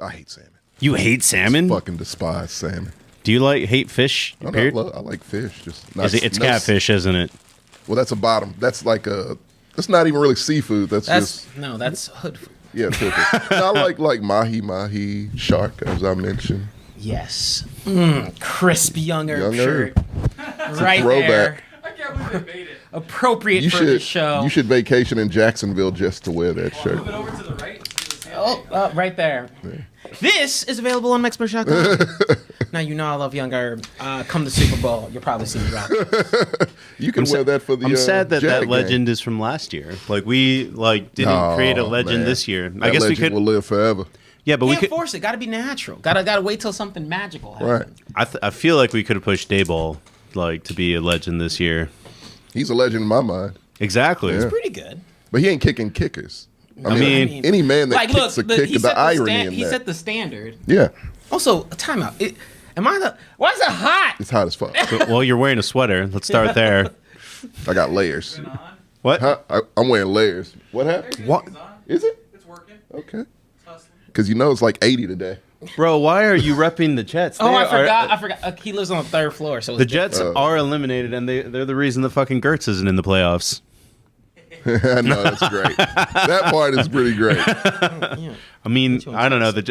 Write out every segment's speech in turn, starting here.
I hate salmon. You hate salmon? Fucking despise salmon. Do you hate fish? I like fish. Just not, it's catfish, isn't it? Well, that's a bottom. That's like that's not even really seafood. That's hood food. Yeah, it's hood food. I like mahi, shark, as I mentioned. Yes. Crisp young herb shirt. Right there. I can't believe they made it. Appropriate for the show. You should vacation in Jacksonville just to wear that shirt. Move it over to the right. Right there. Yeah. This is available on Mexcellence.com. Now you know I love young herb. Come to Super Bowl, you'll probably see me rock. You can wear that for the. I'm sad that Jag legend game. is from last year. Like we didn't create a legend this year. That I guess we could will live forever. Yeah, but we could force it. Got to be natural. Got to wait till something magical happens. Right. I feel like we could have pushed Dayball to be a legend this year. He's a legend in my mind. Exactly. He's pretty good. But he ain't kicking kickers. I mean, any man that kicks a kick, the irony in that. He set the standard. Yeah. Also, a timeout. Why is it hot? It's hot as fuck. Well, you're wearing a sweater. Let's start there. I got layers. What? Huh? I'm wearing layers. What happened? What? Is it? It's working. Okay. Because it's like 80 today. Bro, why are you repping the Jets? I forgot. He lives on the third floor, so the Jets are eliminated, and they're the reason that fucking Gertz isn't in the playoffs. I know, that's great. That part is pretty great. I mean, I don't know. The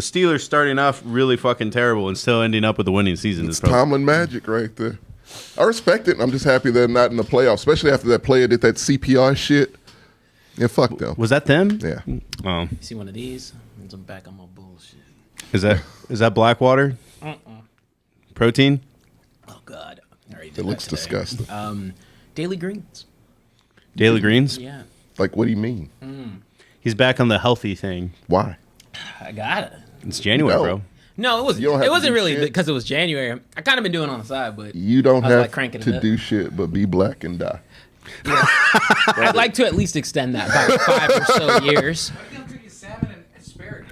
Steelers starting off really fucking terrible and still ending up with a winning season. It's Tomlin magic right there. I respect it. I'm just happy they're not in the playoffs, especially after that player did that CPR shit. Yeah, fuck them. Was that them? Yeah. Oh. See one of these? I'm back on my bullshit. Is that Blackwater? Protein? Oh God. It looks disgusting. Daily Greens. Daily Greens? Yeah. Like, what do you mean? He's back on the healthy thing. Why? I got it. It's January, bro. No, it wasn't. It wasn't really because it was January. I kind of been doing it on the side, but you don't have to do shit but be black and die. Yeah. I'd like to at least extend that by 5 or so years.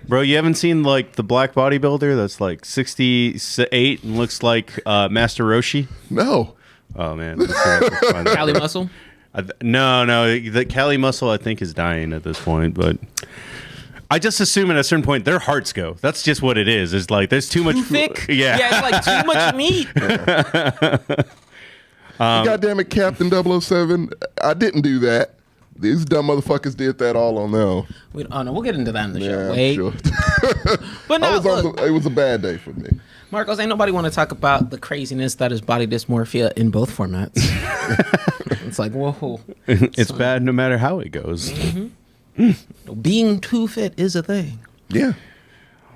Bro, you haven't seen the black bodybuilder that's 68 and looks like Master Roshi? No. Oh man, Cali Muscle. No, the Cali Muscle I think is dying at this point, but I just assume at a certain point their hearts go. That's just what it is. It's there's too much thick. Yeah, it's too much meat. God damn it, Captain 007! I didn't do that. These dumb motherfuckers did that all on their own. We'll get into that in the show. Wait. Sure. But no, it was a bad day for me. Marcos, ain't nobody want to talk about the craziness that is body dysmorphia in both formats. It's like, whoa. It's bad no matter how it goes. Mm-hmm. Being too fit is a thing. Yeah.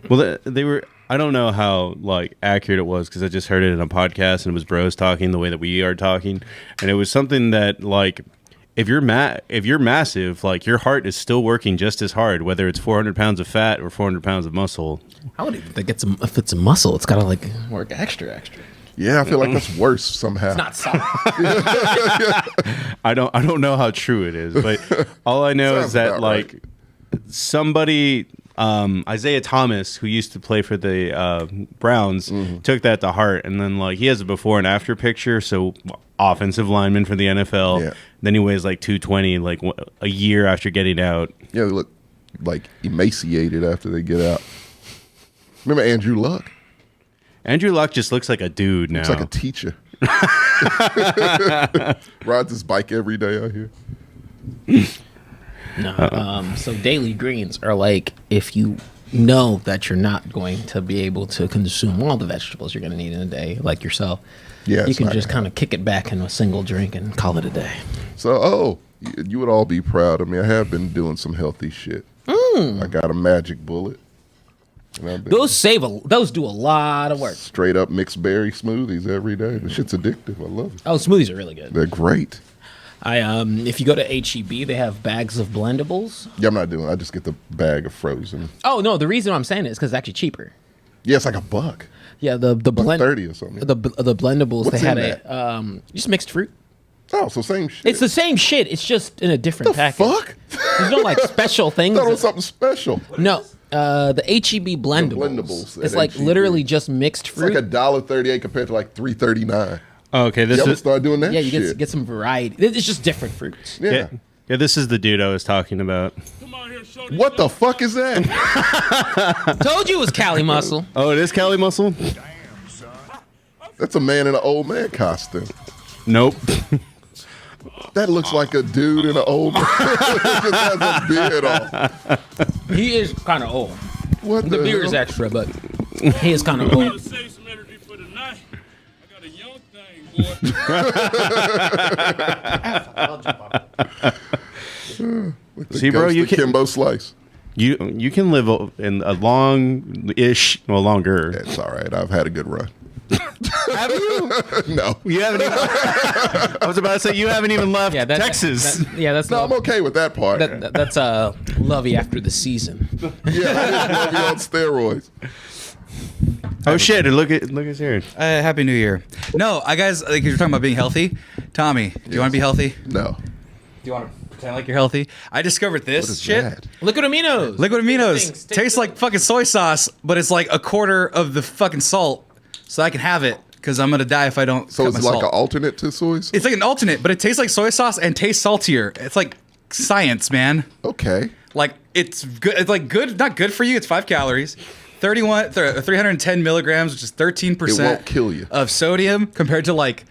Well, they were... I don't know how accurate it was because I just heard it in a podcast and it was bros talking the way that we are talking. And it was something that if you're massive, your heart is still working just as hard, whether it's 400 pounds of fat or 400 pounds of muscle. I would even think if it's a muscle, it's got to work extra. Yeah, I feel like that's worse somehow. It's not solid. I don't know how true it is, but all I know is that somebody, Isaiah Thomas, who used to play for the Browns, took that to heart, and then he has a before and after picture. So offensive lineman for the NFL. Yeah. Then he weighs 220 a year after getting out. Yeah, they look emaciated after they get out. Remember Andrew Luck? Andrew Luck just looks like a dude now. Looks like a teacher. Rides his bike every day out here. No. So daily greens are if you know that you're not going to be able to consume all the vegetables you're going to need in a day, like yourself. Yeah, you can just kind of kick it back in a single drink and call it a day. So, you would all be proud of me. I have been doing some healthy shit. I got a magic bullet. Those do a lot of work. Straight up mixed berry smoothies every day. The shit's addictive. I love it. Oh, smoothies are really good. They're great. If you go to HEB, they have bags of blendables. Yeah, I'm not doing it. I just get the bag of frozen. Oh no, the reason I'm saying it is because it's actually cheaper. Yeah, it's like $1. Yeah, the blend $1.30 or something. The blendables. What's they had in just mixed fruit. Oh, so same shit. It's the same shit. It's just in a different package. Fuck? There's no special things. I thought it was something special. No. The HEB blendables. It's literally just mixed fruit. It's like $1.38 compared to $3.39. Oh, okay, this is start doing that. Yeah, you get some variety. It's just different fruits. Yeah. Yeah, this is the dude I was talking about. What the fuck is that? Told you it was Cali muscle. Oh, it is Cali Muscle? That's a man in an old man costume. Nope. That looks like a dude in an old man. Just has a beard on. He is kind of old. What The beard is extra, but he is kind of old. Save some energy for the night. I got a young thing, boy. See, bro, you can Kimbo Slice. you can live in a long-ish, well, longer. It's all right. I've had a good run. Have you? No. You haven't even. I was about to say you haven't even left Texas. That's No, I'm okay with that part. that's Lovey after the season. Yeah, I just love you on steroids. Oh shit! Look at here. Happy New Year. No, I guys, like you're talking about being healthy. Tommy, do you want to be healthy? No. Do you want to pretend like you're healthy? I discovered this What is shit. that? Liquid aminos. Liquid aminos Things. tastes like fucking soy sauce, but it's like a quarter of the fucking salt, so I can have it because I'm gonna die if I don't. So cut it's my like salt. an alternate to soy sauce? It's like an alternate, but it tastes like soy sauce and tastes saltier. It's like science, man. Okay. Like it's good. It's like good, not good for you. It's 5 calories. 310 milligrams, which is 13% It won't kill you. of sodium compared to like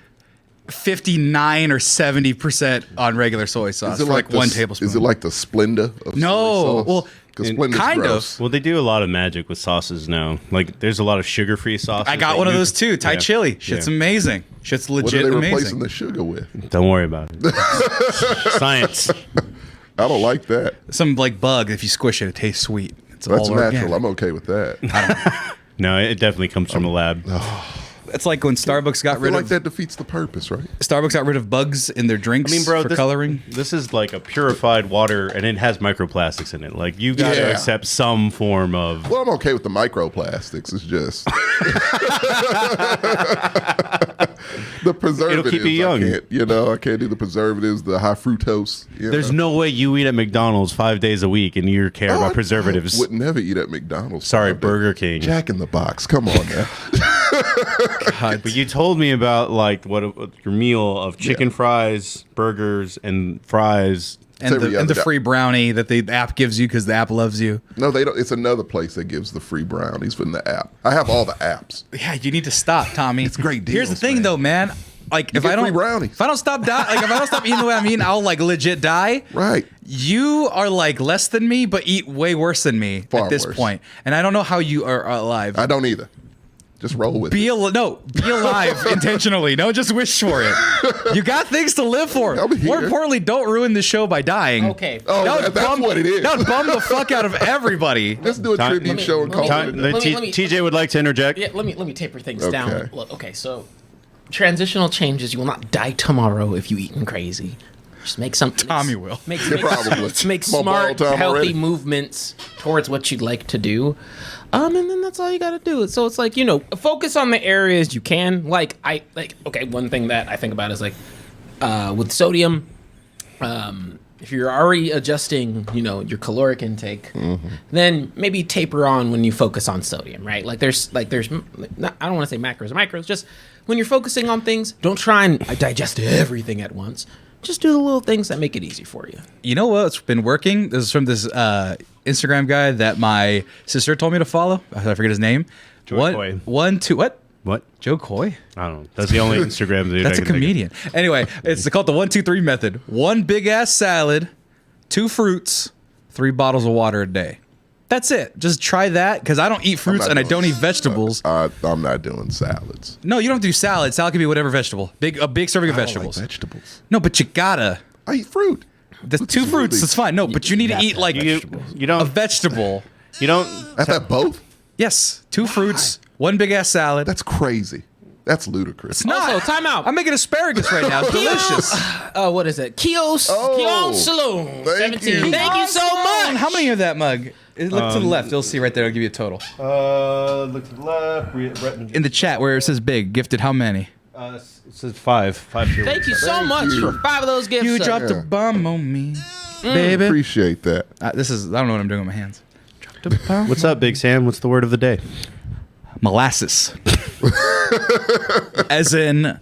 59 or 70% on regular soy sauce for like 1 tablespoon. Is it like the Splenda of soy No, sauce? well, 'Cause and Splenda's kind of. gross. Well, they do a lot of magic with sauces now. Like, there's a lot of sugar-free sauces. I got that one of you- those too. Thai Yeah. chili. Shit's Yeah. amazing. Shit's What legit are they replacing amazing. the sugar with? Don't worry about it. Science. I don't like that. Some like bug. If you squish it, it tastes sweet. It's That's all natural. organic. I'm okay with that. No, it definitely comes from a lab. It's like when Starbucks I got feel rid like of that defeats the purpose, right? Starbucks got rid of bugs in their drinks I mean, bro, for coloring. This is like a purified water, and it has microplastics in it. Like, you got to Yeah. accept some form of. Well, I'm okay with the microplastics. It's just the preservatives. keep you young. I can't do the preservatives, the high fructose. There's no way you eat at McDonald's 5 days a week and you care about preservatives. I would never eat at McDonald's. Sorry, Stop it. Burger King. Jack in the Box. Come on now. But you told me about like what your meal of chicken fries, burgers, and fries. And every the other day. free brownie that the app gives you because the app loves you. No, they don't. It's another place that gives the free brownies from the app. I have all the apps. Yeah, you need to stop, Tommy. It's great Here's the deals, thing, man. though, man. Like if get I don't free brownies. if I don't stop like if I don't stop eating the way I'm eating, I'll like legit die. Right. You are like less than me, but eat way worse than me Far at this worse. point. And I don't know how you are alive. I don't either. Just roll with Be it. be alive intentionally. Don't just wish for it. You got things to live for. I'm here. More importantly, don't ruin the show by dying. Okay. Oh, That would that's what it is. That would bum the fuck out of everybody. Let's do a Time- tribute let me- show and let me- call Time- it. let me- TJ would like to interject. Yeah, let me taper things Okay. down. Look, okay, so transitional changes. You will not die tomorrow if you eating crazy. Just make some. Tommy will. Make Probably. make Come on, smart, borrow time healthy already. movements towards what you'd like to do. And then that's all you got to do. So it's like, focus on the areas you can. Okay, one thing that I think about is like with sodium. If you're already adjusting, your caloric intake, then maybe taper on when you focus on sodium, right? There's I don't want to say macros or micros, just when you're focusing on things, don't try and digest everything at once. Just do the little things that make it easy for you. You know what's been working? This is from this Instagram guy that my sister told me to follow. I forget his name. Joe Coy. What? What? Joe Coy? I don't know. That's the only Instagram dude That's I a can think of. comedian. Anyway, it's called the 1-2-3 method. 1 big ass salad, 2 fruits, 3 bottles of water a day. That's it. Just try that because I don't eat fruits not and I doing don't eat vegetables. I'm not doing salads. No, you don't have to do salad. Salad can be whatever vegetable. A big serving of I don't vegetables. like vegetables. No, but you gotta. I eat fruit. The With 2 fruits, smoothies. that's fine. No, but you need to have eat to like have You a don't. vegetable. You don't. I have both. Yes, 2 fruits, 1 big ass salad. That's crazy. That's ludicrous. Also, time out. I'm making asparagus right now. It's delicious. What is it? Kios Saloon. thank 17. you. Thank you so much. How many of that mug? Look to the left. You'll see right there. I'll give you a total. Look to the left. In the chat where it says big, gifted how many? It says 5. 5 here. Thank you so Thank much you. for 5 of those gifts. You sir. dropped Yeah. a bomb on me, baby. Appreciate that. I don't know what I'm doing with my hands. Dropped a bomb. What's up, Big Sam? What's the word of the day? Molasses. As in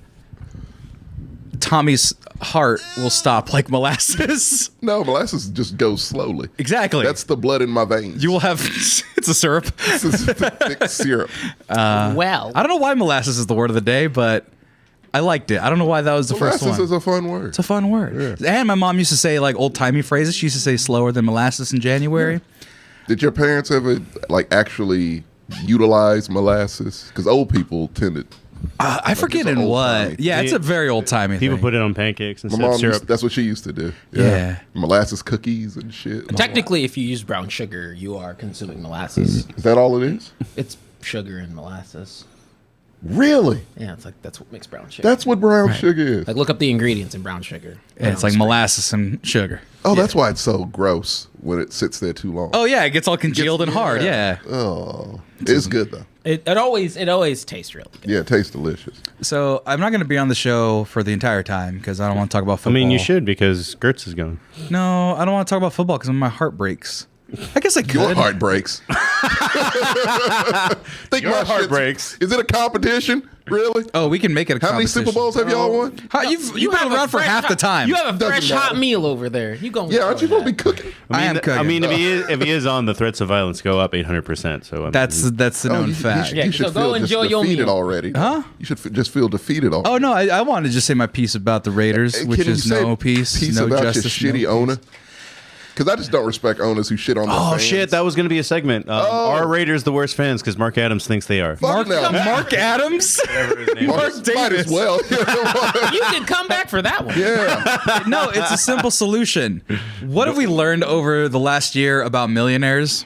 Tommy's heart will stop like molasses. No, molasses just goes slowly. Exactly. That's the blood in my veins. You will have. It's a syrup. This is thick syrup. Well, I don't know why molasses is the word of the day, but I liked it. I don't know why that was the first Molasses one. is a fun word. It's a fun word. And my mom used to say like old timey phrases. She used to say slower than molasses in January. Did your parents ever like actually utilize molasses? Because old people tended. I forget it's in old what. timey. Yeah, it's a very old timey People thing. put it on pancakes My instead mom of syrup. that's what she used to do. Yeah. Molasses cookies and shit. technically, if you use brown sugar, you are consuming molasses. Is that all it is? It's sugar and molasses. Really? Yeah, it's like that's what makes brown sugar. That's what brown sugar is. Like look up the ingredients in brown sugar. Yeah, it's like molasses and sugar. Oh, that's why it's so gross when it sits there too long. Oh yeah, it gets all congealed and hard. Yeah. Oh, it's good though. It always tastes really good. Yeah, it tastes delicious. So I'm not going to be on the show for the entire time because I don't want to talk about I football. mean, you should because Gertz is going. No, I don't want to talk about football because my heart breaks. I guess I could. Your heart breaks. Think Your my heart shit's- breaks. Is it a competition? Really? Oh, we can make it a How many competition. Super Bowls have y'all won? You've been have a around for fresh half the hot- time. You have a Doesn't fresh hot matter. meal over there. You going? Yeah, aren't you supposed to be cooking? I am I cooking. mean, if he is on, the threats of violence go up 800%. So I mean, That's the known fact. Yeah, You should so go feel just enjoy your defeated meal. already. Huh? You should just feel defeated already. Oh no, I wanted to just say my piece about the Raiders, Hey, which can you is say no peace, piece no about justice, your no shitty peace. owner. Because I just don't respect owners who shit on their Oh fans. shit, that was going to be a segment. Are Raiders the worst fans? Because Mark Adams thinks they are. Fuck no. Mark Adams. Mark Davis. might as well. You can come back for that one. Yeah. No, it's a simple solution. What have we learned over the last year about millionaires?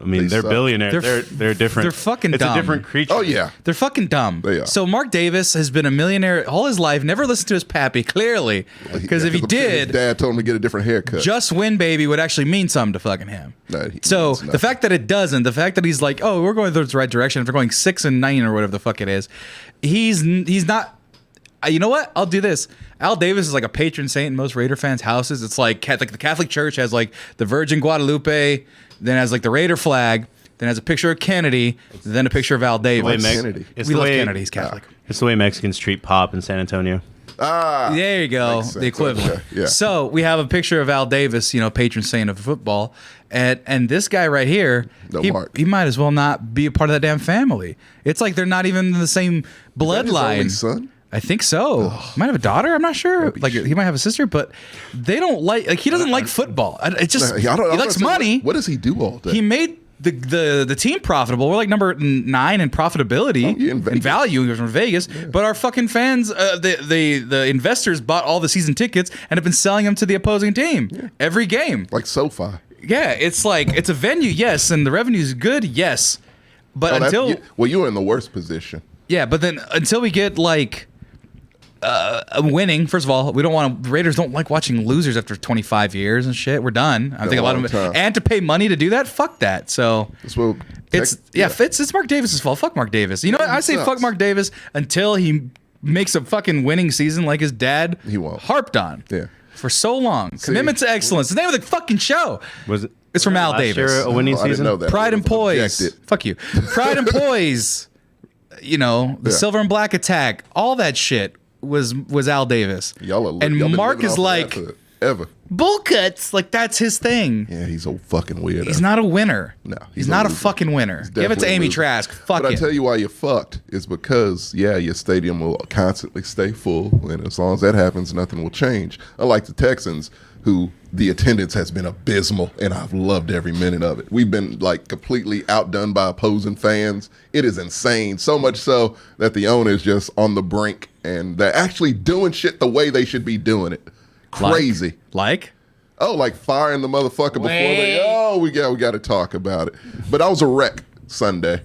I mean, They they're suck. billionaires. They're- They're different. they're fucking It's dumb. a different creature. Oh yeah. They're fucking dumb. They are. So Mark Davis has been a millionaire all his life, never listened to his pappy, clearly. Because if he I'm sure his did, dad told him to get a different haircut. just win baby would actually mean something to fucking him. No, he So means the nothing. fact that it doesn't, the fact that he's like, oh, we're going the right direction, if we're going 6-9 or whatever the fuck it is, he's not. You know what? I'll do this. Al Davis is like a patron saint in most Raider fans' houses. It's like the Catholic Church has like the Virgin Guadalupe, then has like the Raider flag, then has a picture of Kennedy, then a picture of Al Davis. Kennedy? We love Kennedy. He's Catholic. It's the way Mexicans treat pop in San Antonio. There you go. Makes The sense. equivalent. Okay, yeah. So we have a picture of Al Davis, patron saint of football, and this guy right here, No, he, Mark. he might as well not be a part of that damn family. It's like they're not even in the same that his bloodline. only son? I think so. Might have a daughter. I'm not sure. Like he might have a sister, but they don't like he doesn't like football. It just I don't- he I'm likes not saying- money. What does he do all day? He made the team profitable. We're like number 9 in profitability yeah, in and Vegas. value from Vegas. But our fucking fans, the investors bought all the season tickets and have been selling them to the opposing team every game. Like SoFi. Yeah, it's like it's a venue, yes, and the revenue's good, yes. But Oh, until you were in the worst position. but then until we get like winning, first of all, we don't want to. Raiders don't like watching losers after 25 years and shit. We're done. I think a lot of long time. and to pay money to do that, fuck that. So That's what it's Mark Davis's fault. Fuck Mark Davis. You know what? he I say sucks. fuck Mark Davis until he makes a fucking winning season like his dad He won't. harped on. Yeah. For so long. Commitment to excellence. The name of the fucking show. Was it? It's from Al last Davis. year a winning Oh, I didn't season? know that. Pride and Poise. Objected. Fuck you. Pride and Poise. The Yeah. Silver and Black Attack. All that shit was Al Davis. Y'all are and y'all been Mark living is off of like that forever. bull cuts. Like that's his thing. Yeah, he's a fucking weirdo. He's not a winner. No, he's he's a not a loser. fucking winner. Give it to Definitely Amy a loser. Trask. Fuck But I it. tell you why you're fucked is because your stadium will constantly stay full, and as long as that happens, nothing will change. Unlike the Texans, who the attendance has been abysmal, and I've loved every minute of it. We've been like completely outdone by opposing fans. It is insane, so much so that the owner is just on the brink, and they're actually doing shit the way they should be doing it. Crazy. Like? Oh, like firing the motherfucker before they. Oh, we got to talk about it. But I was a wreck Sunday.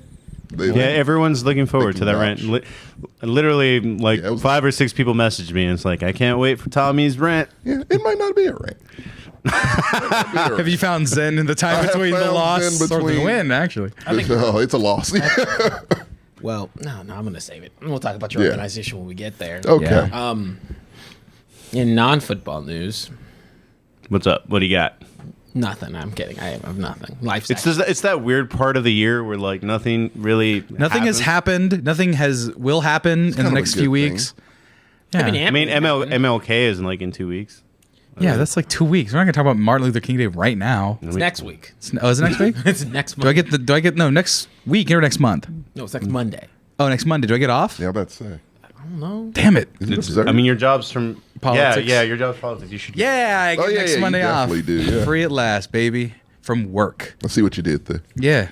Yeah, everyone's looking forward to that rent. Literally, like Yeah, it was- 5 or 6 people messaged me, and it's like, I can't wait for Tommy's rent. Yeah, it might not be a wreck. Have you found Zen in the I time have between the found loss Zen or the between- win, actually? It's a loss. Well, no, I'm gonna save it. We'll talk about your Yeah. organization when we get there. Okay. Yeah. In non-football news, What's up? What do you got? nothing. I'm kidding. I have nothing. Life's It's that weird part of the year where like nothing really Nothing has happens. happened. Nothing will happen in the kind of a next good few thing. weeks. Yeah. I mean, MLK is in like in 2 weeks. Yeah, that's like 2 weeks. We're not gonna talk about Martin Luther King Day right now. It's next week. Oh, is it next week? It's next month. Next week or next month? No, it's next Monday. Oh, next Monday. Do I get off? Yeah, I'm about to say. I don't know. Damn it. Is it observed? I mean, your job's from Politics. Yeah, your job's politics. You should. Yeah, I get Oh, yeah, next yeah, you Monday off. definitely do, yeah. Free at last, baby. From work. Let's see what you did there. Yeah.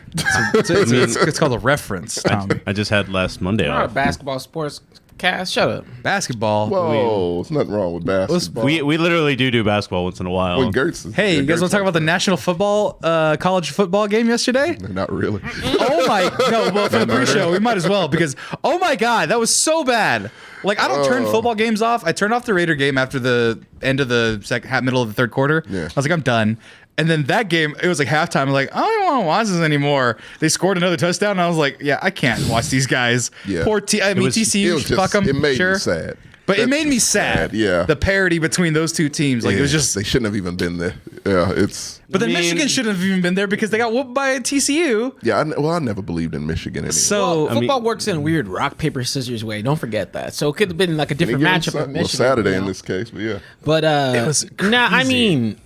It's called a reference, Tommy. I just had last Monday We're not a off. basketball sports cast. Shut up. Basketball. Whoa, there's nothing wrong with basketball. We literally do basketball once in a while. when Gertz is, Hey, yeah, you guys Gertz want to talk about the likes national football, college football game yesterday? that. Not really. Oh my, no, well, for the pre-show, we might as well because, oh my God, that was so bad. Like, I don't turn football games off. I turned off the Raider game after the end of the middle of the third quarter. Yeah. I was like, I'm done. And then that game, it was like halftime. I'm like, I don't want to watch this anymore. They scored another touchdown, and I was like, yeah, I can't watch these guys. Yeah. Poor TCU, It was just, fuck them, it made sure. me sad. But it That's made me sad. Yeah. The parity between those two teams. Like, it was Yeah, just. they shouldn't have even been there. Yeah, it's. But then I mean- Michigan shouldn't have even been there because they got whooped by TCU. Yeah, I never believed in Michigan anyway. So, Well, football works in a weird rock paper scissors way. Don't forget that. So it could have been like a They different give them matchup. Sun- of well, Michigan, Saturday you in know? this case, but yeah. But It was nah, I crazy. mean,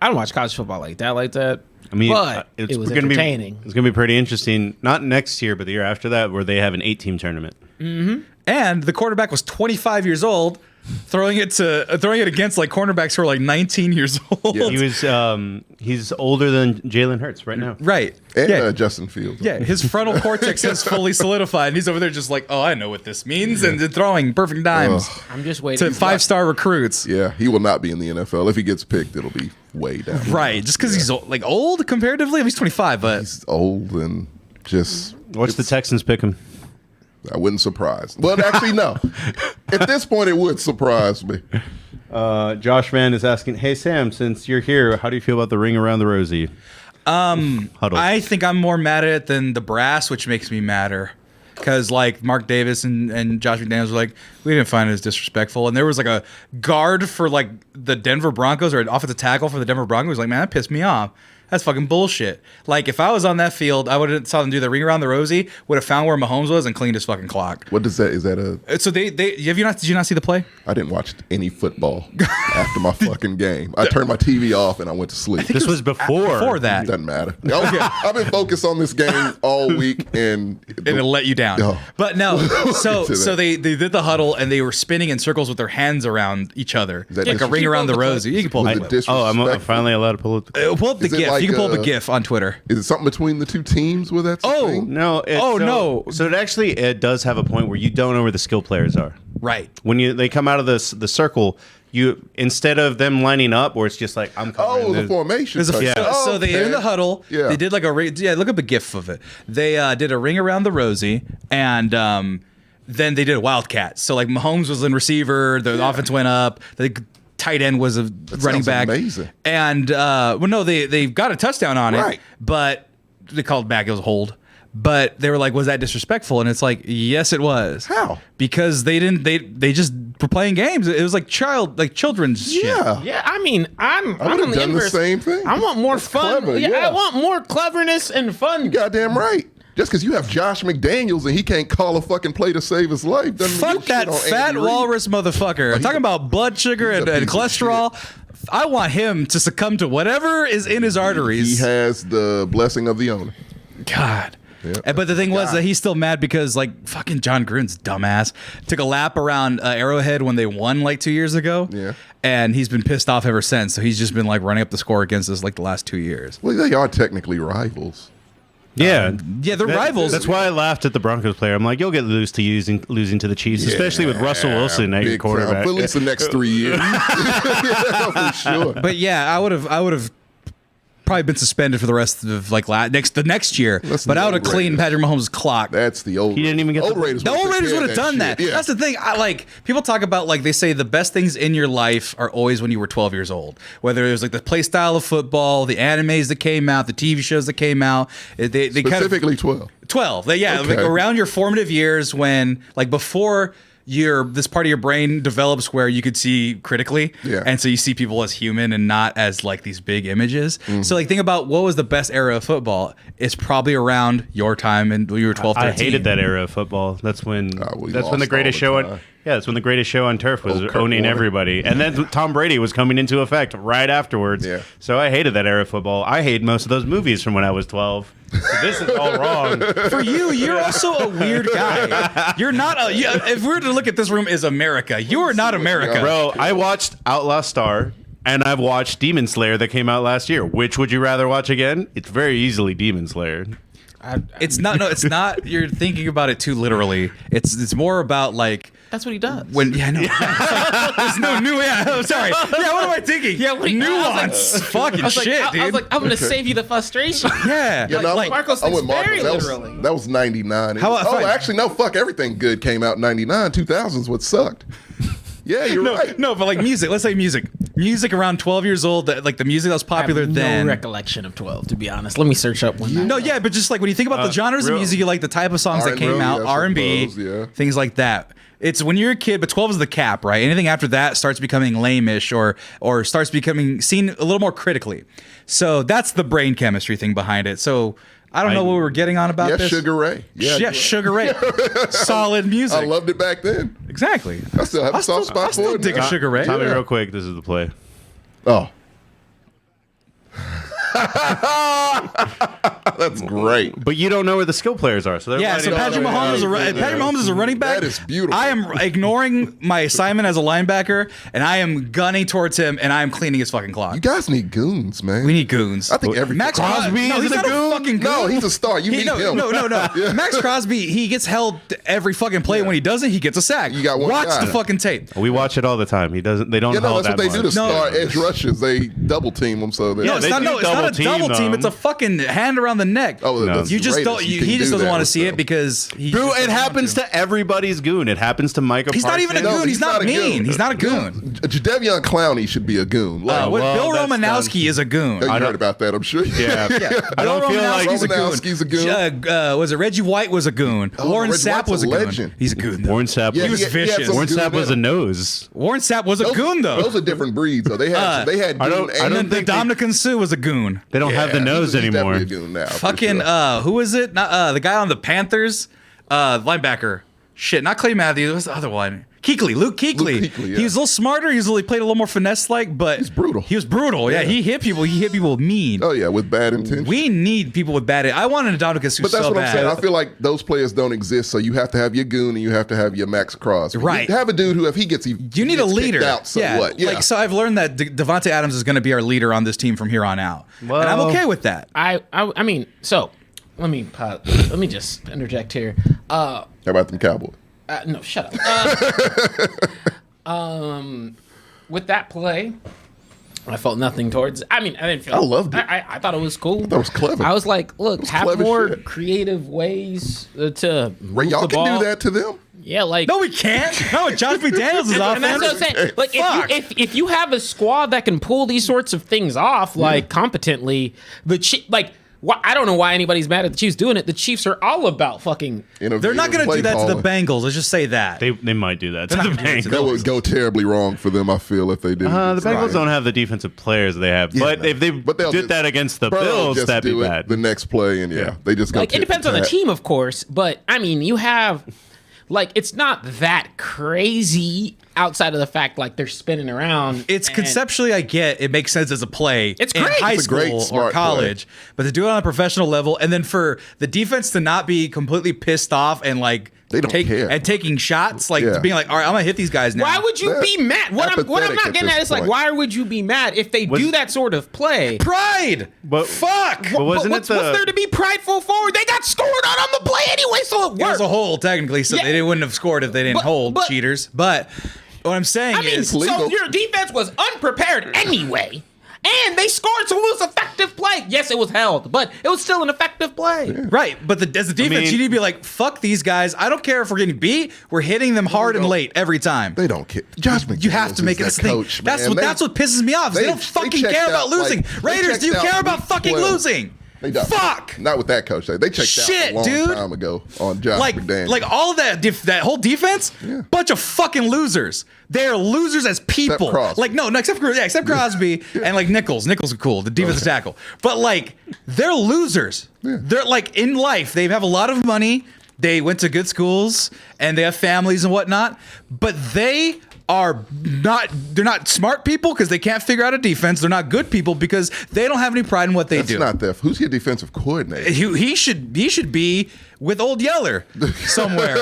I don't watch college football like that. I mean, but it was gonna entertaining. It's going to be pretty interesting. Not next year, but the year after that, where they have an 8-team tournament. and the quarterback was 25 years old, throwing it against like cornerbacks who are like 19 years old. Yeah. He was he's older than Jalen Hurts right now. Right. And yeah. Justin Fields. Yeah, his frontal cortex has fully solidified. And he's over there just like, oh, I know what this means, and then throwing perfect dimes I'm just waiting. to 5-star recruits. Yeah, he will not be in the NFL. If he gets picked, it'll be way down. Right, just because he's like old comparatively. He's 25, but He's old and just. Watch the Texans pick him. I wouldn't surprise. Well, actually, no. At this point, it would surprise me. Josh Van is asking, hey, Sam, since you're here, how do you feel about the ring around the rosy? Huddle. I think I'm more mad at it than the brass, which makes me madder. Because like Mark Davis and Josh McDaniels were like, we didn't find it as disrespectful, and there was like a guard for like the Denver Broncos or an offensive tackle for the Denver Broncos. Like, man, that pissed me off. That's fucking bullshit. Like, if I was on that field, I would have saw them do the ring around the rosy, would have found where Mahomes was and cleaned his fucking clock. What does that? Is that a? So did you not see the play? I didn't watch any football after my fucking game. I turned my TV off and I went to sleep. This was before that. Doesn't matter. I've been focused on this game all week, and And it let you down. Oh. But no, so Get to that. they did the huddle and they were spinning in circles with their hands around each other, that like a ring disrespect? around the Pull up the rosy. You can pull Was the it clip. I'm disrespectful? finally allowed to pull it. Pull up the Is it GIF. like, You can pull up a uh, GIF on Twitter. Is it something between the two teams where that's a Oh, thing? No. No. So it does have a point where you don't know where the skill players are. Right. When they come out of the circle, you instead of them lining up, or it's just like I'm covering. Oh, the formation. There's a, type. Yeah. So they in the huddle. Yeah. They did like look up a GIF of it. They did a ring around the rosy, and then they did a wildcat. So like Mahomes was in receiver, the offense went up. The tight end was a running sounds back. amazing. And they got a touchdown on it, Right. but they called back. It was a hold. But they were like, was that disrespectful? And it's like, yes, it was. How? Because they just were playing games. It was like children's shit. Yeah. Yeah, I mean, I'm would've on the done the inverse. same thing. I want more That's fun. clever, yeah, yeah. I want more cleverness and fun. Goddamn right. Just because you have Josh McDaniels and he can't call a fucking play to save his life doesn't mean Fuck you that shit on fat Andy Reid. walrus motherfucker. I'm talking about blood sugar he's and, a and piece of cholesterol. I want him to succumb to whatever is in his He arteries. has the blessing of the owner. God. Yeah. But the thing was God. that he's still mad because like fucking John Gruden's dumbass took a lap around Arrowhead when they won like 2 years ago. Yeah. And he's been pissed off ever since. So he's just been like running up the score against us like the last 2 years. Well, they are technically rivals. Yeah, Yeah, they're rivals. That's why I laughed at the Broncos player. I'm like, you'll get used to losing to the Chiefs, especially with Russell Wilson at your Big crowd. quarterback. For at least the next 3 years. Yeah, for sure. But yeah, I would have probably been suspended for the rest of like the next year. Listen, But I would the have cleaned Raiders. Patrick Mahomes' clock. That's the old. He didn't even get old the- Raiders. The old Raiders would have that done shit. that. Yeah. That's the thing. I like people talk about like they say the best things in your life are always when you were 12 years old. Whether it was like the play style of football, the animes that came out, the TV shows that came out. They kind of Specifically 12. 12. Like Okay. around your formative years when like before this part of your brain develops where you could see critically, and so you see people as human and not as like these big images. So like think about what was the best era of football. It's probably around your time and when you were 12, 13. I hated that era of football. That's when the greatest show on that's when the greatest show on turf was owning everybody. And then Tom Brady was coming into effect right afterwards. Yeah. So I hated that era of football. I hate most of those movies from when I was 12. So this is all wrong. For you, you're also a weird guy. You're not if we were to look at this room as America, you are not America. Bro, I watched Outlaw Star and I've watched Demon Slayer that came out last year. Which would you rather watch again? It's very easily Demon Slayer. It's not. You're thinking about it too literally. It's more about like that's what he does. There's no new. Yeah, oh, sorry. Yeah, what am I thinking? Yeah, nuance. Fucking shit, dude. I was like, I'm gonna save you the frustration. Yeah, like Marcos thinks very literally. That was 99. Actually, no. Fuck, everything good came out in 99. 2000's what sucked. Yeah, you're right. No, but like music. Let's say music. Music around 12 years old. Like the music that was popular then. No recollection of 12, to be honest. Let me search up one. No, yeah, but just like when you think about the genres of music, you like the type of songs that came out, R&B, things like that. It's when you're a kid, but 12 is the cap, right? Anything after that starts becoming lame-ish or starts becoming seen a little more critically. So that's the brain chemistry thing behind it. So I don't know what we were getting on about this. Sugar Ray. Yeah, Sugar Ray. Solid music. I loved it back then. Exactly. I still have a soft spot for it. Dig a Sugar Ray. Tommy, real quick, this is the play. Oh. That's great. But you don't know where the skill players are. So Patrick Mahomes is a running back. That is beautiful. I am ignoring my assignment as a linebacker, and I am gunning towards him, and I am cleaning his fucking clock. You guys need goons, man. We need goons. I think Max Crosby is a goon. Fucking goon. No, he's a star. You need him. No. Yeah. Max Crosby, he gets held every fucking play. When he doesn't, he gets a sack. You got one Watch guy. the fucking tape. We watch it all the time. He doesn't. They don't. Yeah, no, that's what they do to much. star edge rushes. They double team them so it's not a double team. It's a fucking hand around the neck. Oh, no. You just don't. He just doesn't want to see it because Drew, it happens to everybody's goon. It happens to Micah. He's not even a goon. He's not mean. He's not a goon. Jadeveon Clowney should be a goon. Bill Romanowski is a goon. You heard about that, I'm sure. Yeah. I don't feel like Romanowski's a goon. Was it Reggie White was a goon? Warren Sapp was a goon. He's a goon. Warren Sapp. He was vicious. Warren Sapp was a nose. Warren Sapp was a goon though. Those are different breeds though. They had. I don't think Dominican Sue was a goon. They don't have the nose anymore. He's definitely a goon now. Fucking who is it? Not the guy on the Panthers, linebacker. Shit, not Clay Matthews. What's the other one? Luke Kuechly. He was a little smarter. He played a little more finesse-like, but he's brutal. He was brutal. Yeah, he hit people. He hit people mean. Oh yeah, with bad intentions. We need people with bad. I wanted a Dominican Sue. But that's so what I'm bad. saying. I feel like those players don't exist, so you have to have your goon and you have to have your Max Crosby. Right. You have a dude who, if he gets, you need a leader. Out, so what? Yeah. Like so, I've learned that Devontae Adams is going to be our leader on this team from here on out, and I'm okay with that. I mean, so let me just interject here. How about them Cowboys? No, shut up. With that play, I felt nothing towards. I mean, I didn't feel. I loved it. I thought it was cool. That was clever. I was like, look, have more shit. creative ways to move Y'all the can ball. do that to them. Yeah, like No, we can't. No, Josh McDaniels is and that's what I'm saying. Like if you have a squad that can pull these sorts of things off like competently, I don't know why anybody's mad at the Chiefs doing it. The Chiefs are all about fucking. They're not going to do that to the Bengals. Let's just say that. They might do that to the Bengals. That would go terribly wrong for them, I feel, if they did. The Bengals don't have the defensive players they have. But if they did that against the Bills, that'd be bad. The next play, and they just go. Like, it depends on the team, of course. But, I mean, you have. Like, it's not that crazy outside of the fact, like, they're spinning around. It's conceptually, I get, it makes sense as a play. It's great. In high It's a great, school or smart college. But to do it on a professional level, and then for the defense to not be completely pissed off and, like, they don't care. And taking shots, like, being like, all right, I'm going to hit these guys now. Why would you be mad? What I'm not getting at is, like, why would you be mad if they do that sort of play? Pride! But fuck! But what's there to be prideful for? They got scored on the play anyway, so it worked. It was a hole, technically, so they wouldn't have scored if they didn't hold, cheaters. But what I'm saying is... so your defense was unprepared anyway. And they scored, so it was effective play. Yes, it was held, but it was still an effective play. Yeah. Right, but as a defense, you need to be like, fuck these guys. I don't care if we're getting beat. We're hitting them hard and late every time. They don't care. Josh McDaniels you have to make it a thing. That's what pisses me off. They don't fucking care about losing. Raiders, do you care about fucking losing? They don't. Fuck! Not with that coach. They checked Shit, out a long dude. time ago on Josh Like, McDaniels. like all of that whole defense, bunch of fucking losers. They're losers as people. Crosby. Like no, except Crosby and like Nichols. Nichols are cool, the defensive tackle. But like they're losers. Yeah. They're like in life. They have a lot of money. They went to good schools and they have families and whatnot. But they are not. They're not smart people because they can't figure out a defense. They're not good people because they don't have any pride in what they That's do. not that. Who's your defensive coordinator? He should be with old Yeller somewhere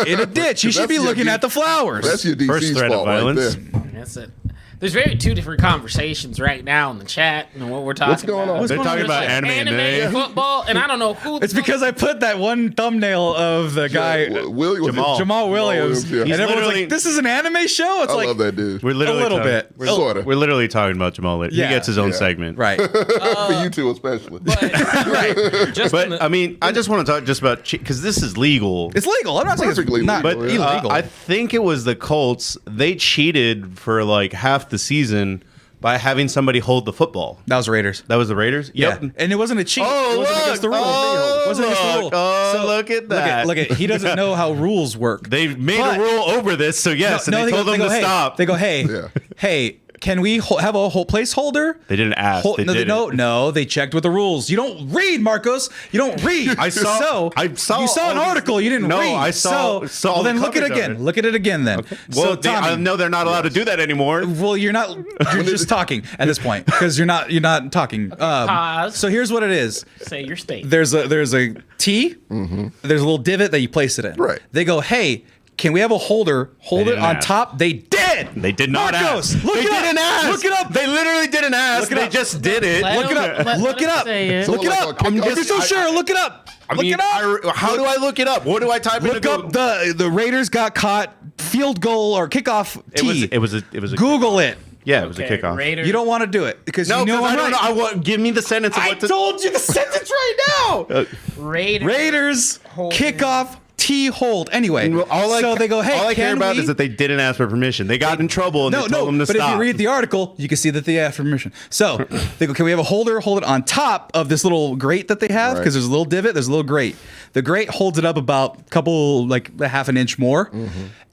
in a ditch. He should That's be your looking D- at the flowers. That's your First DC's threat of fault right violence. there. That's it. There's two different conversations right now in the chat and what we're talking What's going about. on? They're talking about anime and football, and I don't know who. It's because I put that one thumbnail of the guy Jamal Williams, yeah. and He's everyone's literally- like, "This is an anime show." It's I like, love that dude. We're literally A little talking- bit. We're, Sorta. we're literally talking about Jamal later. Yeah. He gets his own Yeah. segment. right, For you two especially. right. just in But the- I mean, I just want to talk just about because this is legal. It's legal. I'm not saying it's Perfectly not legal, But yeah. illegal. I think it was the Colts. They cheated for like half the season by having somebody hold the football. that was Raiders. That was the Raiders. Yeah, and it wasn't a cheat. Oh, it wasn't look. against the rule. Oh, it wasn't against the look. rule. Oh, look at that. Look at. He doesn't know how rules work. They made But- a rule over this, so yes, and they told them to hey, stop. They go, hey, Yeah. hey, can we have a whole placeholder? They didn't ask. They did it. No. They checked with the rules. You don't read, Marcos. You don't read. I saw You saw an all article. You didn't No, read. I saw Well, then the look at it coverage of again. it. Look at it again. Then. Well, So, Tommy, I know they're not allowed to do that anymore. well, you're not. You're just talking at this point because you're not. You're not talking. pause. So here's what it is. say your state. There's a T. There's a little divot that you place it in. Right. They go, hey, can we have a holder? Hold it didn't on ask. top. They did. They did not Marcos, ask. Look They it up. didn't ask. Look it up. They literally didn't ask. Look it They up. just did it. Let Look it him- up. let- Look let it him up. say it. Look it Like up. a I'm kickoff. just so sure. Look it up. Look it up. How do I look it up? What do I type Look into up the Raiders got caught field goal or kickoff T. It was a Google it. Yeah, it was a Okay, kickoff. Raiders. You don't want to do it because No, you know because I'm I don't know. right. I want give me the sentence of I what to. told you the sentence right now. Raiders Holding. kickoff T hold. Anyway, so they go, hey, all I care can about we? is that they didn't ask for permission. They got in trouble and they told them to but stop. if you read the article, you can see that they asked for permission. So they go, can we have a holder hold it on top of this little grate that they have? Right. Because there's a little divot, there's a little grate. The grate holds it up about a couple, like a half an inch more.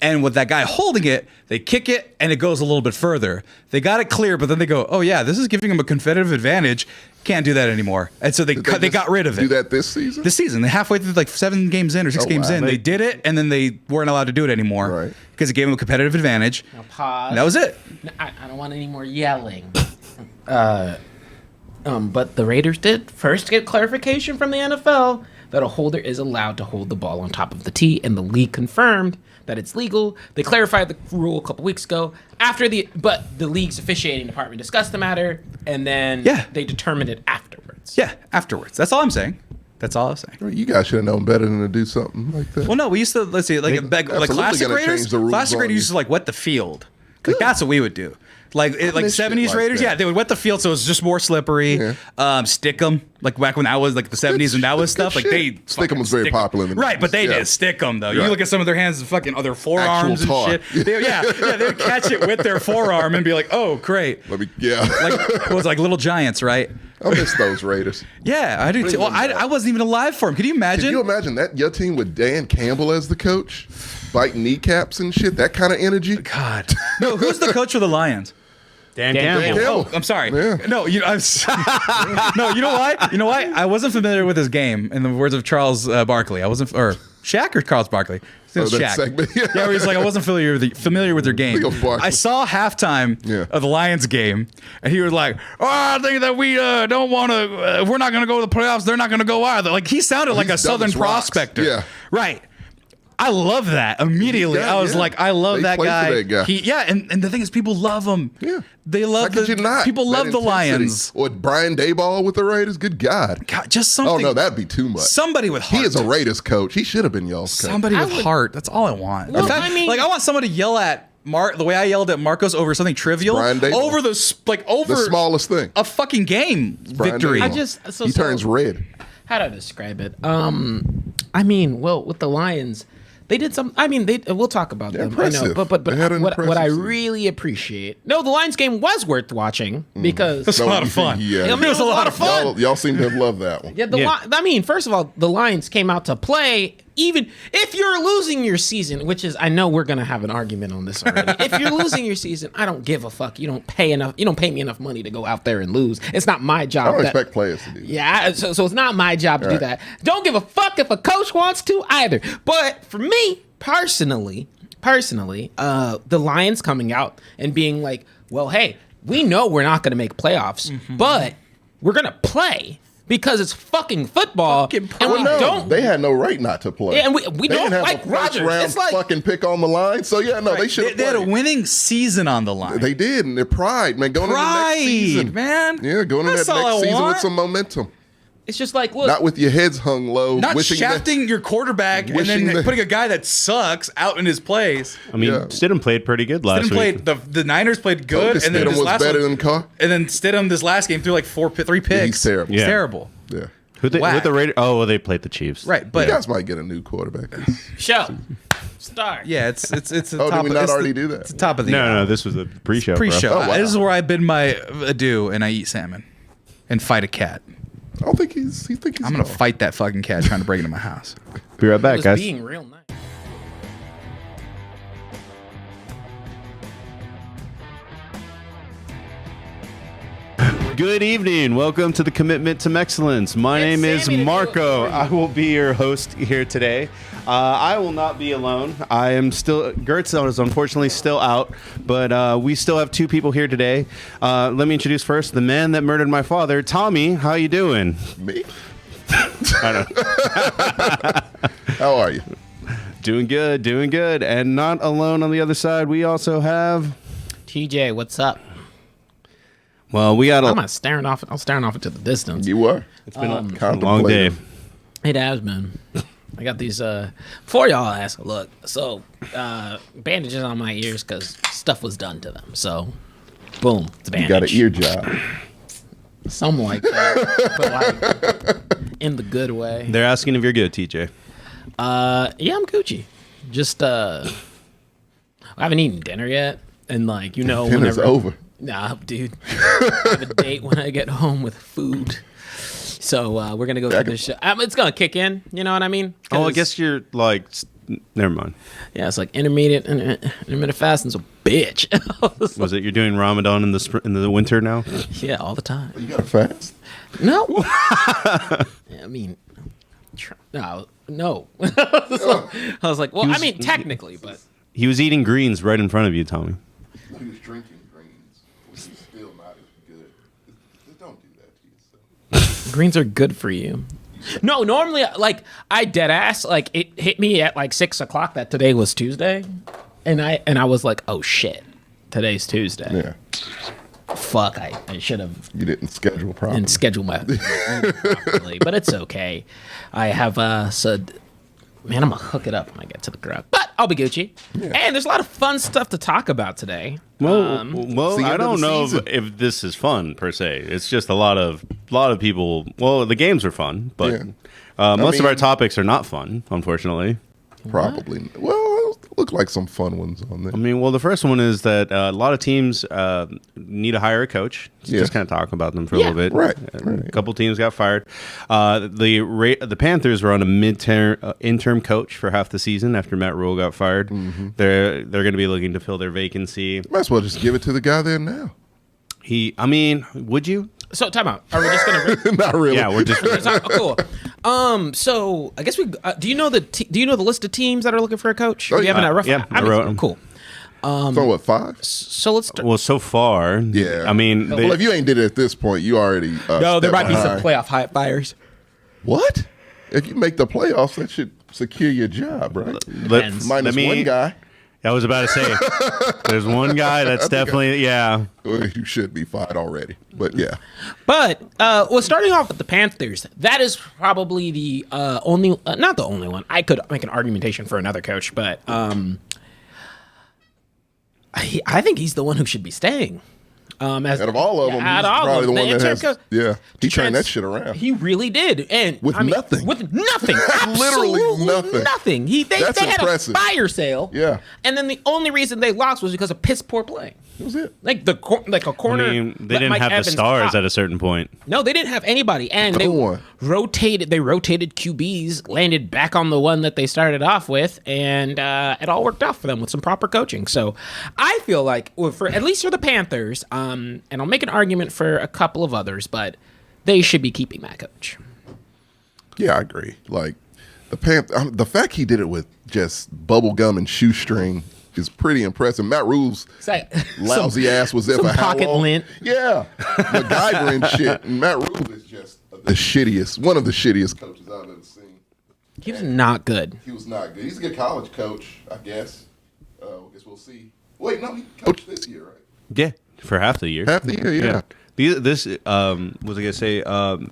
And with that guy holding it, they kick it and it goes a little bit further. They got it clear, but then they go, oh yeah, this is giving them a competitive advantage. Can't do that anymore. And so they just got rid of it. Do that this season? This season, they halfway through like 7 games in or 6 Oh, games wow. in, they did it, and then they weren't allowed to do it anymore Right. because it gave them a competitive advantage. Now pause. And that was it. I don't want any more yelling. But the Raiders did first get clarification from the NFL that a holder is allowed to hold the ball on top of the tee, and the league confirmed that it's legal. They clarified the rule a couple weeks ago. But the league's officiating department discussed the matter, and then they determined it afterwards. Yeah, afterwards. That's all I'm saying. That's all I'm saying. You guys should have known better than to do something like that. Well, no, we used to like absolutely classic gonna Raiders. change the rules Classic on Raiders you. used to like wet the field. Like that's what we would do. Like miss shit 70s like Raiders, that. yeah, they would wet the field so it was just more slippery. Yeah. Stick them like back when I was like the 70s when that was Good stuff. Like shit. they Stick 'em fucking was very stick 'em. popular in the right? But they 90s, yeah. did stick them though. You Right. look at some of their hands, and fucking other forearms and tar. shit. They would catch it with their forearm and be like, "Oh, great!" Like It was like Little Giants, right? I miss those Raiders. Yeah, I do too. Well, I wasn't even alive for him. Could you imagine? Can you imagine that? Your team with Dan Campbell as the coach, biting kneecaps and shit. That kind of energy. God, no. Who's the coach for the Lions? Dan Dan Campbell. Campbell. Oh, I'm sorry. Yeah. No, no. You know why? You know why? I wasn't familiar with his game. In the words of Charles Barkley, I wasn't, or Shaq or Charles Barkley. Oh, It's that Shaq. segment. Yeah, where he's like, I wasn't familiar with their game. Think of Barkley. I saw halftime Yeah. of the Lions game, and he was like, "Oh, I think that we don't want to. We're not going to go to the playoffs. They're not going to go either." Like he sounded like a he's dumb Southern as rocks. prospector. Yeah. Right. I love that immediately. Yeah, I was yeah. like, I love They that play for guy. that guy. And the thing is, people love him. Yeah. They How love could you not? people That love the intensity. Lions. Or Brian Dayball with the Raiders. Good God. God, just something. Oh no, that'd be too much. Somebody with heart. He is a Raiders coach. He should have been y'all's coach. Somebody I with would- heart. That's all I want. Well, In fact, I mean- like I want someone to yell at the way I yelled at Marcos over something trivial, Brian Daboll. over over The smallest thing. a fucking game Brian victory. Daboll. He turns red. How do I describe it? I mean, well, with the Lions, They did some. I mean, we'll talk about them. I know, impressive. but They had an what I impressive season. really appreciate. No, the Lions game was worth watching because It's a lot of fun. Yeah, I mean, it was a lot of fun. Y'all seem to love that one. Yeah, I mean, first of all, the Lions came out to play. Even if you're losing your season, which is, I know we're gonna have an argument on this already. If you're losing your season, I don't give a fuck. You don't pay enough. You don't pay me enough money to go out there and lose. It's not my job. I don't expect players to do that. Yeah, so it's not my job to do that. Don't give a fuck if a coach wants to either. But for me personally, the Lions coming out and being like, well, hey, we know we're not going to make playoffs, but we're going to play because it's fucking football, and we don't. They had no right not to play. Yeah, and we They don't didn't have like a first Rodgers. round It's like fucking pick on the line. So yeah, no, they should have They had a played. winning season on the line. They did, and their pride, man, going into the next season, man. Yeah, going into That's that all next I season want. with some momentum. it's just like, look, Not with your heads hung low, Not wishing shafting your quarterback and wishing then that- putting a guy that sucks out in his place. I mean, Yeah. Stidham played pretty good last Stidham week. played the Niners played good, That and then Stidham this was last better one, than Carr. and then Stidham this last game threw like 3 picks. He's terrible. He's Yeah. terrible. Yeah, Who the Whack. Raiders? Oh, well, they played the Chiefs. Right, but you guys might get a new quarterback. show start. yeah, it's the Oh, top did we of, not it's already the, do that? It's the top of the No, hour. no, this was a pre-show. Pre-show. bro. Oh, wow. This is where I bid my adieu and I eat salmon and fight a cat. I don't think he's. I'm gonna fight that fucking cat trying to break into my house. Be right It back, was guys. being real nice. Good evening. Welcome to the Commitment to Mexcellence. My name is Sammy to do Marco. it. I will be your host here today. I will not be alone. I am still, Gertz is unfortunately still out, but we still have two people here today. Let me introduce first the man that murdered my father, Tommy. How you doing? Me? I don't. How are you? Doing good, doing good. And not alone on the other side, we also have, TJ, what's up? well, we got I'm a, not staring off. I'm staring off into the distance. You were. it's been a long day. Contemplative. It has been. I got these. Before y'all ask, look. So bandages on my ears because stuff was done to them. So, boom, it's a You bandage. got an ear job. Something like that, but like in the good way. They're asking if you're good, TJ. Yeah, I'm Gucci. Just I haven't eaten dinner yet, and like Dinner's whenever over. Nah, dude. I have a date when I get home with food. So we're gonna go through this show. It's gonna kick in. You know what I mean? Oh, I 'Cause, guess you're like, never mind. yeah, it's like intermediate fasting's a bitch. Was it you're doing Ramadan in the winter now? Yeah, all the time. You got to fast. No. I mean, no. I was like, well, I mean, technically, but He was eating greens right in front of you, Tommy. He was drinking greens, which is still not as good. Just don't do that to yourself. greens are good for you. No, normally, like, I dead ass, like, it hit me at like 6 o'clock that today was Tuesday, and I was like, oh shit, today's Tuesday. Yeah, Fuck, I should have you didn't schedule properly. and schedule my properly, but it's okay. I have said, man, I'm gonna hook it up when I get to the garage, but I'll be Gucci. And there's a lot of fun stuff to talk about today. Well, it's the I end of don't the know season. if this is fun per se. It's just a lot of people. Well, the games are fun, but Yeah. most of our mean- topics are not fun, unfortunately. Probably. Well, look like some fun ones on there. I mean, well, the first one is that a lot of teams need to hire a coach. Yeah. Just kind of talk about them for a Yeah. little bit. Right, A right. couple teams got fired. The Panthers were on a midterm interim coach for half the season after Matt Rule got fired. Mm-hmm. They're going to be looking to fill their vacancy. Might as well just give it to the guy there now. I mean, would you? So, time out. Are we just gonna? Not really. Yeah, we're just. Cool. So I guess we. Do you know the list of teams that are looking for a coach? Oh, Do you have yeah. a rough? Yeah, I wrote 'em. Cool. So what, 5? So let's. Start. Well, so far, Yeah. I mean, Well, if you ain't did it at this point, you already. No, there stepped might be some behind. playoff high fires. What? If you make the playoffs, that should secure your job, right? Depends. Minus one guy. I was about to say, there's one guy that's definitely, yeah. Well, you should be fired already. But yeah. But well, starting off with the Panthers, that is probably the only, not the only one. I could make an argumentation for another coach, but I think he's the one who should be staying. As Out of all of them, out he's of all probably of the them, one that has. Trans- Yeah, he turned that Trans- shit around. He really did, and With nothing. With nothing, Literally Absolutely nothing. nothing. They That's had impressive. a fire sale. Yeah. and then the only reason they lost was because of piss poor play. That was it. Like a corner. I mean, they let didn't Mike have Evans the stars pop. at a certain point. No, they didn't have anybody, and No one. They rotated QBs, landed back on the one that they started off with, and it all worked out for them with some proper coaching. So, I feel like, for at least for the Panthers, and I'll make an argument for a couple of others, but they should be keeping that coach. Yeah, I agree. Like the fact he did it with just bubble gum and shoestring is pretty impressive. Matt Rule's lousy ass was there some for how pocket long? lint. Yeah, MacGyver and shit. And Matt Rule is just one of the shittiest coaches I've ever seen. He was not good. He was not good. He's a good college coach, I guess. I guess we'll see. Wait, no, he coached this year, right? Yeah, for half the year. Half the year, yeah. This was I gonna say.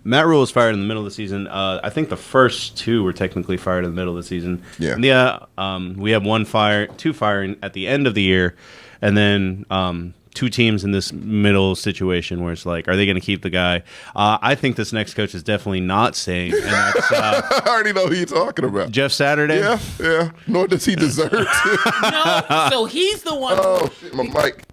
Matt Rule was fired in the middle of the season. I think the first two were technically fired in the middle of the season. Yeah. And we have two firing at the end of the year, and then two teams in this middle situation where it's like, are they going to keep the guy? I think this next coach is definitely not staying, and that's I already know who you're talking about. Jeff Saturday. Yeah. Nor does he deserve to. No, so he's the one. Oh shit, my mic.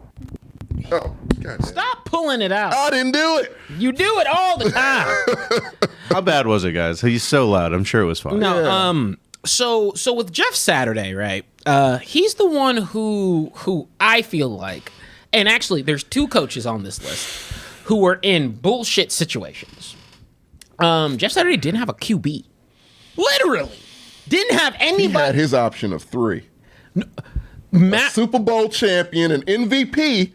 Oh, goddamn. Stop pulling it out. I didn't do it. You do it all the time. How bad was it, guys? He's so loud. I'm sure it was fine. No, Yeah. So with Jeff Saturday, right? He's the one who I feel like, and actually, there's two coaches on this list who were in bullshit situations. Jeff Saturday didn't have a QB, literally didn't have He anybody. had his option of 3. Matt, Super Bowl champion, an MVP,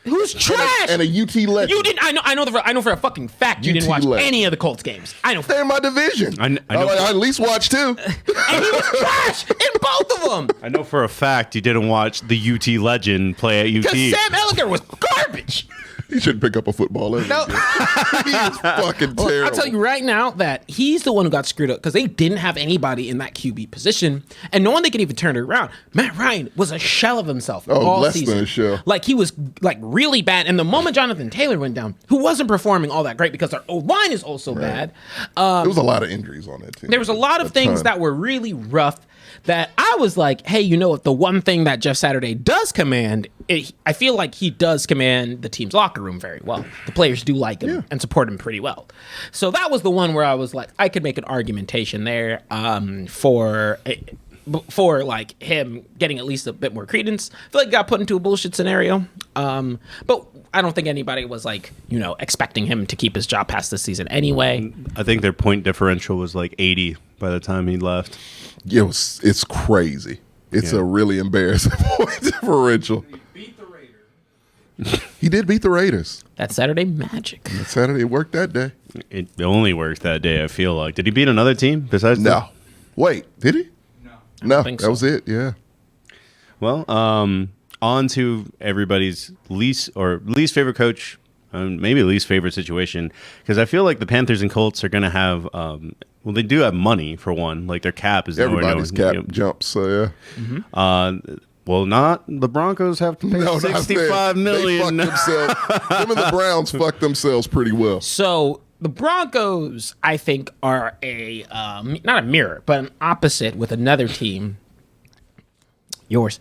who's trash. and a UT legend. You didn't. I know for a fucking fact you didn't watch UT-led. any of the Colts games. I know. They're in my division. I know- I at least watched 2. And he was trash in both of them. I know for a fact you didn't watch the UT legend play at UT. Because Sam Ellinger was garbage. He should pick up a football. No. He is fucking terrible. I'll tell you right now that he's the one who got screwed up because they didn't have anybody in that QB position, and no one they could even turn it around. Matt Ryan was a shell of himself all less season. than a shell. Like he was like really bad. And the moment Jonathan Taylor went down, who wasn't performing all that great because their O-line is also bad, There was a lot of injuries on that team. there was a lot of things ton. that were really rough that I was like, hey, you know what? The one thing that Jeff Saturday does command, I feel like he does command the team's locker room very well. The players do like him and support him pretty well. So that was the one where I was like, I could make an argumentation there for like him getting at least a bit more credence. I feel like he got put into a bullshit scenario. But I don't think anybody was like, expecting him to keep his job past this season anyway. I think their point differential was like 80 by the time he left. It's crazy. It's a really embarrassing point differential. He did beat the Raiders. That Saturday magic. Saturday, it worked that day. It only worked that day, I feel like. Did he beat another team besides No. Wait, did he? No, think that so. was it. Yeah. Well, on to everybody's least favorite coach, maybe least favorite situation, because I feel like the Panthers and Colts are going to have, they do have money for one. Like their cap is Everybody's nowhere cap jumps. So yeah. Well, not the Broncos have to pay No, $65 million. They fucked themselves. Them and the Browns fucked themselves pretty well. So the Broncos, I think, are a not a mirror, but an opposite with another team, yours,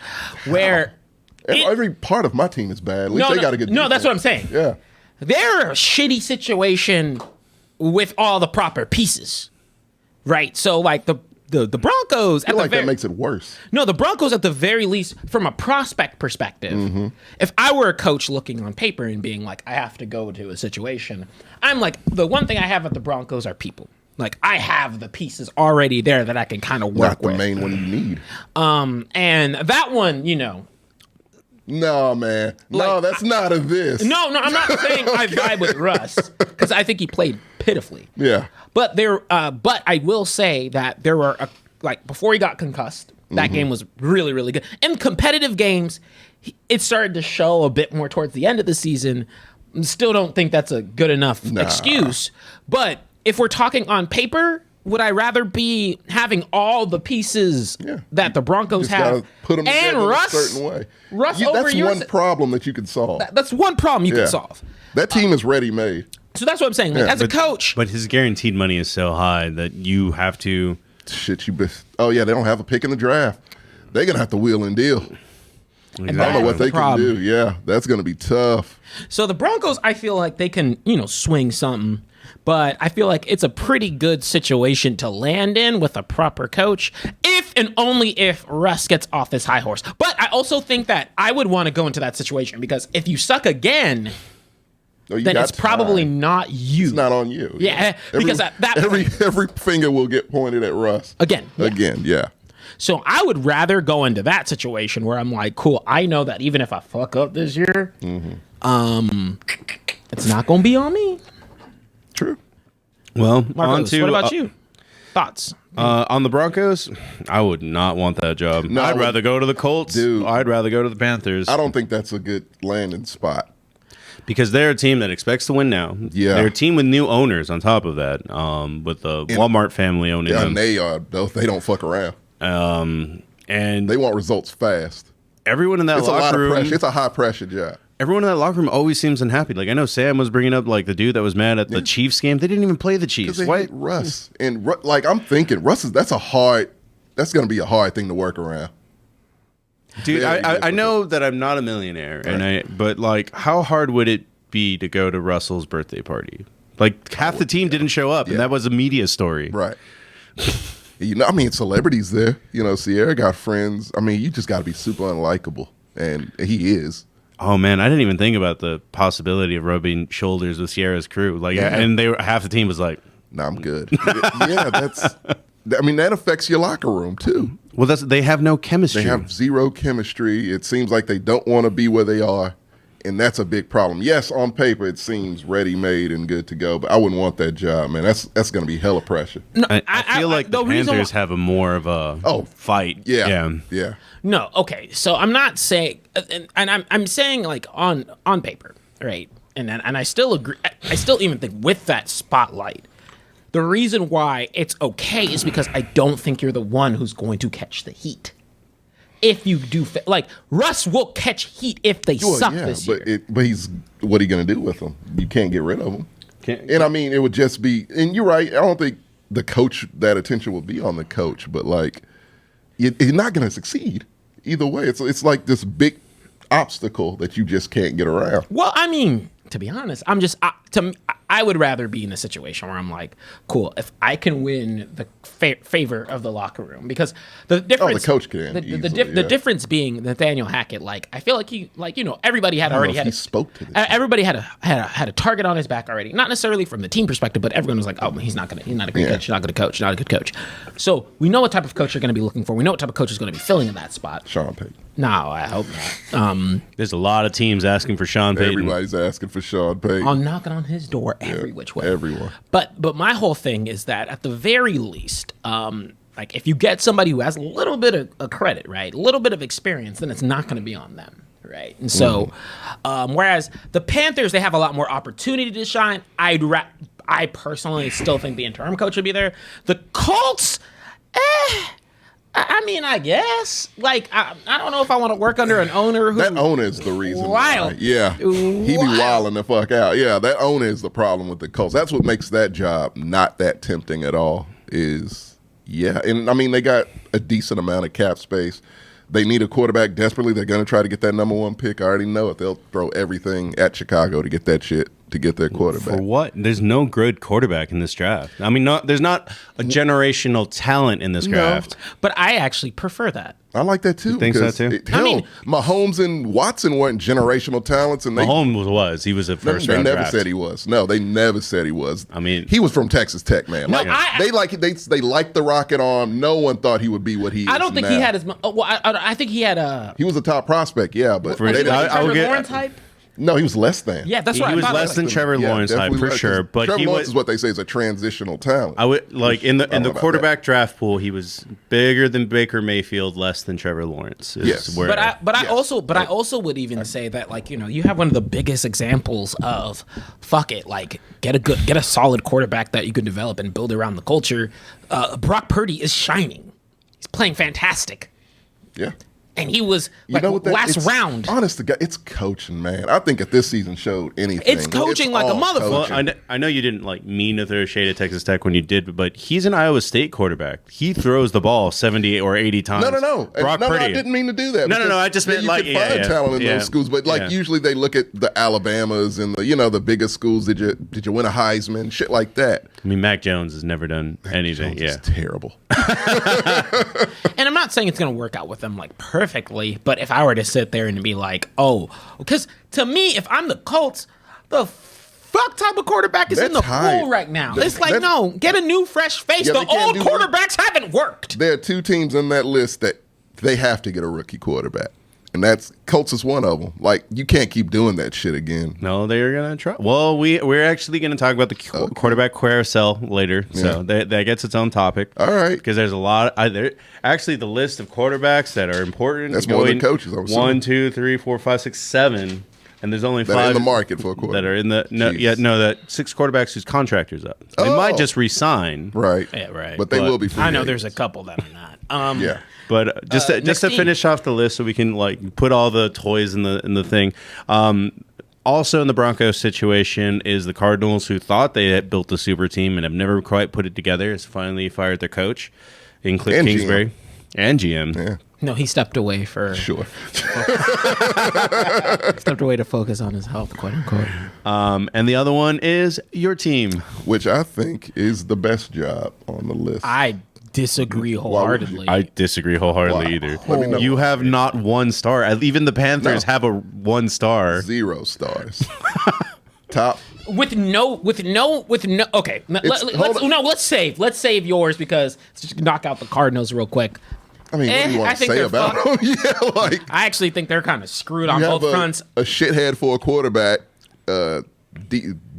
where Every part of my team is bad. At least they got a good no, that's defense. what I'm saying. Yeah. They're a shitty situation with all the proper pieces, right? So like the Broncos I feel at like the that makes it worse. No, the Broncos, at the very least, from a prospect perspective, if I were a coach looking on paper and being like, I have to go to a situation, I'm like, the one thing I have at the Broncos are people. Like, I have the pieces already there that I can kind of work Not the with. main one you need. And that one, No, man. No, Like, that's not a this. No, I'm not saying I vibe with Russ because I think he played pitifully. Yeah. But but I will say that there were before he got concussed, that game was really, really good. In competitive games, it started to show a bit more towards the end of the season. Still don't think that's a good enough excuse. But if we're talking on paper, would I rather be having all the pieces that the Broncos Just gotta have put them and together Russ in a certain way. Russ That's one problem that you can solve. That's one problem you can solve. That team is ready made. So that's what I'm saying. Like, as a coach, But his guaranteed money is so high that you have to. Shit, oh yeah, they don't have a pick in the draft. They're gonna have to wheel and deal. I don't know what they can do. Yeah, that's gonna be tough. So the Broncos, I feel like they can, swing something. But I feel like it's a pretty good situation to land in with a proper coach, if and only if Russ gets off his high horse. But I also think that I would want to go into that situation because if you suck again, then it's probably not you. It's not on you. Yeah, because every finger will get pointed at Russ again. Yeah. So I would rather go into that situation where I'm like, cool, I know that even if I fuck up this year, it's not going to be on me. True. Well, Marcos, what about you? Thoughts? On the Broncos, I would not want that job. No, I'd rather go to the Colts. Dude, I'd rather go to the Panthers. I don't think that's a good landing spot. Because they're a team that expects to win now. Yeah. They're a team with new owners on top of that, with the Walmart family owning them. And they don't fuck around. And they want results fast. Everyone in that It's locker a lot room, of pressure. It's a high pressure job. Everyone in that locker room always seems unhappy. Like I know Sam was bringing up like the dude that was mad at the Chiefs game. They didn't even play the Chiefs. They hate Russ. And like I'm thinking, that's going to be a hard thing to work around. Dude, I know that I'm not a millionaire, but like, how hard would it be to go to Russell's birthday party? Like half the team didn't show up, and that was a media story. Right. Celebrities there. Sierra got friends. You just got to be super unlikable, and he is. Oh man, I didn't even think about the possibility of rubbing shoulders with Sierra's crew. Like, and half the team was like, "No, I'm good." Yeah, that affects your locker room too. Well, they have no chemistry. They have zero chemistry. It seems like they don't want to be where they are, and that's a big problem. Yes, on paper it seems ready-made and good to go, but I wouldn't want that job, man. That's going to be hella pressure. No, I feel like the Panthers have a more of a fight. Yeah. No, okay. So I'm not saying, and I'm saying like on paper, right? And I still agree. I still even think with that spotlight, the reason why it's okay is because I don't think you're the one who's going to catch the heat. If you do, like Russ will catch heat if they suck this year. But what are you going to do with them? You can't get rid of them. It would just be. And you're right. I don't think the coach, that attention will be on the coach. But like, you're not going to succeed either way. It's like this big obstacle that you just can't get around. Well, to be honest, I would rather be in a situation where I'm like, cool, if I can win the favor of the locker room, because the difference, the coach can. The difference being Nathaniel Hackett, like I feel like everybody spoke to this. Everybody had a target on his back already, not necessarily from the team perspective, but everyone was like, oh, he's not a great coach, not going to coach, not a good coach. So we know what type of coach you're going to be looking for. We know what type of coach is going to be filling in that spot. Sean Payton. No, I hope not. There's a lot of teams asking for Sean Payton. Everybody's asking for Sean Payton. I'm knocking on his door every which way. Everyone. But my whole thing is that at the very least, like if you get somebody who has a little bit of credit, right, a little bit of experience, then it's not going to be on them, right? And so, whereas the Panthers, they have a lot more opportunity to shine. I personally still think the interim coach should be there. The Colts, I guess. Like, I don't know if I want to work under an owner who... That owner is the reason wild. why. Yeah. He be wilding the fuck out. Yeah, that owner is the problem with the Colts. That's what makes that job not that tempting at all is, And, they got a decent amount of cap space. They need a quarterback desperately. They're going to try to get that number one pick. I already know it. They'll throw everything at Chicago to get that shit, to get their quarterback. For what? There's no good quarterback in this draft. There's not a generational talent in this draft. But I actually prefer that. I like that too. You think so too? Mahomes and Watson weren't generational talents, and Mahomes was. He was a first round They never draft. said he was. No, they never said he was. He was from Texas Tech, man. No, they liked the rocket arm. No one thought he would be what he is. I don't think now. he had as much. Well, I think he had a. He was a top prospect, but Trevor Lawrence hype. No, he was less than. Yeah, that's He what I was thought. less than Trevor Lawrence, definitely for less, 'cause sure. But Trevor he Lawrence was. is what they say is a transitional talent. I would like in I don't the know about quarterback draft pool. He was bigger than Baker Mayfield, less than Trevor Lawrence. Is Yes. where, I also would even say that, like, you know, you have one of the biggest examples of fuck it, like get a solid quarterback that you can develop and build around the culture. Brock Purdy is shining. He's playing fantastic. Yeah. And he was You like know what? last It's- round. Honest to God, it's coaching, man. I think if this season showed anything, It's coaching like a all motherfucker. well, coaching. I know you didn't like mean to throw shade at Texas Tech when you did, but he's an Iowa State quarterback. He throws the ball 70 or 80 times. No. Brock No, Purdy. I didn't mean to do that. No, because, I just meant you like can find talent in those schools, but like yeah. usually they look at the Alabamas and the biggest schools. Did you win a Heisman? Shit like that. I mean, Mac Jones has never done anything. Jones is Yeah, terrible. And I'm not saying it's going to work out with them like perfectly, but if I were to sit there and be like, oh, because to me, if I'm the Colts, the fuck type of quarterback is in the That's high. pool right now? That- It's like, that- no, get a new fresh face. Yeah, The they can't old do quarterbacks haven't worked. There are two teams on that list that they have to get a rookie quarterback, and that's Colts is one of them. Like you can't keep doing that shit again. no, they're gonna try. Well, we're actually gonna talk about the quarterback carousel later, so that gets its own topic. All right. because there's a lot. Actually, the list of quarterbacks that are important. That's more than coaches, I'm assuming. 1, 2, 3, 4, 5, 6, 7, and there's only That are 5 in the market for a quarterback. that are in the Jeez. that 6 quarterbacks whose contractors up. They Oh. might just resign, Right. Yeah, right. But they But will be free I know agents. there's a couple that are not. Yeah. But just to next team. finish off the list, so we can like put all the toys in the thing. Also in the Broncos situation is the Cardinals, who thought they had built a super team and have never quite put it together. Has finally fired their coach in Cliff And Kingsbury GM. and GM. Yeah. No, he stepped away Sure. to focus on his health, quote unquote. And the other one is your team. Which I think is the best job on the list. I disagree wholeheartedly. I disagree wholeheartedly Wow. either. Let me know. You have not one star. Even the Panthers No. have a 1 star. 0 stars. Top. with no okay, let's save yours, because let's just knock out the Cardinals real quick. I mean, what do you I want to think say they're about them? Yeah, like I actually think they're kind of screwed on you have both fronts. a shithead for a quarterback.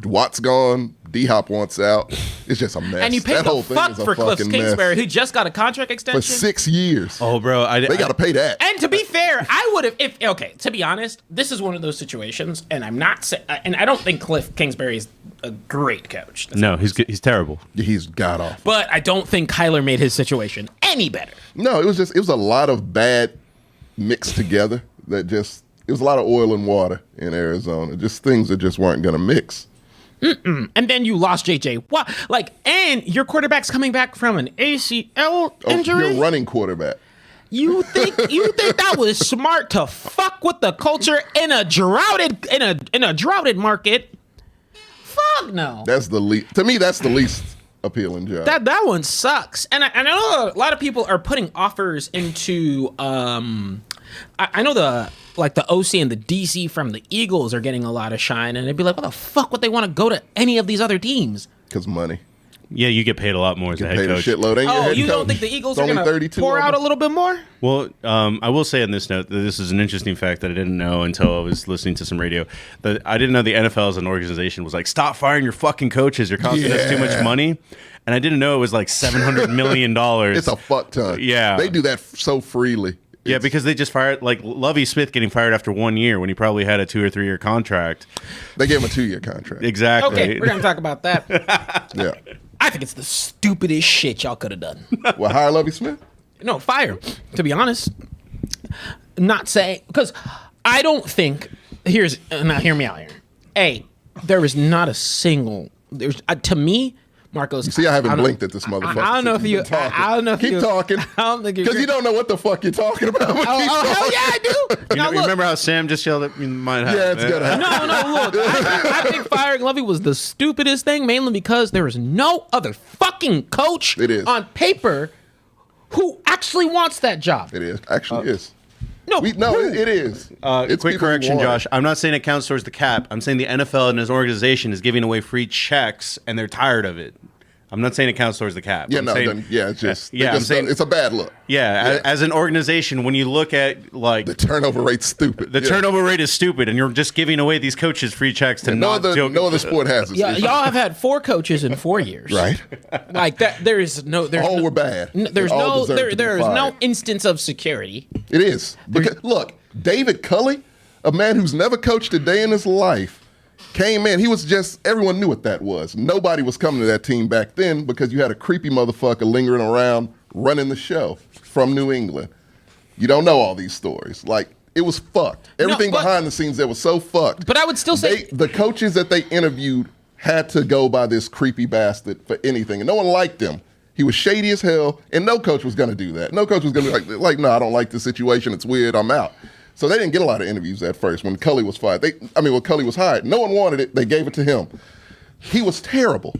Watt's gone. D-Hop wants out. It's just a mess. And you paid that the whole thing fuck is a for Cliff fucking Kingsbury, mess. who just got a contract For extension. 6 years. Oh, bro, They got to pay that. And to be fair, I would have to be honest, this is one of those situations, and and I don't think Cliff Kingsbury is a great coach. No, he's terrible. He's got off. But I don't think Kyler made his situation any better. No, it was a lot of bad mixed together. It was a lot of oil and water in Arizona. Just things that just weren't going to mix. And then you lost JJ. What? And your quarterback's coming back from an ACL injury. Your running quarterback. You think that was smart to fuck with the culture in a droughted market? Fuck no. That's the least. To me, that's the least appealing job. That one sucks. And I know a lot of people are putting offers into I know the OC and the DC from the Eagles are getting a lot of shine, and they'd be like, what the fuck would they want to go to any of these other teams? Because money. Yeah, you get paid a lot more as a head Paid a coach. shitload. Ain't your Oh, head you don't coach. think the Eagles It's are only going to 32 pour of out a them. little bit more? Well, I will say on this note that this is an interesting fact that I didn't know until I was listening to some radio. That I didn't know the NFL as an organization was like, stop firing your fucking coaches. You're costing us too much Yeah. money. And I didn't know it was like $700 million. It's a fuck ton. Yeah. They do that so freely. Yeah, because they just fired, like Lovie Smith getting fired after 1 year when he probably had a 2 or 3 year contract. They gave him a 2-year contract. Exactly. Okay, we're going to talk about that. Yeah. I think it's the stupidest shit y'all could have done. Well, hire Lovie Smith? No, fire. To be honest, not saying, because I don't think. Now hear me out here. There is not a single. There's to me, Marcos. See, I haven't don't- blinked at this motherfucker. I don't know if since you. you've been talking. I don't know if Keep you. talking. I don't think Because you don't know what the fuck you're talking about. but keep Oh hell talking. yeah, I do. You, Now know, you look, remember how Sam just yelled at me? Might have. Yeah, it's gonna happen. No, look. I think firing Lovey was the stupidest thing, mainly because there is no other fucking coach It is. on paper who actually wants that job. It is. Actually is. No, It is. It's Quick people who correction, want it. Josh. I'm not saying it counts towards the cap. I'm saying the NFL and his organization is giving away free checks, and they're tired of it. I'm not saying it counts towards the cap. Yeah, I'm no, saying, then, yeah, it's just, yeah, I'm saying it's a bad look. yeah. As an organization, when you look at like The turnover rate's stupid. the turnover rate is stupid, and you're just giving away these coaches free checks to No not joke. other sport has this. Yeah, issue. y'all have had 4 coaches in 4 years. Right? Like that. There's no. All were bad. There's All no. deserve to be There is no fired. instance of security. It is. Because, look, David Culley, a man who's never coached a day in his life, came in. He was just, everyone knew what that was. Nobody was coming to that team back then because you had a creepy motherfucker lingering around running the show from New England. You don't know all these stories. Like, it was fucked. Everything but- behind the scenes there was so fucked. But I would still say The coaches that they interviewed had to go by this creepy bastard for anything, and no one liked him. He was shady as hell, and no coach was going to do that. No coach was going to be like, no, I don't like this situation. It's weird. I'm out. So they didn't get a lot of interviews at first when Culley was fired. When Culley was hired, no one wanted it. They gave it to him. He was terrible.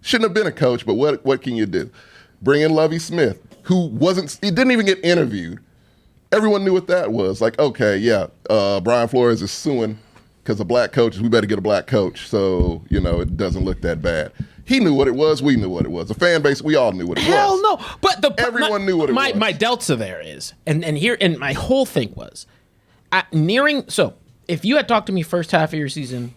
Shouldn't have been a coach, but what can you do? Bring in Lovie Smith, who he didn't even get interviewed. Everyone knew what that was. Like, okay, yeah, Brian Flores is suing because of black coaches. We better get a black coach so, it doesn't look that bad. He knew what it was. We knew what it was. The fan base, we all knew what it was. hell no. But Everyone knew what it was. My delta there is, and my whole thing was, so if you had talked to me first half of your season,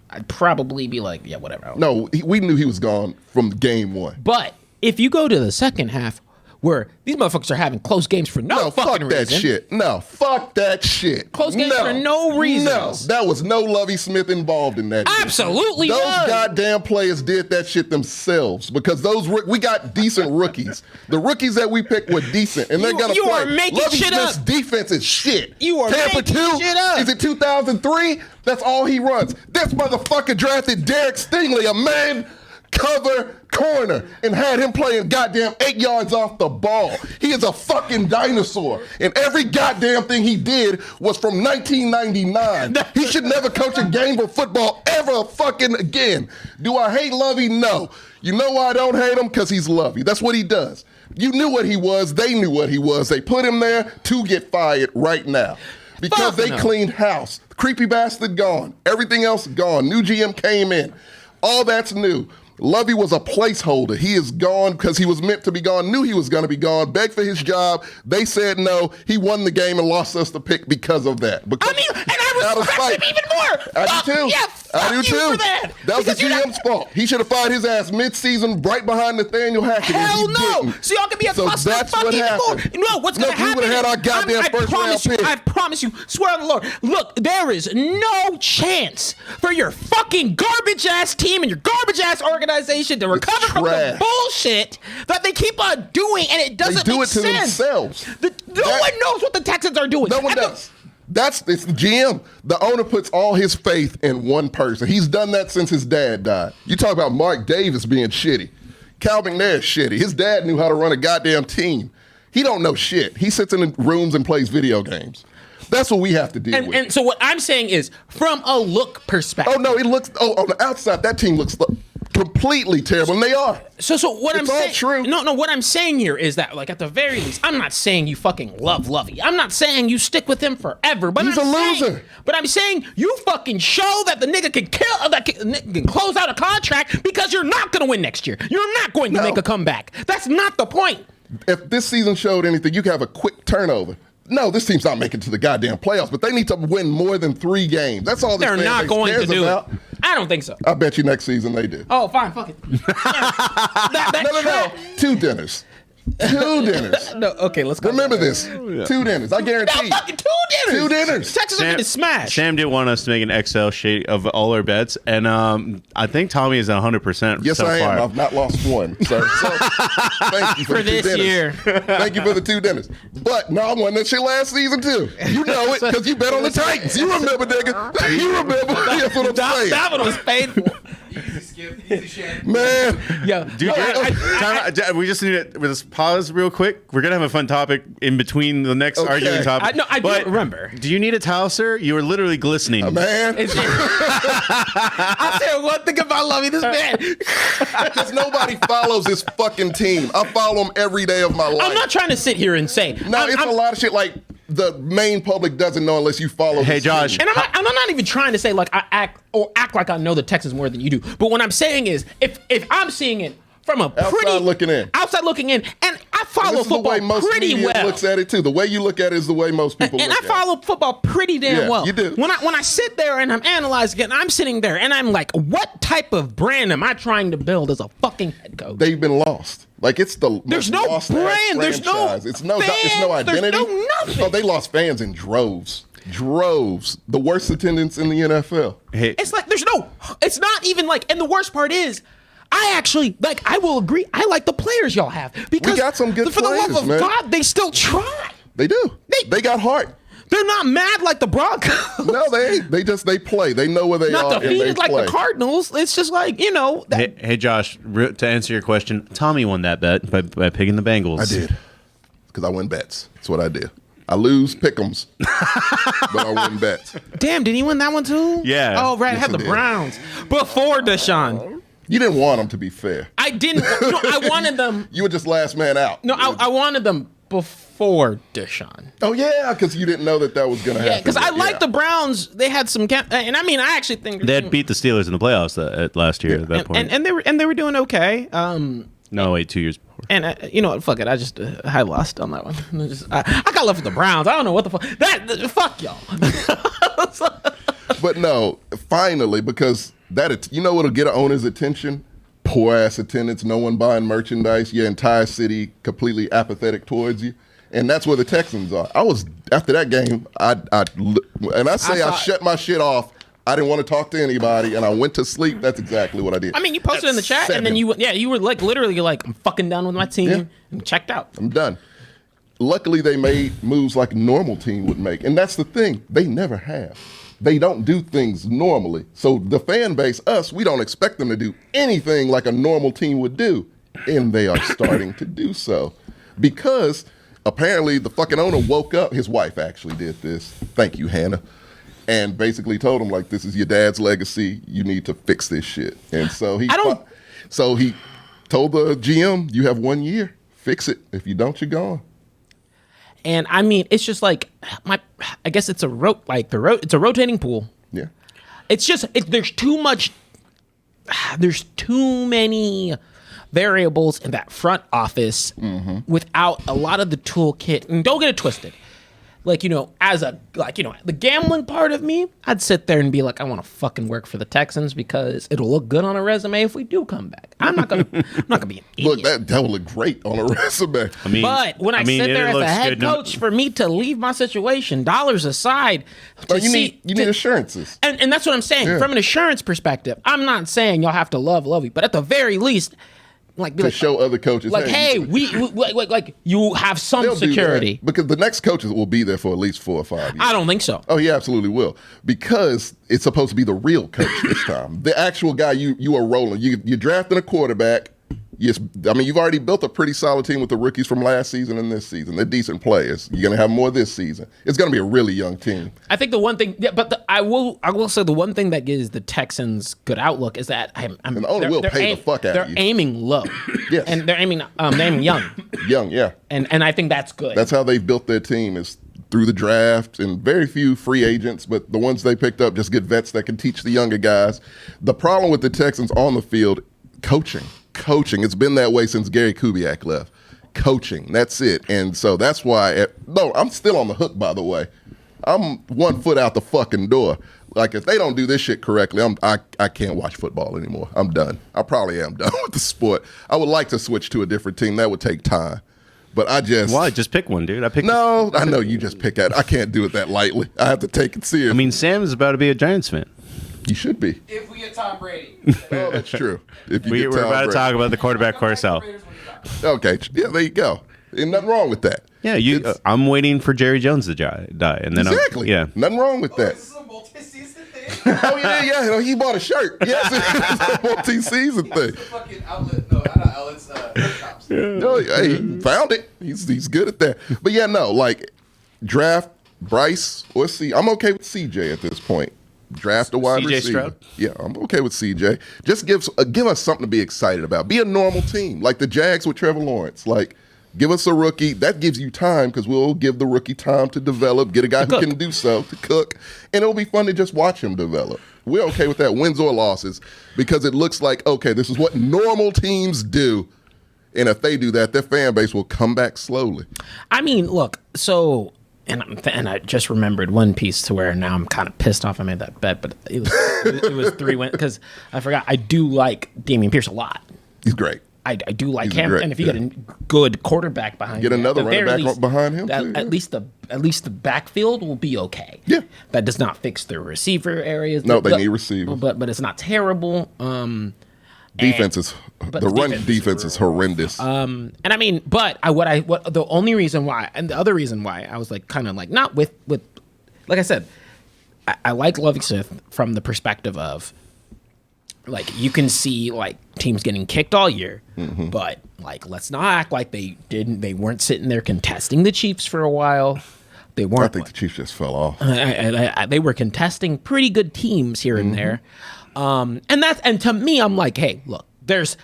I'd probably be like, yeah, whatever. No, we knew he was gone from game one. But if you go to the second half, where these motherfuckers are having close games for no fucking fuck that reason. shit. No, fuck that shit. Close games for no reasons. No, that was no Lovie Smith involved in that. Absolutely Those was. goddamn players did that shit themselves because we got decent rookies. The rookies that we picked were decent, and they're gonna You play. are making Lovie shit Smith's up. defense is shit. You are Tampa making 2, shit up. Is it 2003? That's all he runs. This motherfucker drafted Derek Stingley, a man cover corner, and had him playing goddamn 8 yards off the ball. He is a fucking dinosaur, and every goddamn thing he did was from 1999. He should never coach a game of football ever fucking again. Do I hate Lovey? No. You know why I don't hate him? Because he's Lovey. That's what he does. You knew what he was. They knew what he was. They put him there to get fired right now. Because Fuck they no. cleaned house. Creepy bastard gone. Everything else gone. New GM came in. All that's new. Lovey was a placeholder. He is gone because he was meant to be gone, knew he was going to be gone, begged for his job. They said no. He won the game and lost us the pick because of that. Because I mean, and I respect him even more. I do too. Yeah, I do fuck you too. for that. That was the Because you're not- GM's fault. He should have fired his ass mid-season right behind Nathaniel Hackett. and Hell he no! didn't. So y'all can be a So cluster that's fuck what even more. happened. No, what's gonna Look, we happen? would've had our is- goddamn I first promise round you, pick. I promise you, swear on the Lord. Look, there is no chance for your fucking garbage ass team and your garbage ass organization to recover from the trash. bullshit that they keep on doing, and it doesn't They do make it to sense. themselves. No That- one knows what the Texans are doing. No one And the- does. It's the GM. The owner puts all his faith in one person. He's done that since his dad died. You talk about Mark Davis being shitty. Cal McNair's shitty. His dad knew how to run a goddamn team. He don't know shit. He sits in rooms and plays video games. That's what we have to deal with. And so what I'm saying is, from a look perspective. Oh no, it looks. Oh, on the outside, that team looks completely terrible, and they are. So what I'm It's all saying, true. No, what I'm saying here is that, like, at the very least, I'm not saying you fucking love Lovey. I'm not saying you stick with him forever. But He's I'm a saying- loser. But I'm saying you fucking show that the nigga can can close out a contract because you're not gonna win next year. You're not going to No. make a comeback. That's not the point. If this season showed anything, you could have a quick turnover. No, this team's not making it to the goddamn playoffs, but they need to win more than 3 games. That's all this They're fan not base going to cares do about. it. I don't think so. I bet you next season they do. Oh, fine, fuck it. No. 2 dinners. 2 dinners. No, okay, let's go. Remember this. 2 dinners. I No, guarantee. fucking 2 dinners. 2 dinners. Texas are going to smash. Sam did want us to make an Excel sheet of all our bets, and I think Tommy is 100%. Yes, so I am. far. I've not lost one. So thank you for, For the 2 this dinners. year. Thank you for the 2 dinners. But no, I won that shit last season too. You know it because you bet on the Titans. You remember, nigga. You remember. That's what I'm saying. That one was painful. Man. Yeah, Dude, we just need to let's pause real quick. We're gonna have a fun topic in between the next Okay. arguing topic. I do But remember. Do you need a towel, sir? You are literally glistening. Man. I'll tell you one thing about Lovey, this man. Because nobody follows this fucking team. I follow them every day of my life. I'm not trying to sit here and say. No, it's a lot of shit like the main public doesn't know unless you follow Hey, this Josh. team. And I'm not even trying to say like I act like I know the Texans more than you do. But what I'm saying is, if I'm seeing it from a Outside looking in. outside looking in, and I follow This is the way football most pretty media well. looks at it too. The way you look at it is the way most people And look I at follow football pretty damn Yeah, well. you do. When I sit there and I'm analyzing it, and I'm sitting there and I'm like, what type of brand am I trying to build as a fucking head coach? it. They've been lost. Like it's the There's most no lost brand. There's no franchise. It's no fans. identity. There's no nothing. Oh, they lost fans in droves. Droves. The worst attendance in the NFL. Hey, It's like it's not even like, and the worst part is, I actually like. I will agree. I like the players y'all have because got some good for the love players, of man. God, they still try. They do. They got heart. They're not mad like the Broncos. No, they ain't. They play. They know where they Not are. and they defeated like play. the Cardinals. It's just like hey, Josh, to answer your question, Tommy won that bet by picking the Bengals. I did. Because I win bets. That's what I did. I lose pick'ems, but I win bets. Damn, did he win that one too? Yeah. Oh, right. Yes, had he the did. Browns before Deshaun. You didn't want them to be fair. I didn't. No, I wanted them. You were just last man out. No, I wanted them before Deshaun. Oh yeah, because you didn't know that was going to happen. Yeah, because I yet. like the Browns. They had some, and I mean, I actually think They had beat the Steelers in the playoffs last year at that point. and they were doing okay. No, wait, 2 years before. And you know what? Fuck it. I just I lost on that one. I got love for the Browns. I don't know what the fuck fuck y'all. But no, finally, because you know what'll get an owner's attention? Poor ass attendance, no one buying merchandise, your entire city completely apathetic towards you. And that's where the Texans are. I was, after that game, I shut my shit off. I didn't want to talk to anybody, and I went to sleep. That's exactly what I did. I mean, you posted in the chat, and then you were like literally like, I'm fucking done with my team, Yeah. and checked out. I'm done. Luckily, they made moves like a normal team would make. And that's the thing. They never have. They don't do things normally. So the fan base, us, we don't expect them to do anything like a normal team would do. And they are starting to do so. Because apparently the fucking owner woke up. His wife actually did this. Thank you, Hannah. And basically told him, like, this is your dad's legacy. You need to fix this shit. And so he told the GM, you have 1 year. Fix it. If you don't, you're gone. And I mean, it's just like I guess it's it's a rotating pool. Yeah. It's just there's too much. There's too many variables in that front office without a lot of the toolkit. And don't get it twisted. Like, the gambling part of me, I'd sit there and be like, I want to fucking work for the Texans because it'll look good on a resume if we do come back. I'm not gonna be an idiot. Look, that would look great on a resume. I mean, But when I sit there as a head coach, for me to leave my situation, dollars aside, You need assurances. and that's what I'm saying. Yeah. From an assurance perspective, I'm not saying y'all have to love you, but at the very least, like, be To like, show other coaches, like, hey, we like you have some they'll do security. that. Because the next coaches will be there for at least 4 or 5 years. I don't think so. Oh, he absolutely will. Because it's supposed to be the real coach this time. The actual guy you are rolling. You're drafting a quarterback. Yes, I mean, you've already built a pretty solid team with the rookies from last season and this season. They're decent players. You're going to have more this season. It's going to be a really young team. I think the one thing, I will say the one thing that gives the Texans good outlook is that And the owner will pay the fuck out they're of you. aiming low. Yes. And they're aiming young. Young, yeah. And I think that's good. That's how they've built their team is through the draft and very few free agents, but the ones they picked up just get vets that can teach the younger guys. The problem with the Texans on the field, coaching. It's been that way since Gary Kubiak left. Coaching, that's it. And so that's why, I'm still on the hook, by the way. I'm 1 foot out the fucking door. Like, if they don't do this shit correctly, I can't watch football anymore. I'm done. I probably am done with the sport. I would like to switch to a different team. That would take time. But I just... Why? Just pick one, dude. No, I know you just pick at. I can't do it that lightly. I have to take it serious. I mean, Sam is about to be a Giants fan. You should be. If we get Tom Brady. Oh, that's true. If you We're get Tom about to Brady. talk about the quarterback carousel. Okay, yeah, there you go. Ain't nothing wrong with that. Yeah, I'm waiting for Jerry Jones to die, and then Exactly. Nothing wrong with that. This is a multi-season thing. Oh yeah. He bought a shirt. Yes, it's a multi-season thing. The fucking outlet, no, not outlets, shops. No, hey, he found it. He's good at that. But yeah, no, like draft Bryce or C. I'm okay with CJ at this point. Draft a wide CJ receiver. Stroud? Yeah, I'm okay with CJ. Just give us something to be excited about. Be a normal team, like the Jags with Trevor Lawrence. Like, give us a rookie. That gives you time because we'll give the rookie time to develop, get a guy who can do so, to cook, and it'll be fun to just watch him develop. We're okay with that, wins or losses, because it looks like, okay, this is what normal teams do. And if they do that, their fan base will come back slowly. I mean, look, so and I just remembered one piece to where now I'm kind of pissed off I made that bet, but it was 3 wins because I forgot I do like Dameon Pierce a lot. He's great. I do like He's him, great, and if you yeah. get a good quarterback behind, Get you, another at the running very back behind him, too, yeah. At least the backfield will be okay. Yeah. That does not fix their receiver areas. No, they need receivers. but it's not terrible. Defense is but the the run defense defense is is horrendous. And I mean, but what the only reason why, and the other reason why I was like kind of like not with like I said, I like Lovie Smith from the perspective of like you can see like teams getting kicked all year, but like let's not act like they weren't sitting there contesting the Chiefs for a while. They I weren't. think the Chiefs just fell off. They were contesting pretty good teams here and there. And to me, I'm like, hey, look, if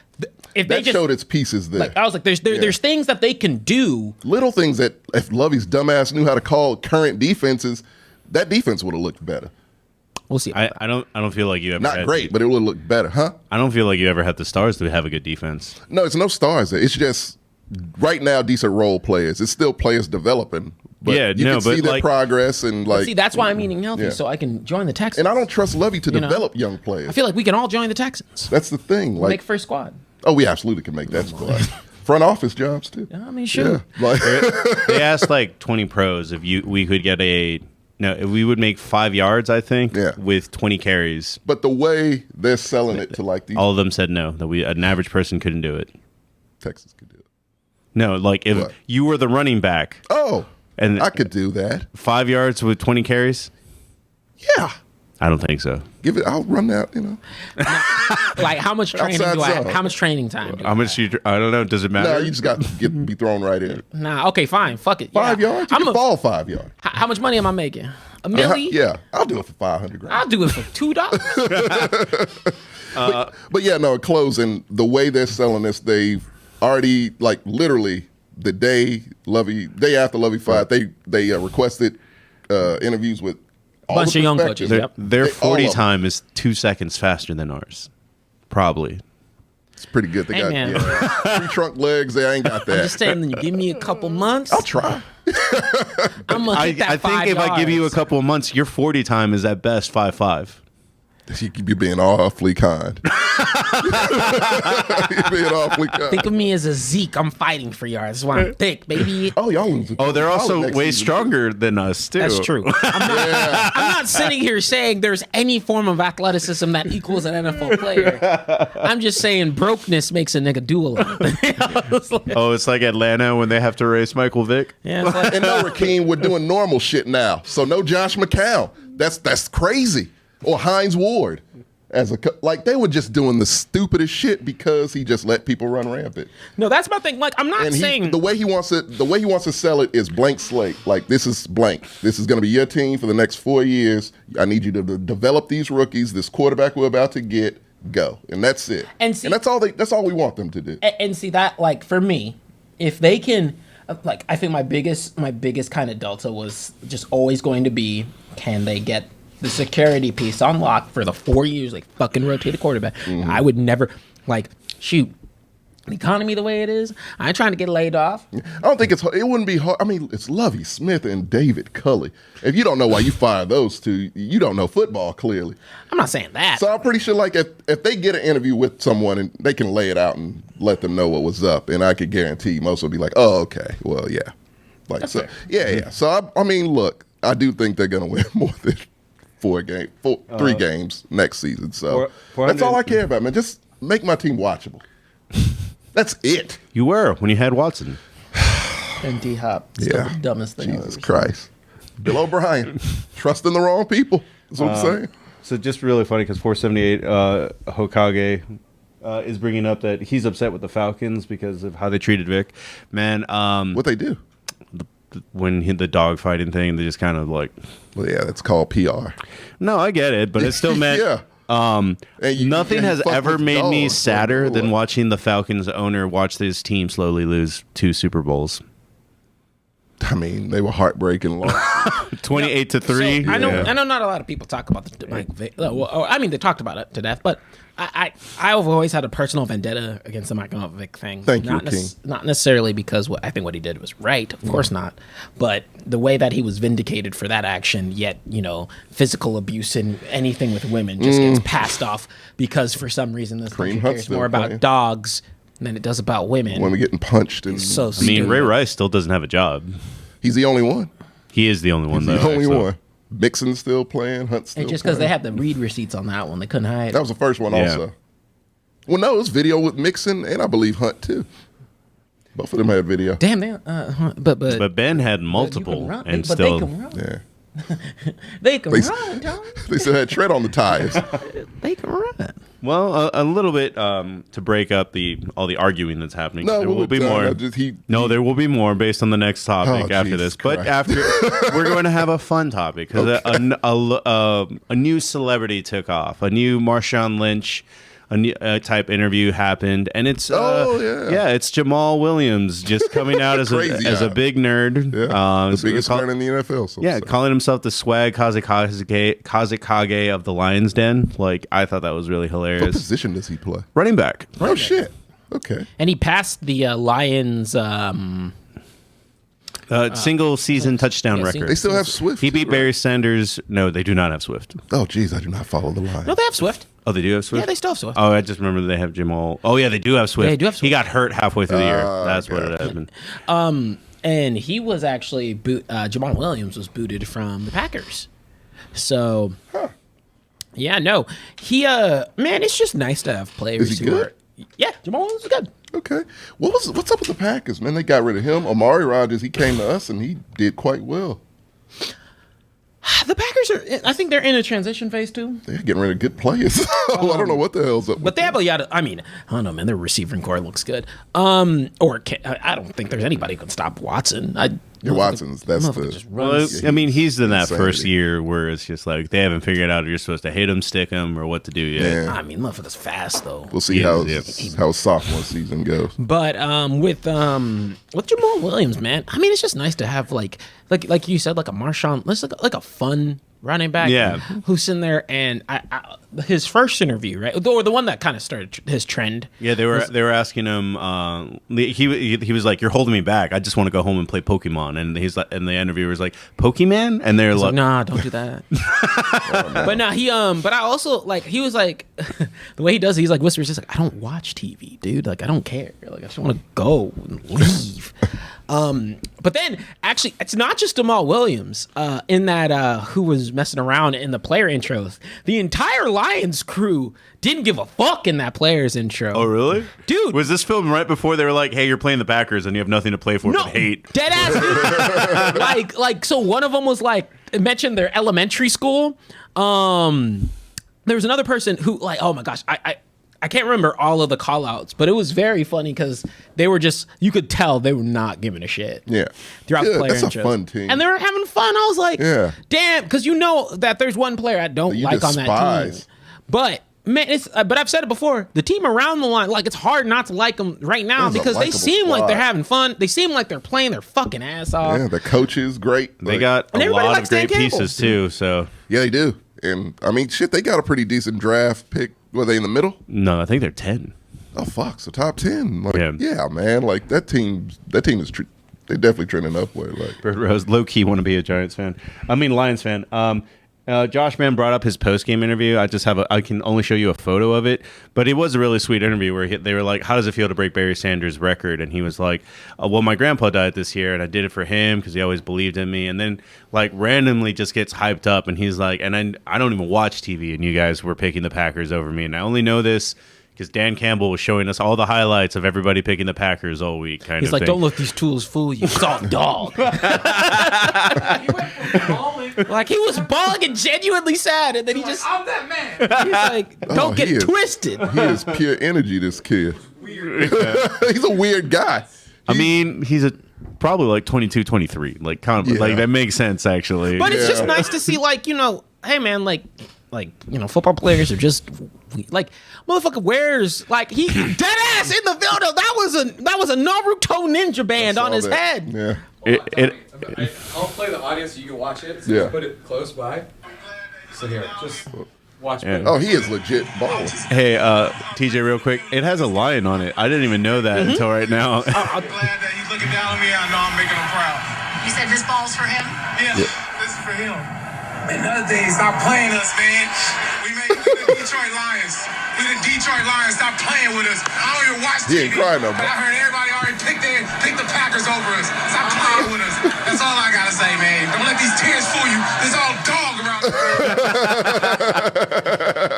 they That just showed its pieces there. like I was like, there's things that they can do. Little things that if Lovey's dumbass knew how to call current defenses, that defense would have looked better. We'll see. I don't feel like you ever Not had great, but it would have looked better, huh? I don't feel like you ever had the stars to have a good defense. No, it's no stars there. It's just right now decent role players. It's still players developing. But Yeah, you no, can see but their like- progress and like. See, that's why I'm eating healthy, Yeah. so I can join the Texans. And I don't trust Lovey to You know? develop young players. I feel like we can all join the Texans. That's the thing. Like, Make first squad. oh, we absolutely can make that squad. Front office jobs too. I mean, sure. Yeah, like They asked like 20 pros if we could get we would make 5 yards, I think, Yeah. with 20 carries. but the way they're selling it to like these All of them said no, that an average person couldn't do it. Texas could do it. No, like if What? you were the running back Oh, and I could do that. 5 yards with 20 carries, Yeah. I don't think so. I'll run that, Like, how much training Outside do I have? zone. How much training time? Do How much I don't know. Does it matter? No, you just got to be thrown right in. Nah, okay, fine. Fuck it. 5 Yeah. yards? You can fall 5 yards. How much money am I making? A million? Yeah, I'll do it for 500 grand. I'll do it for $2. But yeah, no, closing, the way they're selling this, they've already, like literally the day after Lovey fired, they requested interviews with all Bunch the of young perspectives. coaches, yep. Their All 40 of them. time is 2 seconds faster than ours. Probably. It's pretty good. They Hey, got man. three trunk legs. They ain't got that. Just saying, you give me a couple months. I'll try. I'm gonna I hit that think 5 if I give you a yards. couple of months, your 40 time is at best 5.5. You're being awfully kind. You're being awfully kind. Think of me as a Zeke. I'm fighting for yards. That's why I'm thick, baby. Oh, y'all lose. Oh, they're also next way season. stronger than us, too. That's true. Yeah. I'm not sitting here saying there's any form of athleticism that equals an NFL player. I'm just saying brokenness makes a nigga do a lot. It's like- Oh, it's like Atlanta when they have to race Michael Vick. yeah, it's like- And no, Rakeem, we're doing normal shit now. So no Josh McCown. That's crazy. Or Hines Ward. Like they were just doing the stupidest shit because he just let people run rampant. no, that's my thing. Like, I'm not And saying the way he wants to sell it is blank slate. Like this is blank. This is going to be your team for the next 4 years. I need you to develop these rookies. This quarterback we're about to get, go, and that's it. And see- that's all we want them to do. and see that, like, for me, if they can, like, I think my biggest kind of delta was just always going to be, can they get the security piece unlocked for the 4 years, like fucking rotate a quarterback. I would never, like, shoot, the economy the way it is, I ain't trying to get laid off. I don't think it wouldn't be hard. I mean, it's Lovie Smith and David Culley. If you don't know why you fire those two, you don't know football clearly. I'm not saying that. So I'm pretty sure, like, if they get an interview with someone and they can lay it out and let them know what was up, and I could guarantee most will be like, "Oh, okay, well, yeah." Like, That's so, fair. yeah. So I mean, look, I do think they're gonna win more than 3 games next season. So that's all I care about, man. Just make my team watchable. That's it. You were when you had Watson. And D Hop, Yeah. the dumbest thing. I've Jesus ever Christ. Bill O'Brien, trusting the wrong people. That's what I'm saying. So just really funny because 478 Hokage is bringing up that he's upset with the Falcons because of how they treated Vic. Man, What they do? when the dog fighting thing, they just kind of like, Well, yeah, that's called PR. no, I get it, but it still meant Yeah. And nothing you has fuck ever with made me dogs, sadder like, than what? watching the Falcons owner watch his team slowly lose 2 Super Bowls. I mean, they were heartbreaking loss. 28-3. I know. Yeah. I know. Not a lot of people talk about the Mike Vick. I mean, they talked about it to death, but I've always had a personal vendetta against the Mike Vick thing. Thank you, not King. Not necessarily because I think what he did was right. Of course not. But the way that he was vindicated for that action, yet physical abuse and anything with women just gets passed off because for some reason this Kareem country Hunt's cares still more about playing. dogs than it does about women. Women getting punched, and So I mean, stupid. Ray Rice still doesn't have a job. he's the only one. He is the only one, He's though. the only actually. one. Mixon's still playing. Hunt's still And just because they playing. had the read receipts on that one, they couldn't hide. That was the first one Yeah. also. Well, no, it was video with Mixon and I believe Hunt too. Both of them had video. Damn, but But Ben had you multiple, can run. and But still. they can run. Yeah. They can They- run, Tom. They still had tread on the tires. They can run. Well, a little bit to break up all the arguing that's happening. No, there what will would be John, more. I just- he- No, there will be more based on the next topic Oh, after Jesus this. But Christ. after we're going to have a fun topic because a new celebrity took off. A new Marshawn Lynch. A new, type interview happened, and it's it's Jamal Williams just coming out as Crazy a guy. big nerd. Yeah. The biggest call- man in the NFL. So Yeah, calling himself the swag Kazekage of the Lions Den. Like, I thought that was really What hilarious. position does he play? Running back. Oh shit. Okay. And he passed the Lions. Single season touchdown yeah, record. They still have Swift. He beat right? Barry Sanders. No, they do not have Swift. Oh geez, I do not follow the line. No, they have Swift. Oh, they do have Swift? Yeah, they still have Swift. Oh, I just remember they have Jamal. Oh, yeah, they do have Swift. Yeah, they do have Swift. He got hurt halfway through the year. That's what okay. it happened. And he was actually Jamal Williams was booted from the Packers. So, yeah, no, he man, it's just nice to have players Is he who good? are. Yeah, Jamal Williams is good. Okay. What's up with the Packers, man? They got rid of him. Amari Rodgers, he came to us and he did quite well. The Packers are. I think they're in a transition phase too. They're getting rid of good players. I don't know what the hell's up. But they have a lot of. I mean, I don't know, man. Their receiving core looks good. I don't think there's anybody who can stop Watson. Watson's. That's motherfucker the. just Well, runs. I mean, he's in that Insanity. first year where it's just like they haven't figured out if you're supposed to hit him, stick him, or what to do yet. Yeah. I mean, motherfucker's fast though. We'll see Yeah, how yeah. how sophomore season goes. But with Jamal Williams, man, I mean, it's just nice to have like you said, like a Marshawn, like a fun running back, Yeah. who's in there. And his first interview, right, or the one that kind of started his trend. Yeah, they were asking him. He was like, "You're holding me back. I just want to go home and play Pokemon." And he's like, and the interviewer was like, "Pokemon?" And they're He's like, like, nah, don't do that. But no, but I also like he was like the way he does it, he's like whispers, he's like, I don't watch TV, dude. Like I don't care. Like I just want to go and leave. But then actually it's not just Jamal Williams in that who was messing around in the player intros. The entire Lions crew didn't give a fuck in that player's intro. "Oh, really, Dude. Was this filmed right before they were like, 'Hey, you're playing the Packers and you have nothing to play for No, but hate'?" dead ass. Dude. like so one of them was like mentioned their elementary school. There was another person who like, oh my gosh, I can't remember all of the call outs, but it was very funny because they were just, you could tell they were not giving a shit. Yeah. Throughout Good. the player That's a intros. fun team. And they were having fun. I was like, Yeah. damn, because you know that there's one player I don't You like on that team. despise. But man, but I've said it before. The team around the line, like it's hard not to like them right now It's a because they likable seem like squad. they're having fun. They seem like they're playing their fucking ass off. Yeah, the coach is great. They Like, got And a everybody lot likes of great Dan Campbell. pieces too. So yeah, they do. And I mean, shit, they got a pretty decent draft pick. Were they in the middle? no, I think they're 10. Oh fuck, so top 10. Like, Yeah. yeah, man. Like that team is they definitely trending upward. Like Bird Rose, low key want to be a Giants fan. I mean Lions fan. Josh Mann brought up his post game interview. I can only show you a photo of it, but it was a really sweet interview where they were like, "How does it feel to break Barry Sanders' record?" And he was like, "Well, my grandpa died this year, and I did it for him because he always believed in me." And then like randomly just gets hyped up, and he's like, "And I don't even watch TV, and you guys were picking the Packers over me, and I only know this." Because Dan Campbell was showing us all the highlights of everybody picking the Packers all week, kind He's of like, thing. don't let these tools fool you. Soft dog. Like he was balling and genuinely sad, and then he just I'm that man. he's like, don't get he is. twisted. he is pure energy. This kid. He's a weird guy. I mean, he's probably like 22, 23. Like, kind of, Yeah. like that makes sense, actually. But it's just Yeah. nice to see, like, hey man, like football players are just like motherfucker wears like he dead ass in the video. That was a Naruto ninja band on Saw his that. head. Yeah. it I'll play the audio so you can watch it. So Yeah. just put it close by. So here, just watch me. Oh, he is legit balling. Hey, TJ, real quick. It has a lion on it. I didn't even know that until right now. Glad that he's looking down on me. I know I'm making him proud. You said this ball's for him? Yeah, this is for him. Man, another thing, stop playing us, man. We the Detroit Lions. We the Detroit Lions. Stop playing with us. I don't even watch He ain't TV, crying no but more. I heard everybody already picked the Packers over us. Stop playing with us. That's all I gotta say, man. Don't let these tears fool you. There's all dog around the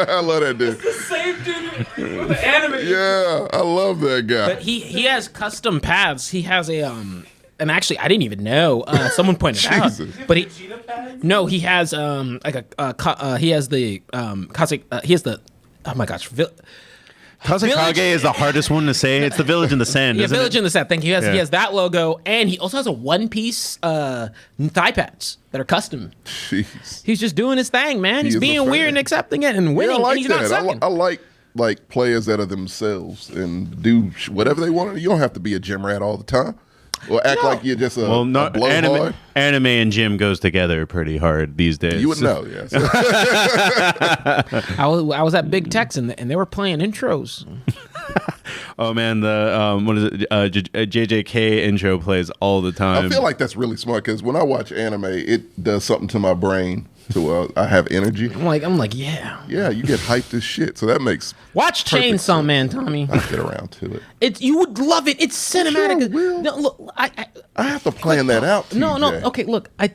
I love that dude. Same dude with the anime. Yeah, I love that guy. But he has custom paths. He has a and actually I didn't even know. Someone pointed out. Jesus. But he has he has the he has the oh my gosh. Kazekage is the hardest one to say. It's the village in the sand, Yeah, isn't Village it? in the Set. Thank you. He Yeah. has that logo, and he also has a one-piece thigh pads that are custom. Jeez. He's just doing his thing, man. He's is a being weird fan. and accepting it and winning. Yeah, I like and he's not that. sucking. I like players that are themselves and do whatever they want. You don't have to be a gym rat all the time or act like you're just a, Well, a not blowhard. anime and gym goes together pretty hard these days. You would know, yes. I was at Big Tex and they were playing intros. Oh man, the what is it? JJK intro plays all the time. I feel like that's really smart because when I watch anime, it does something to my brain to I have energy. I'm like, yeah. Yeah, you get hyped as shit. So that makes Watch perfect Chainsaw sense. Man, Tommy. I'll get around to it. You would love it. It's cinematic. Sure will. No, look, I have to plan that out. No, TJ. okay, look. I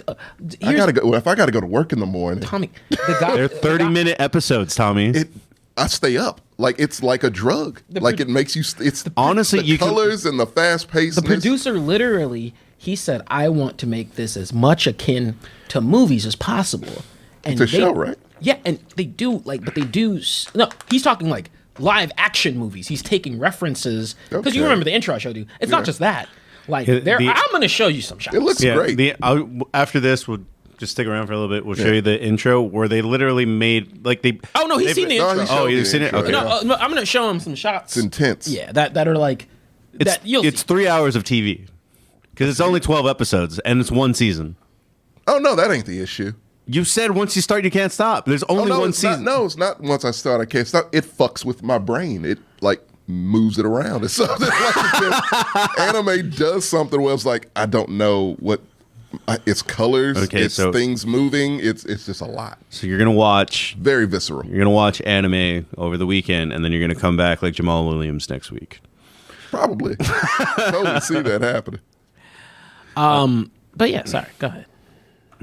gotta go. If I gotta go to work in the morning, Tommy, the guy. They're 30-minute episodes, Tommy. I stay up. Like it's like a drug. Like it makes you. It's Honestly, the you can- colors and the fast pace. The producer literally, he said, "I want to make this as much akin to movies as possible." And It's a show, right? Yeah, and they do but they do. No, he's talking like live action movies. He's taking references because you Okay. remember the intro I showed you. It's not just that. Like Yeah, I'm going to show you some shots. It looks great. After this, we'll just stick around for a little bit. We'll show you the intro where they literally made like they. Oh no, he's seen the No, intro. he showed you've the seen it? intro, Okay. yeah. No, I'm going to show him some shots. It's intense. Yeah, that are like It's, that you'll it's see. 3 hours of TV because it's only 12 episodes and it's one season. Oh no, that ain't the issue. You said once you start, you can't stop. There's only no, one it's season. Not, no, it's not. Once I start, I can't stop. It fucks with my brain. It like moves it around. It's something like anime does something where it's like I don't know what. It's colors. Okay, it's so- things moving. It's just a lot. So you're gonna watch. Very visceral. You're gonna watch anime over the weekend, and then you're gonna come back like Jamal Williams next week. Probably. Totally see that happening. But yeah, sorry. Go ahead.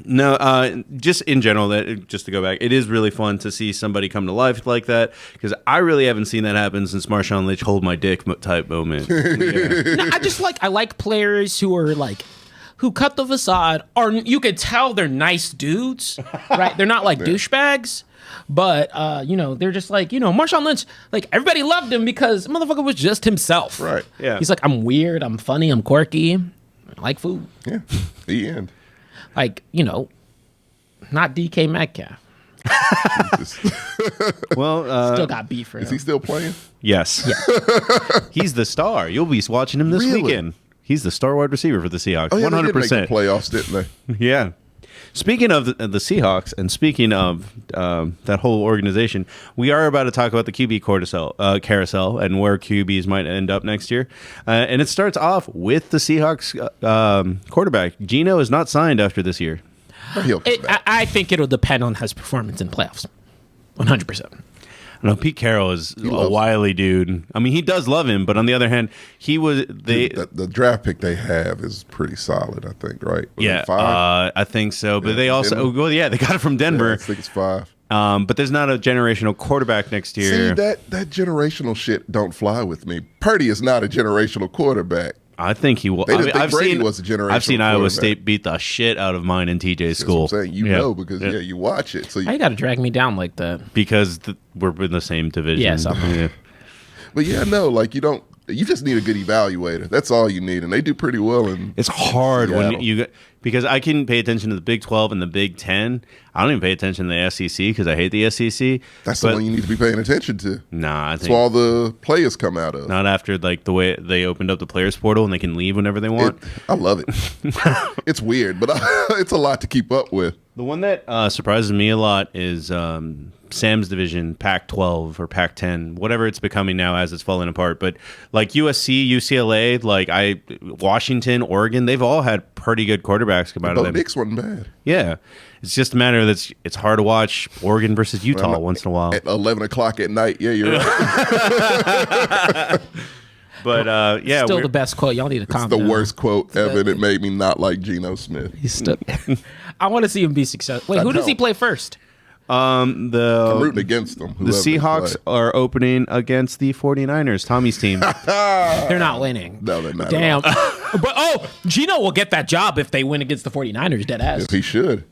No, just in general, just to go back, it is really fun to see somebody come to life like that because I really haven't seen that happen since Marshawn Lynch hold my dick type moment. Yeah. No, I like players who are like who cut the facade, or you could tell they're nice dudes, right? They're not like douchebags, but they're just like Marshawn Lynch. Like everybody loved him because the motherfucker was just himself. Right. Yeah. He's like, I'm weird, I'm funny, I'm quirky, I like food. Yeah. The end. Like not DK Metcalf. Well, Still got beef for him. Is he still playing? yes, he's the star. You'll be watching him this Really? weekend. He's the star wide receiver for the Seahawks. Oh yeah, 100%. they did make the playoffs, didn't they? Yeah. Speaking of the Seahawks and speaking of that whole organization, we are about to talk about the QB carousel and where QBs might end up next year. And it starts off with the Seahawks quarterback. Geno is not signed after this year. He'll come back. I think it'll depend on his performance in playoffs. 100%. I know Pete Carroll is a loves wily dude. I mean, he does love him, but on the other hand, The draft pick they have is pretty solid, I think, right? Was it yeah, 5? I think so. But Yeah, they also, Denver. they got it from Yeah, Denver. I think it's 5. But there's not a generational quarterback next year. See, that generational shit don't fly with me. Purdy is not a generational quarterback. I think he will. They didn't think I've Brady seen, was a generational I've seen Iowa quarterback. State beat the shit out of mine in TJ's That's school. what I'm saying. You Yeah. know because you watch it. So Why you got to drag me down like that? because we're in the same division. Yeah, something. Yeah. but no, like you just need a good evaluator. That's all you need, and they do pretty well. And It's hard when Seattle. you because I can pay attention to the Big 12 and the Big 10. I don't even pay attention to the SEC because I hate the SEC. That's the one you need to be paying attention to. Nah, I That's think where all the players come out of. not after like the way they opened up the players portal and they can leave whenever they want. I love it. It's weird, but it's a lot to keep up with. The one that surprises me a lot is Sam's division, Pac-12 or Pac-10, whatever it's becoming now as it's falling apart. But like USC, UCLA, like Washington, Oregon, they've all had pretty good quarterbacks come out of them. Nick's wasn't bad. Yeah, it's just a matter that it's hard to watch Oregon versus Utah once in a while. At 11 o'clock at night, yeah, you're right. But yeah, Still the best quote. Y'all need to calm The down. worst quote ever, and it made me not like Geno Smith. He's still. I want to see him be successful. Wait, who does he play first? I'm rooting against them. The Seahawks are opening against the 49ers, Tommy's team. They're not winning. No, they're not. Damn. But Gino will get that job if they win against the 49ers, dead ass. If he should.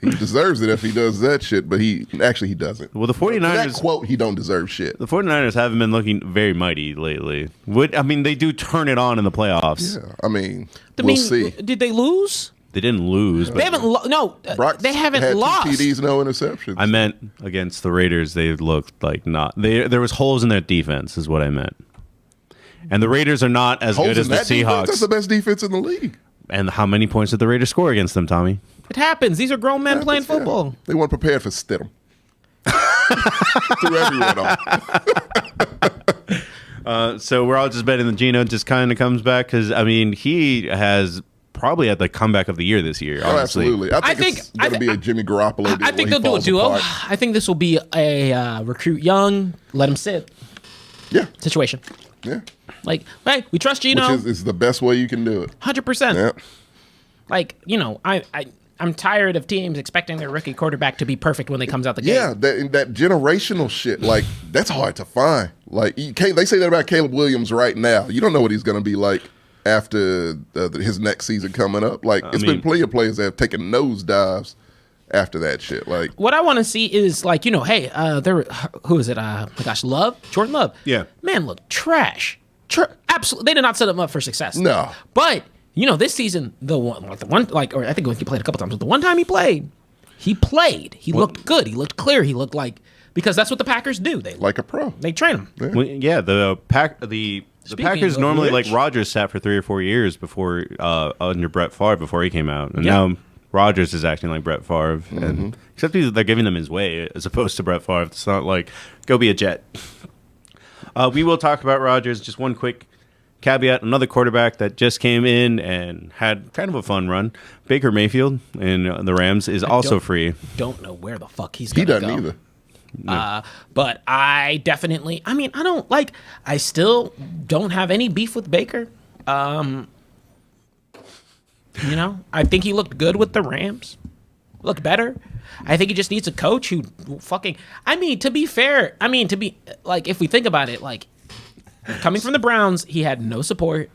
He deserves it if he does that shit, but he doesn't. Well, the 49ers... that quote, he don't deserve shit. The 49ers haven't been looking very mighty lately. They do turn it on in the playoffs. Yeah, we'll see. Did they lose? They didn't lose. They haven't they haven't had lost. 2 TDs, no interceptions. I meant against the Raiders, they looked like not... There was holes in their defense, is what I meant. And the Raiders are not as good as the Seahawks. That's the best defense in the league. And how many points did the Raiders score against them, Tommy? It happens. These are grown men playing football. Yeah. They weren't prepared for Stidham. Threw everyone off. So we're all just betting that Geno just kind of comes back because, he has probably had the comeback of the year this year, honestly. Absolutely. I think it's going to be a Jimmy Garoppolo deal. I think they'll do a duo. I think this will be a recruit young, let him sit situation. Yeah. Like, hey, we trust Geno. Which is the best way you can do it. 100%. Yeah. Like, I'm tired of teams expecting their rookie quarterback to be perfect when they comes out the gate. Yeah, that generational shit, like, that's hard to find. Like, they say that about Caleb Williams right now. You don't know what he's going to be like after his next season coming up. Like, been plenty of players that have taken nosedives after that shit. Like, what I want to see is like, hey, who is it? Jordan Love. Yeah, man, look trash. Absolutely, they did not set him up for success. No, but this season, or I think he played a couple times. But the one time he played. He looked good. He looked clear. He looked like, because that's what the Packers do. They like a pro. They train him. Yeah. The Packers normally, like Rodgers sat for 3 or 4 years before under Brett Favre before he came out, and now Rodgers is acting like Brett Favre, and except they're giving him his way as opposed to Brett Favre. It's not like go be a Jet. We will talk about Rodgers. Just one quick caveat: another quarterback that just came in and had kind of a fun run. Baker Mayfield in the Rams is also free. Don't know where the fuck he's going to go. He doesn't either. No. But I definitely, I still don't have any beef with Baker. I think he looked good with the Rams. Looked better. I think he just needs a coach who to be fair, if we think about it, like, coming from the Browns, he had no support.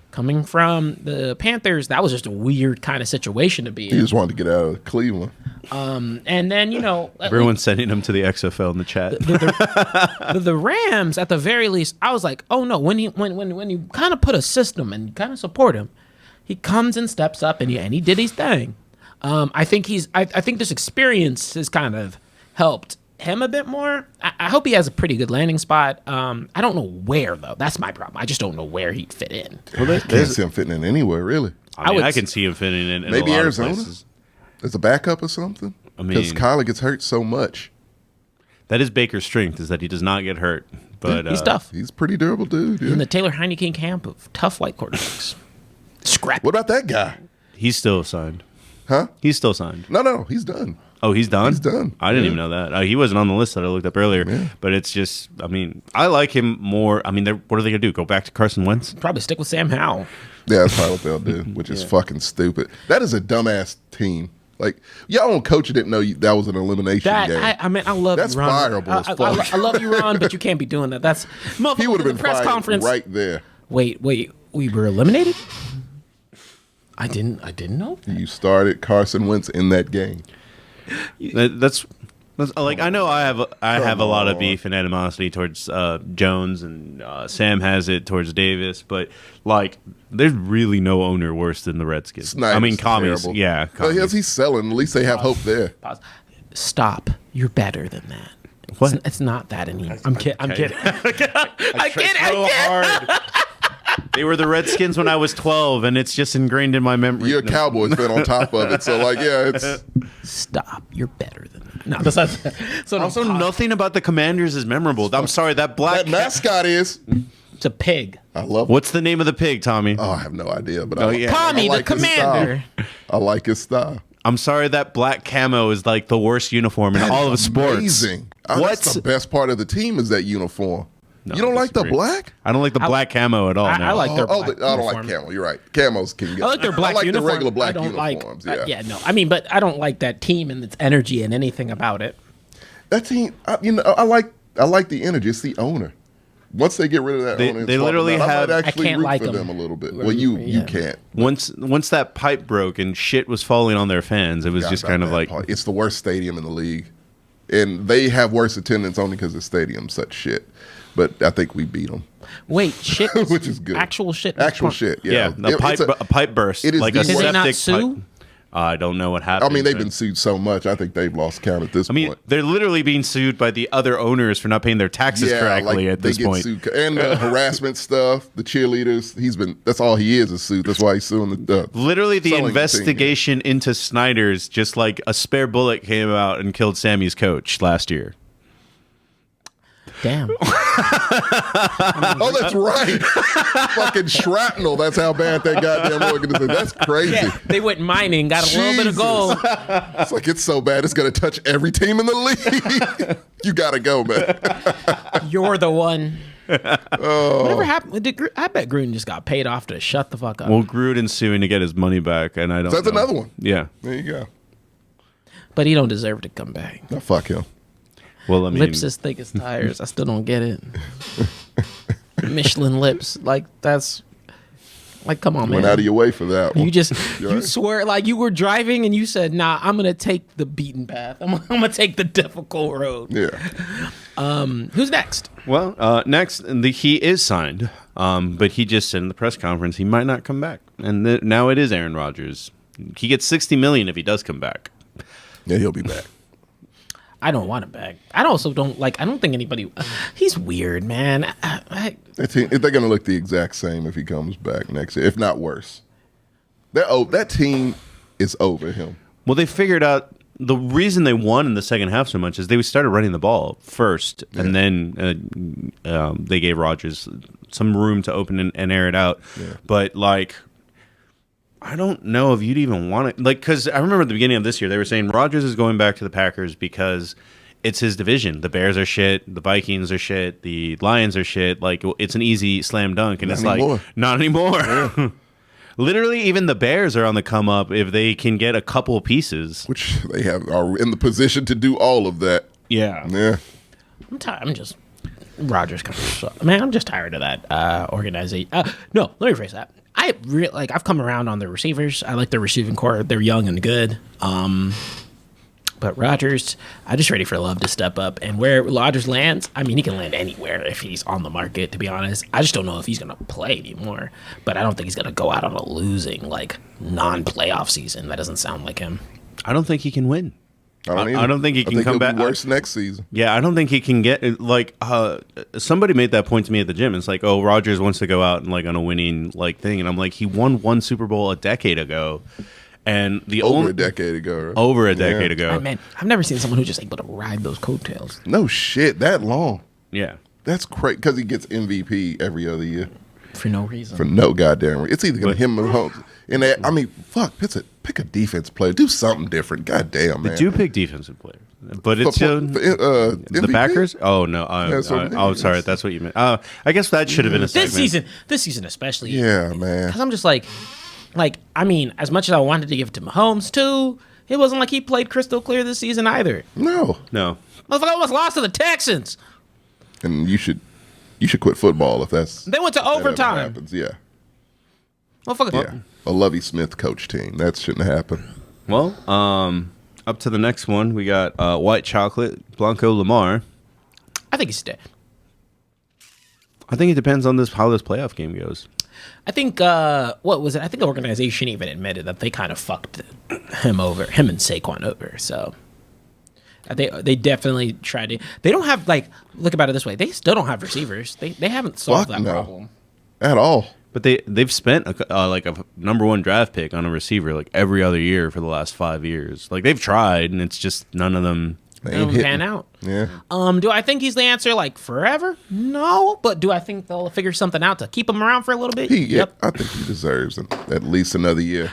Coming from the Panthers, that was just a weird kind of situation to be in. He just wanted to get out of Cleveland. And then, everyone's sending him to the XFL in the chat. The Rams, at the very least, I was like, oh no, when you kind of put a system and kind of support him, he comes and steps up and he did his thing. I think this experience has kind of helped him a bit more. I hope he has a pretty good landing spot. I don't know where though. That's my problem. I just don't know where he'd fit in. Well, I can't see him fitting in anywhere really. I can see him fitting in maybe a lot Arizona of places. As a backup or something. Because Kyler gets hurt so much. That is Baker's strength, is that he does not get hurt. But he's tough. He's a pretty durable dude. Yeah. In the Taylor Heineke camp of tough white quarterbacks. Scrap. What about that guy? He's still signed. Huh? He's still signed. No, he's done. Oh, he's done? He's done. I didn't even know that. He wasn't on the list that I looked up earlier. Yeah. But it's just, I like him more. What are they going to do? Go back to Carson Wentz? Probably stick with Sam Howell. Yeah, that's probably what they'll do, which is fucking stupid. That is a dumbass team. Like, your own coach didn't know that was an elimination game. I love that's you, Ron. fireable as fuck. I love you, Ron, but you can't be doing that. That's he would have been press fired conference right there. Wait, we were eliminated? I didn't know that. You started Carson Wentz in that game. That's Like I know I have a lot of on. beef and animosity towards Jones, and Sam has it towards Davis, but like there's really no owner worse than the Redskins. Snyder's I mean, commies. terrible. Yeah, But commies. he's selling. At least they have hope there. Pause. Stop. You're better than that. What? It's not that anymore. I'm kidding. I'm kidding. I kid. so hard. They were the Redskins when I was 12, and it's just ingrained in my memory. You're a Cowboys fan on top of it, so like, yeah, it's Stop. You're better than that. No, so no, Also, nothing about the Commanders is memorable. I'm sorry, that black that mascot is. it's a pig. I love. What's the name of the pig, Tommy? Oh, I have no idea, but Oh, I, yeah. Tommy, I like the his commander. style. I like his style. I'm sorry, that black camo is like the worst uniform in That all is of sports. Amazing. Oh, What's that's the best part of the team is that uniform. No, you don't I like the disagree. black? I don't like the black camo at all. I no. like their Oh, black I don't like uniform. camo. You're right. Camos can get. I like their black I like uniform. the regular black I don't uniforms. like, yeah, no. I mean, but I don't like that team and its energy and anything about it. That team. I like the energy. It's the owner. Once they get rid of that They- owner, and they swap literally him out, have- I might actually I can't root like for them. them a little bit. Well, you Yeah. can't. Once that pipe broke and shit was falling on their fans, it was just kind of like It's the worst stadium in the league, and they have worse attendance only because the stadium's such shit. But I think we beat them. Wait, shit. Which is good. Actual shit. Actual shit. Yeah, a pipe burst, it is like the a worst. Did they septic not sue? pipe. I don't know what happened. I mean, they've been sued so much. I think they've lost count at this I mean, point. they're literally being sued by the other owners for not paying their taxes correctly at this point. Sued. And the harassment stuff, the cheerleaders. That's all he is sued. That's why he's suing the. Literally, the selling investigation into Snyder's, just like a spare bullet came out and killed Sammy's coach last year. Damn. Oh, that's right. Fucking shrapnel. That's how bad that goddamn organization. That's crazy. Yeah, they went mining, got a little bit of gold. It's like it's so bad it's gonna touch every team in the league. You gotta go, man. You're the one. Oh. Whatever happened? I bet Gruden just got paid off to shut the fuck up. Well, Gruden's suing to get his money back, and I don't. So that's know. another one. Yeah. There you go. But he don't deserve to come back. No, fuck him. Well, I mean, Lips as thick as tires. I still don't get it. Michelin lips. Like, that's... Like, come on, Went man. out of your way for that one. You just... You're You right. swear... Like, you were driving and you said, nah, I'm going to take the beaten path. I'm going to take the difficult road. Yeah. Who's next? well, next, he is signed, but he just said in the press conference he might not come back, and now it is Aaron Rodgers. He gets $60 million if he does come back. Yeah, he'll be back. I don't want him back. I also don't like... I don't think anybody... He's weird, man. That team, they're going to look the exact same if he comes back next year, if not worse. That team is over him. Well, they figured out the reason they won in the second half so much is they started running the ball first, and then they gave Rodgers some room to open and air it out. Yeah. But like, I don't know if you'd even want it. Like, because I remember at the beginning of this year they were saying Rodgers is going back to the Packers because it's his division. The Bears are shit. The Vikings are shit. The Lions are shit. Like, it's an easy slam dunk, and Not it's anymore. like not anymore. Literally, even the Bears are on the come up if they can get a couple pieces. Which they are in the position to do all of that. Yeah. Yeah. I'm tired. I'm just... Rodgers comes... Man, I'm just tired of that organization. No, let me rephrase that. I've come around on the receivers. I like their receiving core. They're young and good. But Rodgers, I'm just ready for Love to step up. And where Rodgers lands, I mean, he can land anywhere if he's on the market, to be honest. I just don't know if he's going to play anymore. But I don't think he's going to go out on a losing, like, non-playoff season. That doesn't sound like him. I don't think he can win. I don't think he can he'll come be back. worse next season. Yeah, I don't think he can get like somebody made that point to me at the gym. It's like, oh, Rodgers wants to go out and like on a winning like thing, and I'm like, he won one Super Bowl a decade ago, and the Over only a decade ago. Right? over a decade Yeah. ago. Man, I've never seen someone who's just able to ride those coattails. No shit, that long. Yeah, That's crazy because he gets MVP every other year For no reason. for no goddamn reason. It's either gonna him or Holmes. And that, I mean, fuck, pick a defense player, do something different. Goddamn, they man. do pick defensive players, but it's For the MVP? Packers. Oh no, That's what it oh is. sorry, that's what you meant. I guess that should have been a segment. This season especially. Yeah, man. Because I'm just like, I mean, as much as I wanted to give it to Mahomes too, it wasn't like he played crystal clear this season either. No, No, Motherfucker almost lost to the Texans. and you should quit football if that's They went to that ever overtime. happens. Yeah, Motherfucker. yeah. A Lovey Smith coach team that shouldn't happen. well, Up to the next one, we got White Chocolate, Blanco Lamar. I think he's dead. I think it depends on how this playoff game goes. I think what was it? I think the organization even admitted that they kind of fucked him and Saquon over. So they definitely tried to. They don't have look about it this way. They still don't have receivers. They haven't solved that problem at all. But they've spent a number one draft pick on a receiver like every other year for the last 5 years. Like they've tried, and it's just none of them. They ain't pan out. Yeah. Do I think he's the answer forever? No, but do I think they'll figure something out to keep him around for a little bit? I think he deserves at least another year.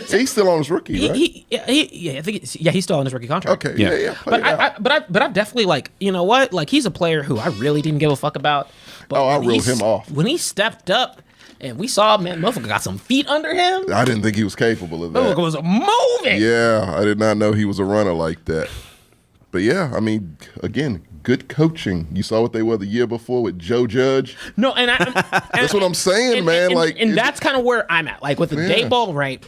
He's still on his rookie, right? I think he's still on his rookie contract. Okay, yeah. But I've definitely you know what? He's a player who I really didn't give a fuck about. But I ruled him off when he stepped up. And we saw, man, motherfucker got some feet under him. I didn't think he was capable of that. Motherfucker was moving. Yeah, I did not know he was a runner like that. But yeah, I mean, again, good coaching. You saw what they were the year before with Joe Judge. No, and that's what I'm saying, man. And that's kind of where I'm at. With the day ball, right?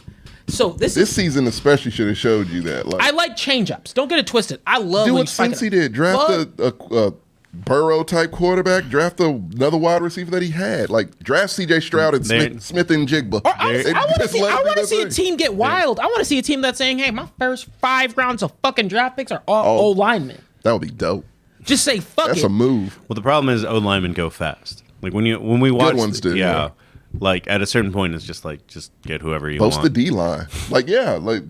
So this season especially should have showed you that. I like change-ups. Don't get it twisted. I love do what Cincy did. Draft a Burrow type quarterback, draft another wide receiver that he had. Draft CJ Stroud and Smith and Jigba. I want to see a team get wild. I want to see a team that's saying, hey, my first 5 rounds of fucking draft picks are all O-linemen. That would be dope. Just say fuck That's a move. Well, the problem is O-linemen go fast. When we watch, good ones do. Yeah. At a certain point, it's just get whoever you want. Post the D-line.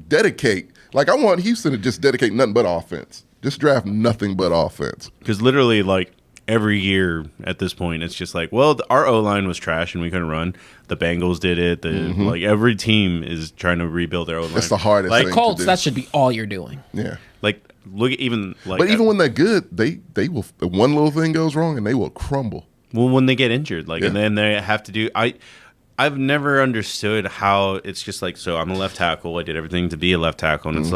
Dedicate. I want Houston to just dedicate nothing but offense. Just draft nothing but offense. Because literally, every year at this point, it's just our O-line was trash and we couldn't run. The Bengals did it. Every team is trying to rebuild their O-line. That's the hardest thing Colts, to do. that should be all you're doing. Yeah. Look at even But even when they're good, they will. One little thing goes wrong and they will crumble. Well, when they get injured, and then they have to do. I've never understood how it's just so I'm a left tackle. I did everything to be a left tackle, and it's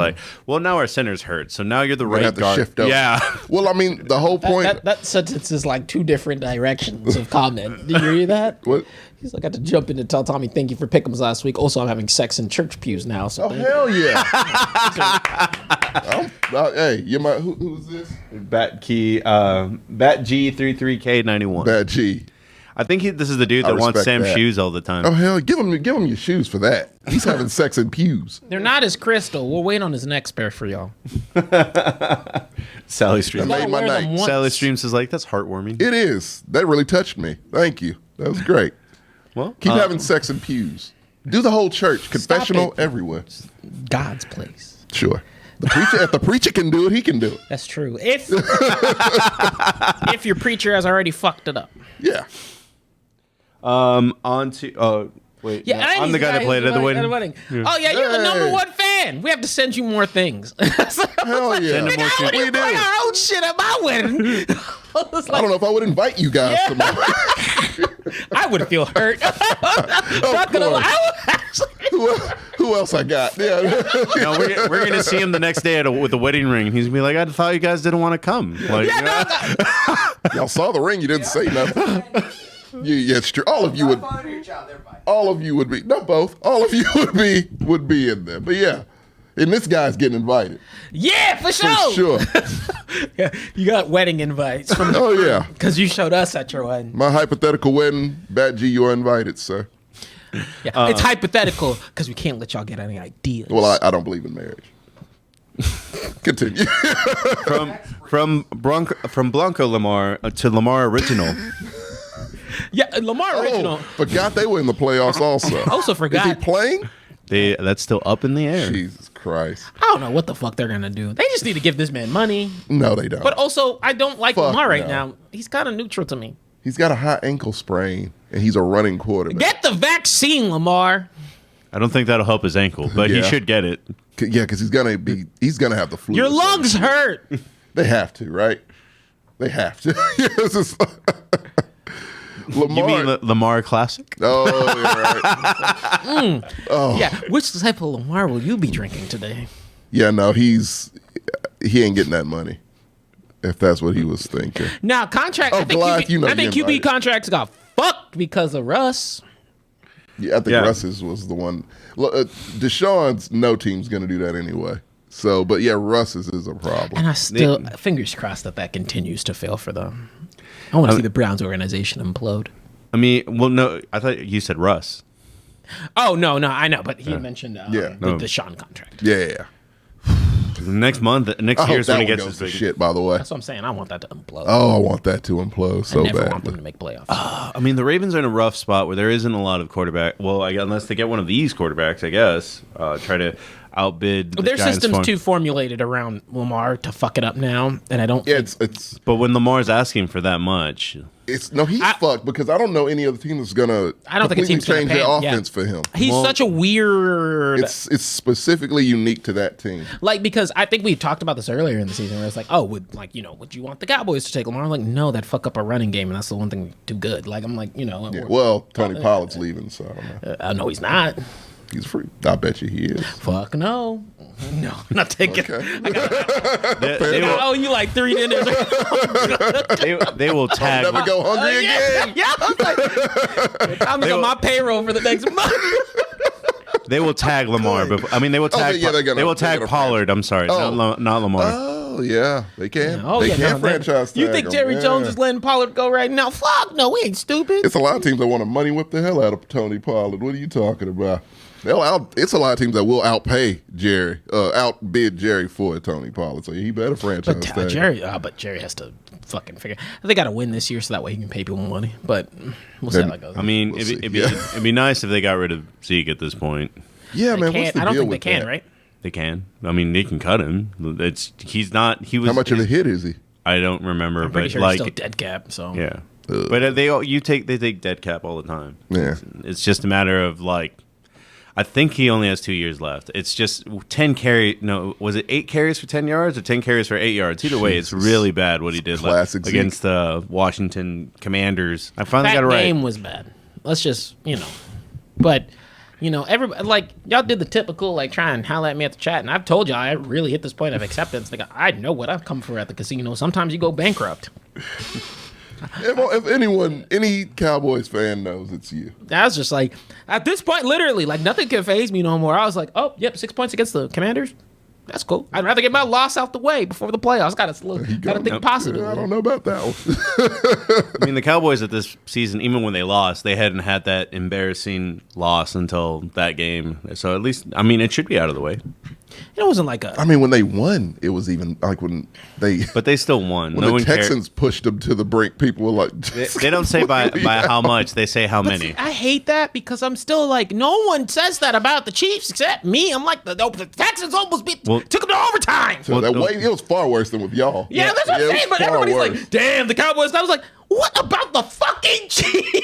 well, now our center's hurt, so now you're the right guard. Shift over. Yeah. Well, I mean, the whole point. That sentence is 2 different directions of comment. Did you read that? What? He's I got to jump in to tell Tommy thank you for pick'ems last week. Also, I'm having sex in church pews now. So hell yeah! Hey, who's this? Bat G33K91. Bat G. I think this is the dude that wants Sam's shoes all the time. Oh hell, give him your shoes for that. He's having sex in pews. They're not as crystal. We'll wait on his next pair for y'all. Sally Streams. That made my night. Sally Streams is that's heartwarming. It is. That really touched me. Thank you. That was great. Well, keep having sex in pews. Do the whole church. Confessional everywhere. God's place. Sure. If the preacher can do it, he can do it. That's true. If your preacher has already fucked it up. Yeah. On to wait. Yeah, no, I'm the guy that played at the wedding. Yeah. Oh yeah, you're the number 1 fan. We have to send you more things. Hell yeah. Nigga, I wouldn't play our own shit at my wedding. I don't know if I would invite you guys tomorrow. I would feel hurt. Not gonna lie. Who else I got? Yeah. No, we're gonna see him the next day with a wedding ring. He's gonna be like, I thought you guys didn't want to come. Y'all saw the ring. You didn't say nothing. Yeah, it's true. All of you would be. Not both. All of you would be in there. But yeah, and this guy's getting invited. Yeah, for sure. For sure. Yeah, you got wedding invites from. Oh yeah, because you showed us at your wedding. My hypothetical wedding, Bat G, you are invited, sir. Yeah, it's hypothetical because we can't let y'all get any ideas. Well, I don't believe in marriage. Continue. from Blanco Lamar to Lamar Original. Yeah, Lamar Original. Forgot they were in the playoffs also. Also forgot. Is he playing? That's still up in the air. Jesus Christ. I don't know what the fuck they're gonna do. They just need to give this man money. No, they don't. But also, I don't like Lamar right now. He's kind of neutral to me. He's got a high ankle sprain, and he's a running quarterback. Get the vaccine, Lamar. I don't think that'll help his ankle, but he should get it. Yeah, because he's gonna have the flu. Your lungs hurt. They have to, right? They have to. Lamar. You mean Lamar Classic? Oh, yeah, right. Oh. Yeah. Which type of Lamar will you be drinking today? Yeah, no, he ain't getting that money. If that's what he was thinking. Now, contract. I think QB contracts got fucked because of Russ. Yeah, I think Russ's was the one. Deshaun's no team's going to do that anyway. So, but yeah, Russ's is a problem. And I still, fingers crossed that continues to fail for them. I want to see the Browns organization implode. I mean, well, no, I thought you said Russ. Oh, no, I know, but he mentioned the Sean contract. Yeah. Next month, next I hope year's that when it one gets goes his to big. shit, by the way. That's what I'm saying. I want that to implode. Oh, I want that to implode so I never bad. want them to make playoffs. I mean, the Ravens are in a rough spot where there isn't a lot of quarterback. Well, unless they get one of these quarterbacks, I guess. Try to outbid the Their Giants system's too formulated around Lamar to fuck it up now, and I don't. Yeah, think, it's But when Lamar's asking for that much, he's fucked because I don't know any other team that's gonna I don't think a completely team's gonna change pay their him, yeah. offense for him. he's such a weird. It's specifically unique to that team. Like, because I think we talked about this earlier in the season where it's like, oh, would you want the Cowboys to take Lamar? I'm like, no, that'd fuck up our running game, and that's the one thing too good. Like, I'm like, Yeah, well, Tony Pollard's leaving, so I don't know. no, he's not. He's free. I bet you he is. Fuck no. No, I'm not taking Okay. they will, Oh, you like 3 dinners. they will tag. Never go hungry again. Yeah, I was like, I'm on my payroll for the next month. They will tag Lamar. I mean, they will tag. yeah, they're gonna- they will they're tag gonna Pollard. I'm sorry, not Lamar. Oh yeah, they can. Oh, they yeah, can no, franchise tag You think him, Jerry yeah. Jones is letting Pollard go right now? Fuck no, we ain't stupid. It's a lot of teams that want to money whip the hell out of Tony Pollard. What are you talking about? It's a lot of teams that will outbid Jerry for Tony Pollard. So he better franchise But tag. Jerry has to fucking figure. They got to win this year so that way he can pay people money. But we'll see how that goes. I mean, We'll it'd see. be nice if they got rid of Zeke at this point. Yeah, They man. can't- What's the I don't deal think they with can, that? right? They can. I mean, they can cut him. He's not. He was. How much of a hit is he? I don't remember, I'm pretty but sure like, he's still dead cap. So yeah. But they take dead cap all the time. Yeah. It's just a matter of like. I think he only has 2 years left. It's just 10 carry. No, was it 8 carries for 10 yards or 10 carries for 8 yards? Either way, it's really bad what he did Classic Zeke. against the Washington Commanders. I finally that got it right. game was bad. Let's just but. Everybody, like, y'all did the typical, like, try and holler at me at the chat, and I've told y'all I really hit this point of acceptance. Like, I know what I've come for at the casino. Sometimes you go bankrupt. If any Cowboys fan knows, it's you. I was just like, at this point, literally, like, nothing can faze me no more. I was like, oh, yep, 6 points against the Commanders. That's cool. I'd rather get my loss out the way before the playoffs. Gotta think positively. I don't know about that one. I mean, the Cowboys at this season, even when they lost, they hadn't had that embarrassing loss until that game. So at least, I mean, it should be out of the way. It wasn't like I mean, when they won, it was even like when But they still won. when No the one cared. Texans pushed them to the brink. People were like, They don't say by how much. They say how many. I hate that because I'm still like, no one says that about the Chiefs except me. I'm like, the Texans almost took them to overtime. So that way, it was far worse than with y'all. Yeah, that's what I'm it was saying. But far everybody's worse. like, damn, the Cowboys. I was like, what about the fucking Chiefs?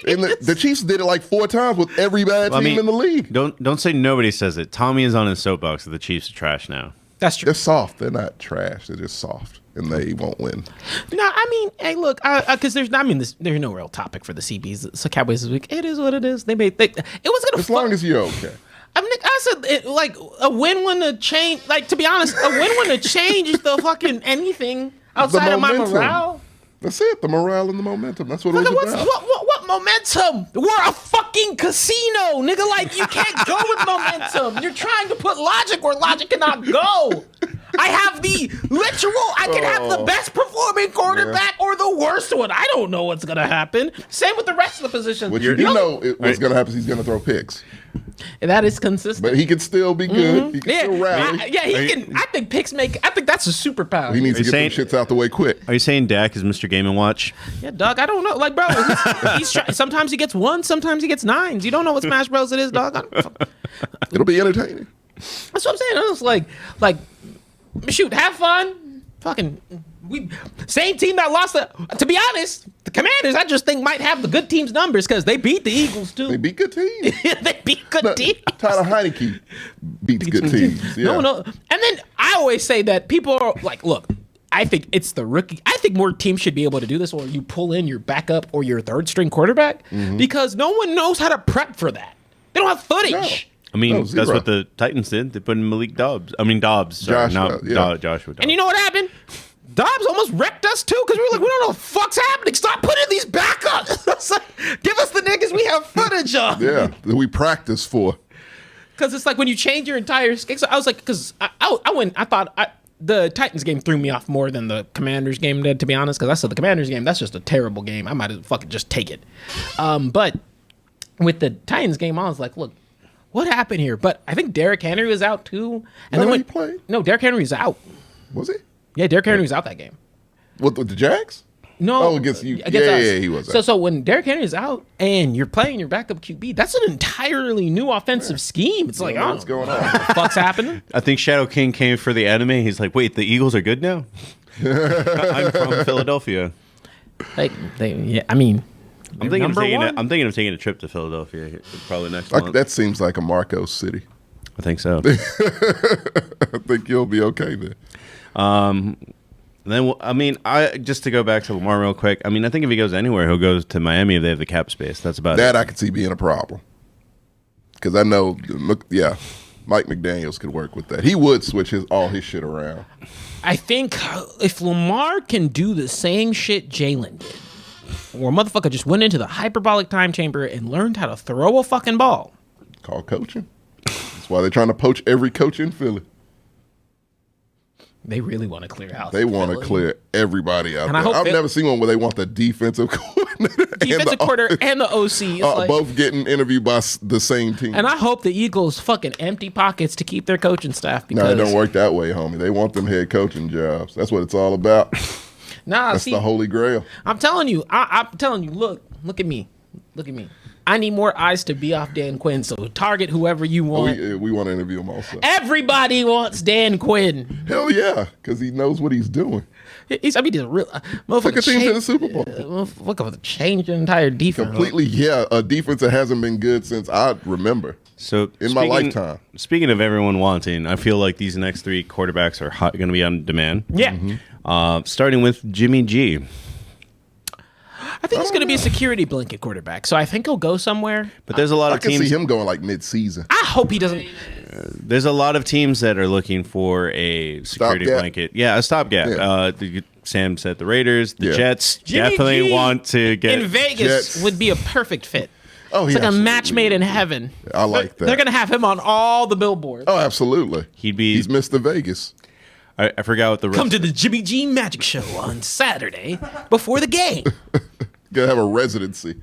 And the Chiefs did it like 4 times with every bad team in the league. Don't say nobody says it. Tommy is on his soapbox that the Chiefs are trash now. That's true. They're soft. They're not trash. They're just soft, and they won't win. No, I mean, hey, look, because there's no real topic for the CBs. So Cowboys this week, it is what it is. It was gonna As long as you're okay. I mean, I said like a win-win to change. Like, to be honest, a win-win to change the fucking anything outside of my momentum. morale. That's it. The morale and the momentum. That's what it Nigga, was about. what momentum? We're a fucking casino, nigga. Like, you can't go with momentum. You're trying to put logic where logic cannot go. I have the literal. I can have the best performing quarterback or the worst one. I don't know what's gonna happen. Same with the rest of the positions. What you do know what's going to happen is he's going to throw picks. That is consistent. But he can still be good. He can still rally. He can. I think picks make. I think that's a superpower. He needs to Are you get them shits out the way quick. Are you saying Dak is Mr. Game & Watch? Yeah, dog. I don't know. Like, bro, sometimes he gets 1, sometimes he gets 9s. You don't know what Smash Bros. It is, dog. It'll be entertaining. That's what I'm saying. I was like, shoot, have fun. Fucking, same team that lost. To be honest, the Commanders, I just think might have the good team's numbers because they beat the Eagles too. They beat good teams. They beat good teams. Tyler Heineke beats good teams. Yeah. No. And then I always say that people are like, look, I think it's the rookie. I think more teams should be able to do this, or you pull in your backup or your third string quarterback because no one knows how to prep for that. They don't have footage. No. I mean, No, that's zero. what the Titans did. They put in Malik Dobbs. Sorry, Joshua, not yeah. Joshua Dobbs. And you know what happened? Dobbs almost wrecked us too because we were like, we don't know what the fuck's happening. Stop putting these backups. It's like, give us the niggas we have footage of. Yeah, that we practice for. Because it's like when you change your entire scheme. So I was like, because I thought the Titans game threw me off more than the Commanders game did, to be honest. Because I said the Commanders game, that's just a terrible game. I might as fucking just take it. But with the Titans game, I was like, look, what happened here? But I think Derrick Henry was out too. And then when he played? No, Derrick Henry was out. Was he? Yeah, Derrick Henry was out that game. What, with the Jags? No, Oh, against you. Against us. Yeah, he was So, out. so when Derrick Henry is out and you're playing your backup QB, that's an entirely new offensive scheme. It's like, know oh, what's going on? what the fuck's happening? I think Shadow King came for the enemy. He's like, wait, the Eagles are good now? I'm from Philadelphia. Like, I mean, I'm thinking number of taking a trip to Philadelphia probably next month. That seems like a Marco city. I think so. I think you'll be okay there. Then I mean, just to go back to Lamar real quick. I mean, I think if he goes anywhere, he'll go to Miami if they have the cap space. That's about That it. I could see being a problem. Because I know, Mike McDaniels could work with that. He would switch all his shit around. I think if Lamar can do the same shit Jalen did, or motherfucker just went into the hyperbolic time chamber and learned how to throw a fucking ball. Call coaching. That's why they're trying to poach every coach in Philly. They really want to clear house. They want to Philly. clear everybody out And I there. hope I've never seen one where they want the defensive coordinator Defensive coordinator and the OC. It's like, both getting interviewed by the same team. and I hope the Eagles fucking empty pockets to keep their coaching staff. No, Because it don't work that way, homie. They want them head coaching jobs. That's what it's all about. That's see, the holy grail. I'm telling you. I'm telling you. Look at me. Look at me. I need more eyes to be off Dan Quinn. So target whoever you want. We want to interview him also. Everybody wants Dan Quinn. Hell yeah, because he knows what he's doing. He's a real Took a team to the Super Bowl. Motherfucker, change the entire defense. Completely, a defense that hasn't been good since I remember. So in my lifetime. Speaking of everyone wanting, I feel like these next three quarterbacks are going to be on demand. Yeah. Starting with Jimmy G. I think he's going to be a security blanket quarterback. So I think he'll go somewhere. But there's a lot I of can teams. see him going like mid-season. I hope he doesn't. There's a lot of teams that are looking for a security Stopgap. blanket. Yeah, a stopgap. Yeah. Sam said the Raiders, the Yeah. Jets Jimmy definitely G want to get. in Vegas Jets. would be a perfect fit. Oh, It's yeah, like a absolutely. match made in heaven. I like that. They're going to have him on all the billboards. Oh, absolutely. He's Mr. Vegas. I forgot what the Come to the Jimmy G Magic Show on Saturday before the game. Gonna have a residency.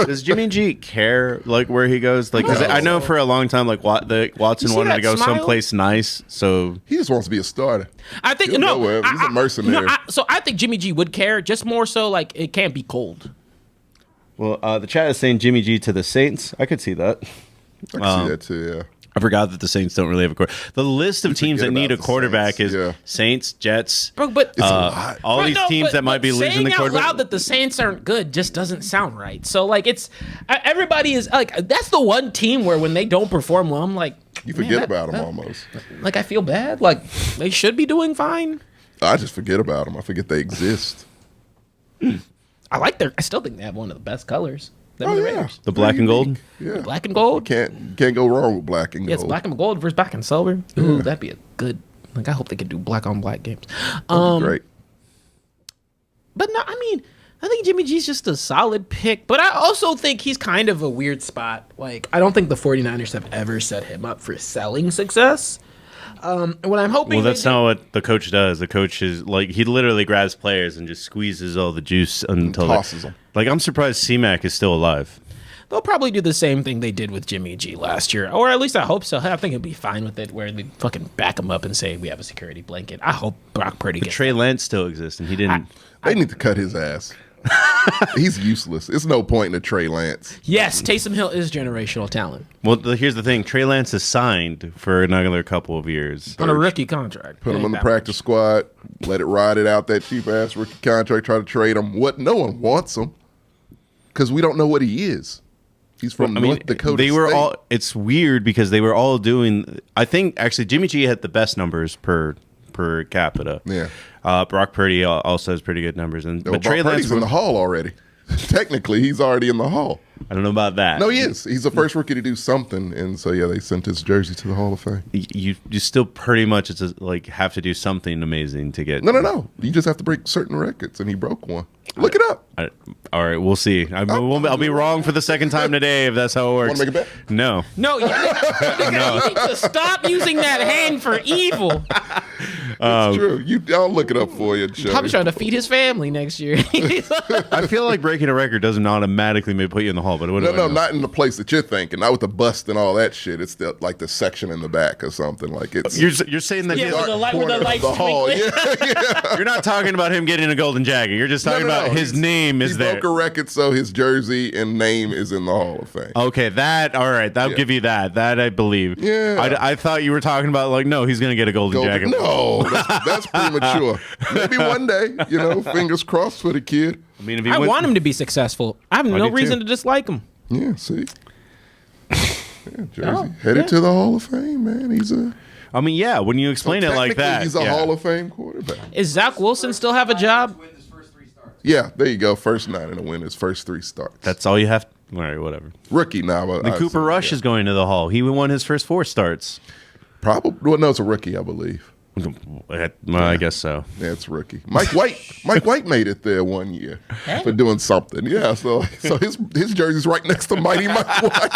Does Jimmy G care like where he goes? Like, 'cause I know for a long time, like Watson see wanted to that go smile? someplace nice. So He just wants to be a starter. I think He'll no, go wherever. He's a mercenary. so I think Jimmy G would care, just more so like it can't be cold. well, the chat is saying Jimmy G to the Saints. I could see that. I can see that too, yeah. I forgot that the Saints don't really have a quarterback. The list of teams that forget need a about the quarterback Saints, is yeah. Saints, Jets, Bro, but It's a lot. all Bro, these no, teams but- that might but be losing the saying out quarterback. loud that the Saints aren't good just doesn't sound right. So like it's everybody is like that's the one team where when they don't perform well, I'm like You man, forget that- about him that- almost. Like I feel bad. Like they should be doing fine. I just forget about them. I forget they exist. I still think they have one of the best colors. Them Oh, and the yeah. Raiders. The black and gold? Yeah. Black and gold. Can't go wrong with black and Yeah, gold. it's black and gold versus black and silver. Ooh, that'd be a good. Like I hope they could do black on black games. That'd be great. But no, I mean, I think Jimmy G's just a solid pick. But I also think he's kind of a weird spot. Like I don't think the 49ers have ever set him up for selling success. What I'm hoping. Well, that's they do- not what the coach does. The coach is like he literally grabs players and just squeezes all the juice until tosses them. Like I'm surprised C-Mac is still alive. They'll probably do the same thing they did with Jimmy G last year, or at least I hope so. I think he'll be fine with it, where they fucking back him up and say we have a security blanket. I hope Brock Purdy gets. Trey Lance still exists, and he didn't. They need to cut his ass. He's useless. It's no point in a Trey Lance. Yes, Taysom Hill is generational talent Well, here's the thing: Trey Lance is signed for another couple of years. on a rookie contract. Put him on the practice squad. Let it ride it out, that cheap ass rookie contract. Try to trade him. What? No one wants him because we don't know what he is. He's from North Dakota they were State. all. It's weird because they were all doing. I think actually Jimmy G had the best numbers per capita. Yeah. Brock Purdy also has pretty good numbers, and Well, but Trey Brock Lance Purdy's in the hall already. Technically, he's already in the hall. I don't know about that. No, he is. He's the first rookie to do something, and so yeah, they sent his jersey to the Hall of Fame. You still pretty much like have to do something amazing to get. No. You just have to break certain records, and he broke one. Look it up. All right, we'll see. I'll be wrong for the second time today if that's how it works. Want to make a bet? No. No, you need to stop using that hand for evil. It's true. I'll look it up for you. And show Probably you. trying to feed his family next year. I feel like breaking a record doesn't automatically put you in the hall, but what do I No, know? not in the place that you're thinking. Not with the bust and all that shit. It's like the section in the back or something. Like it's You're saying that Yeah, with the light- with the corner of lights the hall. twinkling. Yeah. you're not talking about him getting a golden jacket. You're just talking about his name is he there. broke a record, so his jersey and name is in the Hall of Fame. Okay, all right. I'll give you that. That I believe. Yeah. I thought you were talking about like, no, he's going to get a golden jacket. No, that's premature. Maybe one day, fingers crossed for the kid. I mean, if he I wins- want him to be successful. I have no do reason too. to dislike him. Yeah, see. Yeah, Jersey headed to the Hall of Fame, man. He's a I mean, yeah, when you explain it like technically, that. he's a yeah. Hall of Fame quarterback. Is Zach Wilson still have a job? Yeah, there you go. First 9 in a win. His first 3 starts. That's all you have. All right, whatever. rookie now. The Cooper Rush is going to the Hall. He won his first 4 starts. probably. Well, no, it's a rookie, I believe. Well, I guess so. Yeah, it's a rookie. Mike White made it there one year for doing something. Yeah, so his jersey's right next to Mighty Mike White.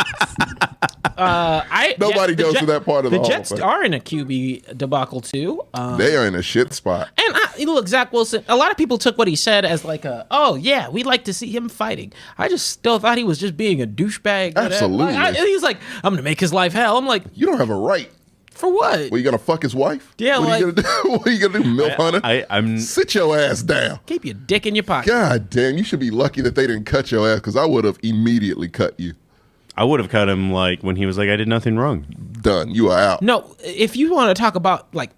Nobody goes to that part of the Hall of Jets Fame. are in a QB debacle too. They are in a shit spot. And look, Zach Wilson, a lot of people took what he said as like oh yeah, we'd like to see him fighting. I just still thought he was just being a douchebag. Absolutely. He's like, I'm going to make his life hell. I'm like, You don't have a right. for what? Well, you gonna fuck his wife? Yeah, what are you gonna do? What are you gonna do, MILF Hunter? I'm Sit your ass down. Keep your dick in your pocket. God damn, you should be lucky that they didn't cut your ass because I would have immediately cut you. I would have cut him like when he was like, I did nothing wrong. Done. You are out. No, if you want to talk about like,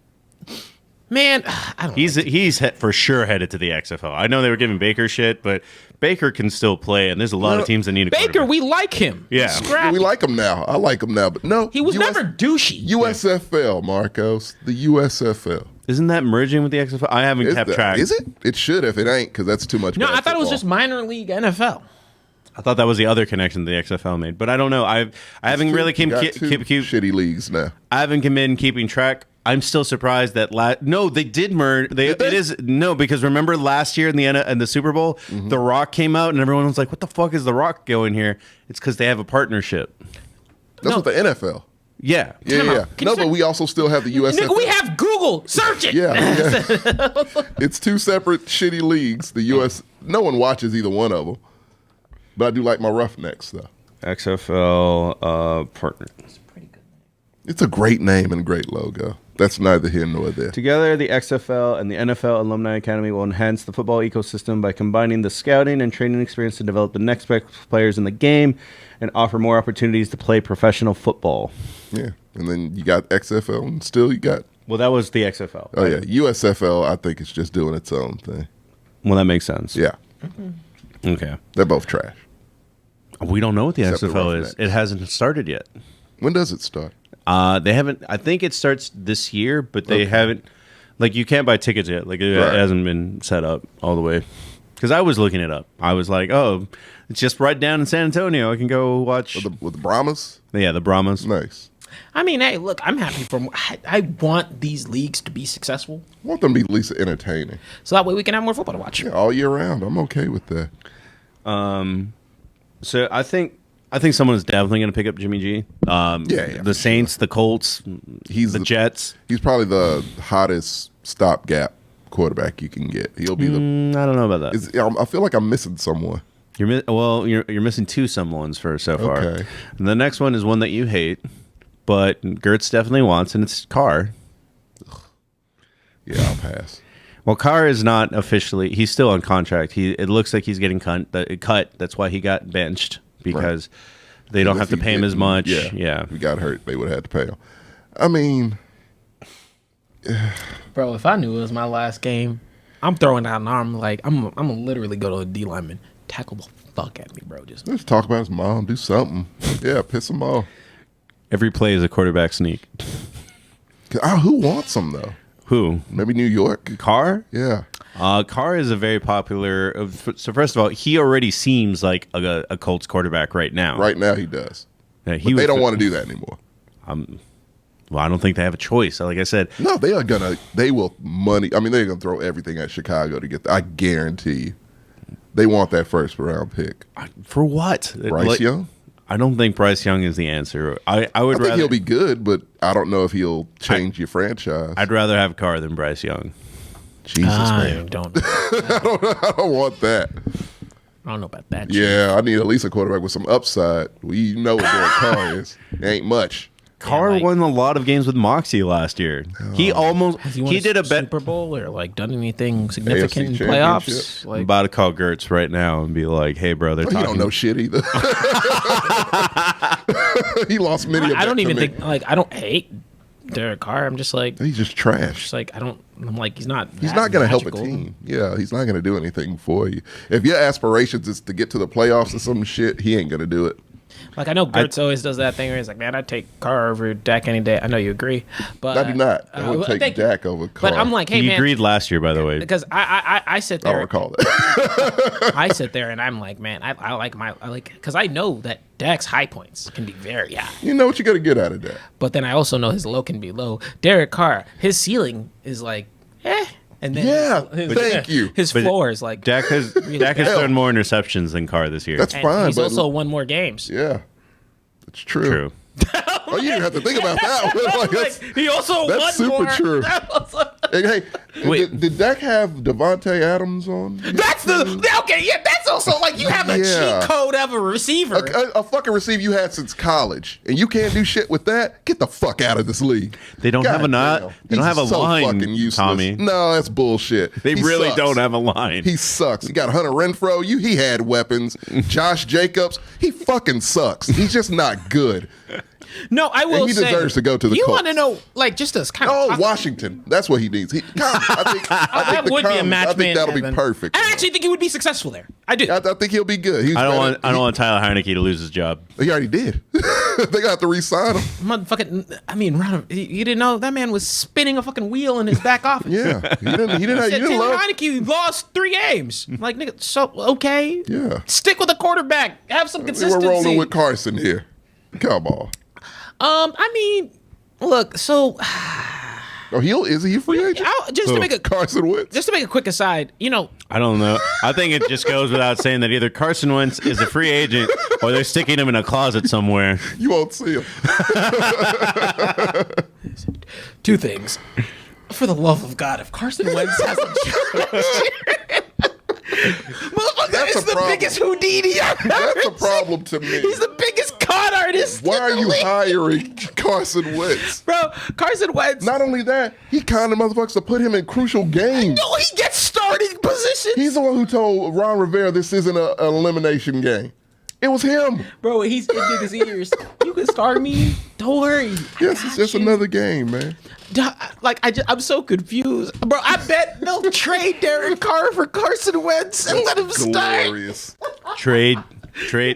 man, I don't. He's for sure headed to the XFL. I know they were giving Baker shit, but Baker can still play, and there's a lot of teams that need a Baker, quarterback. we like him. Yeah. Scrappy. We like him now. I like him now, but no. He was never douchey. USFL, Marcos. The USFL. Isn't that merging with the XFL? I haven't kept track. Is it? It should if it ain't, because that's too much. No, bad I thought it was football. just minor league NFL. I thought that was the other connection the XFL made, but I don't know. I haven't really You got two keep shitty leagues now. I haven't been keeping track. I'm still surprised that no, they did merge. It is no, because remember last year in the Super Bowl, The Rock came out and everyone was like, "What the fuck is The Rock going here?" It's because they have a partnership. That's what the NFL. Yeah, Yeah, Time out. yeah. Can No, you but say- we also still have the USFL. Nigga, we have Google. Search it. Yeah, yeah. It's two separate shitty leagues. The US, no one watches either one of them. But I do like my Roughnecks though. XFL partner. It's a great name and great logo. That's neither here nor there. Together, the XFL and the NFL Alumni Academy will enhance the football ecosystem by combining the scouting and training experience to develop the next best players in the game and offer more opportunities to play professional football. Yeah, and then you got XFL, and still you got. Well, that was the XFL. Oh yeah, USFL. I think it's just doing its own thing. Well, that makes sense. Yeah, Okay. they're both trash. We don't know what the Except the XFL is. Roughnecks. It hasn't started yet. When does it start? They haven't. I think it starts this year, but they haven't. Like, you can't buy tickets yet. Like, it Right. hasn't been set up all the way. Because I was looking it up. I was like, oh, it's just right down in San Antonio. I can go watch. With the Brahmas? Yeah, the Brahmas. Nice. I mean, hey, look, I'm happy for. I want these leagues to be successful, I want them to be at least entertaining. so that way we can have more football to watch. Yeah, all year round. I'm okay with that. So I think someone is definitely going to pick up Jimmy G. Yeah, The for Saints, the Colts, He's the Jets. He's probably the hottest stopgap quarterback you can get. He'll be the. I don't know about that. I feel like I'm missing someone. You're missing 2 someones for so far. Okay. And the next one is one that you hate, but Gertz definitely wants, and it's Carr. Yeah, I'll pass. Well, Carr is not officially. He's still on contract. It looks like he's getting cut. That's why he got benched, because they don't have to pay him as much. Yeah. If he got hurt, they would have had to pay him. I mean, Bro, if I knew it was my last game, I'm throwing out an arm like I'm gonna literally go to a D lineman, tackle the fuck at me, bro. Just let's talk about his mom. Do something. Yeah, piss him off. Every play is a quarterback sneak. Who wants him though? Who? Maybe New York. Carr? Yeah. Carr is a very popular. So first of all, he already seems like a Colts quarterback right now. Right now, he does. Yeah, But they don't want to do that anymore. Well, I don't think they have a choice. Like I said, No, they are gonna. They will money. I mean, they're gonna throw everything at Chicago to get. I guarantee you, they want that first round pick. for what? Bryce Young. I don't think Bryce Young is the answer. I would I think rather. he'll be good, but I don't know if he'll change your franchise. I'd rather have Carr than Bryce Young. Jesus, I man, don't. I don't want that. I don't know about that. Yeah, I need at least a quarterback with some upside. We know what Derek Carr is. It ain't much. Carr like- won a lot of games with Moxie last year. He almost Has he won did a bet. Super Bowl or like done anything significant in AFC playoffs? championship. I'm Like, about to call Gertz right now and be like, "Hey, bro, they're He talking." don't know shit either. He lost many. I don't to even me. think like I don't hate Derek Carr. I'm just like He's just trash. I don't. I'm like he's not. He's that not going to help a magical. team. Yeah, he's not going to do anything for you. If your aspirations is to get to the playoffs or some shit, he ain't going to do it. Like I know Gertz always does that thing where he's like, "Man, I'd take Carr over Dak any day." I know you agree, but I do not. I would take thank you. Dak over Carr. But I'm like, hey He man, agreed last year, by the way. because I sit I don't there, recall that. I sit there, and I'm like, man, I like because I know that Dak's high points can be very high, You know what you got to get out of that. but then I also know his low can be low. Derek Carr, his ceiling is like, and then Yeah, his, thank you. His But floor is like, Dak has Hell. thrown more interceptions than Carr this year. That's and fine, he's but also won more games. yeah, it's true. true. Oh, you didn't have to think about that one. Like, that's, He also won that's super more. true. Hey, Wait. did Dak have Devontae Adams on? That's okay. Yeah, that's also like you have a Yeah. cheat code of a receiver. A fucking receiver you had since college, and you can't do shit with that. Get the fuck out of this league. They don't have a damn. they don't He's have a so line, fucking useless. Tommy. No, that's bullshit. They He really sucks. don't have a line. He sucks. He got Hunter Renfro. He had weapons. Josh Jacobs. He fucking sucks. He's just not good. No, I will he say deserves to go to the You Colts. want to know, like, just as kind Oh, of Washington. That's what he needs. I think that the would be a Commons, match I think made in that'll be heaven. perfect. I actually think he would be successful there. I do. I think he'll be good. He's I don't better- want Tyler Heineke to lose his job. He already did. They got to re-sign him. Motherfucking, I mean, you didn't know that man was spinning a fucking wheel in his back office. Yeah, he didn't. You Said didn't Taylor love. Heineke lost 3 games. Like, nigga, so okay. Yeah. Stick with the quarterback. Have some We consistency. were rolling with Carson here. Come on. I mean, look. So, Oh, is he a free agent? just to make a Carson Wentz. just to make a quick aside, you know, I don't know. I think it just goes without saying that either Carson Wentz is a free agent or they're sticking him in a closet somewhere. You won't see him. 2 things. For the love of God, if Carson Wentz has a motherfucker That's is a the problem. biggest Houdini I've ever That's a seen. problem to me. He's the biggest con artist. Why in are the you league. hiring Carson Wentz? Bro, Carson Wentz. Not only that, he conned motherfuckers to put him in crucial games. No, he gets starting positions. He's the one who told Ron Rivera this isn't an elimination game. It was him. Bro, he's in his ears. You can start me. Don't worry. Yes, it's just another game, man. Like I'm so confused, bro. I bet they'll trade Derek Carr for Carson Wentz and let him start. Glorious. Trade.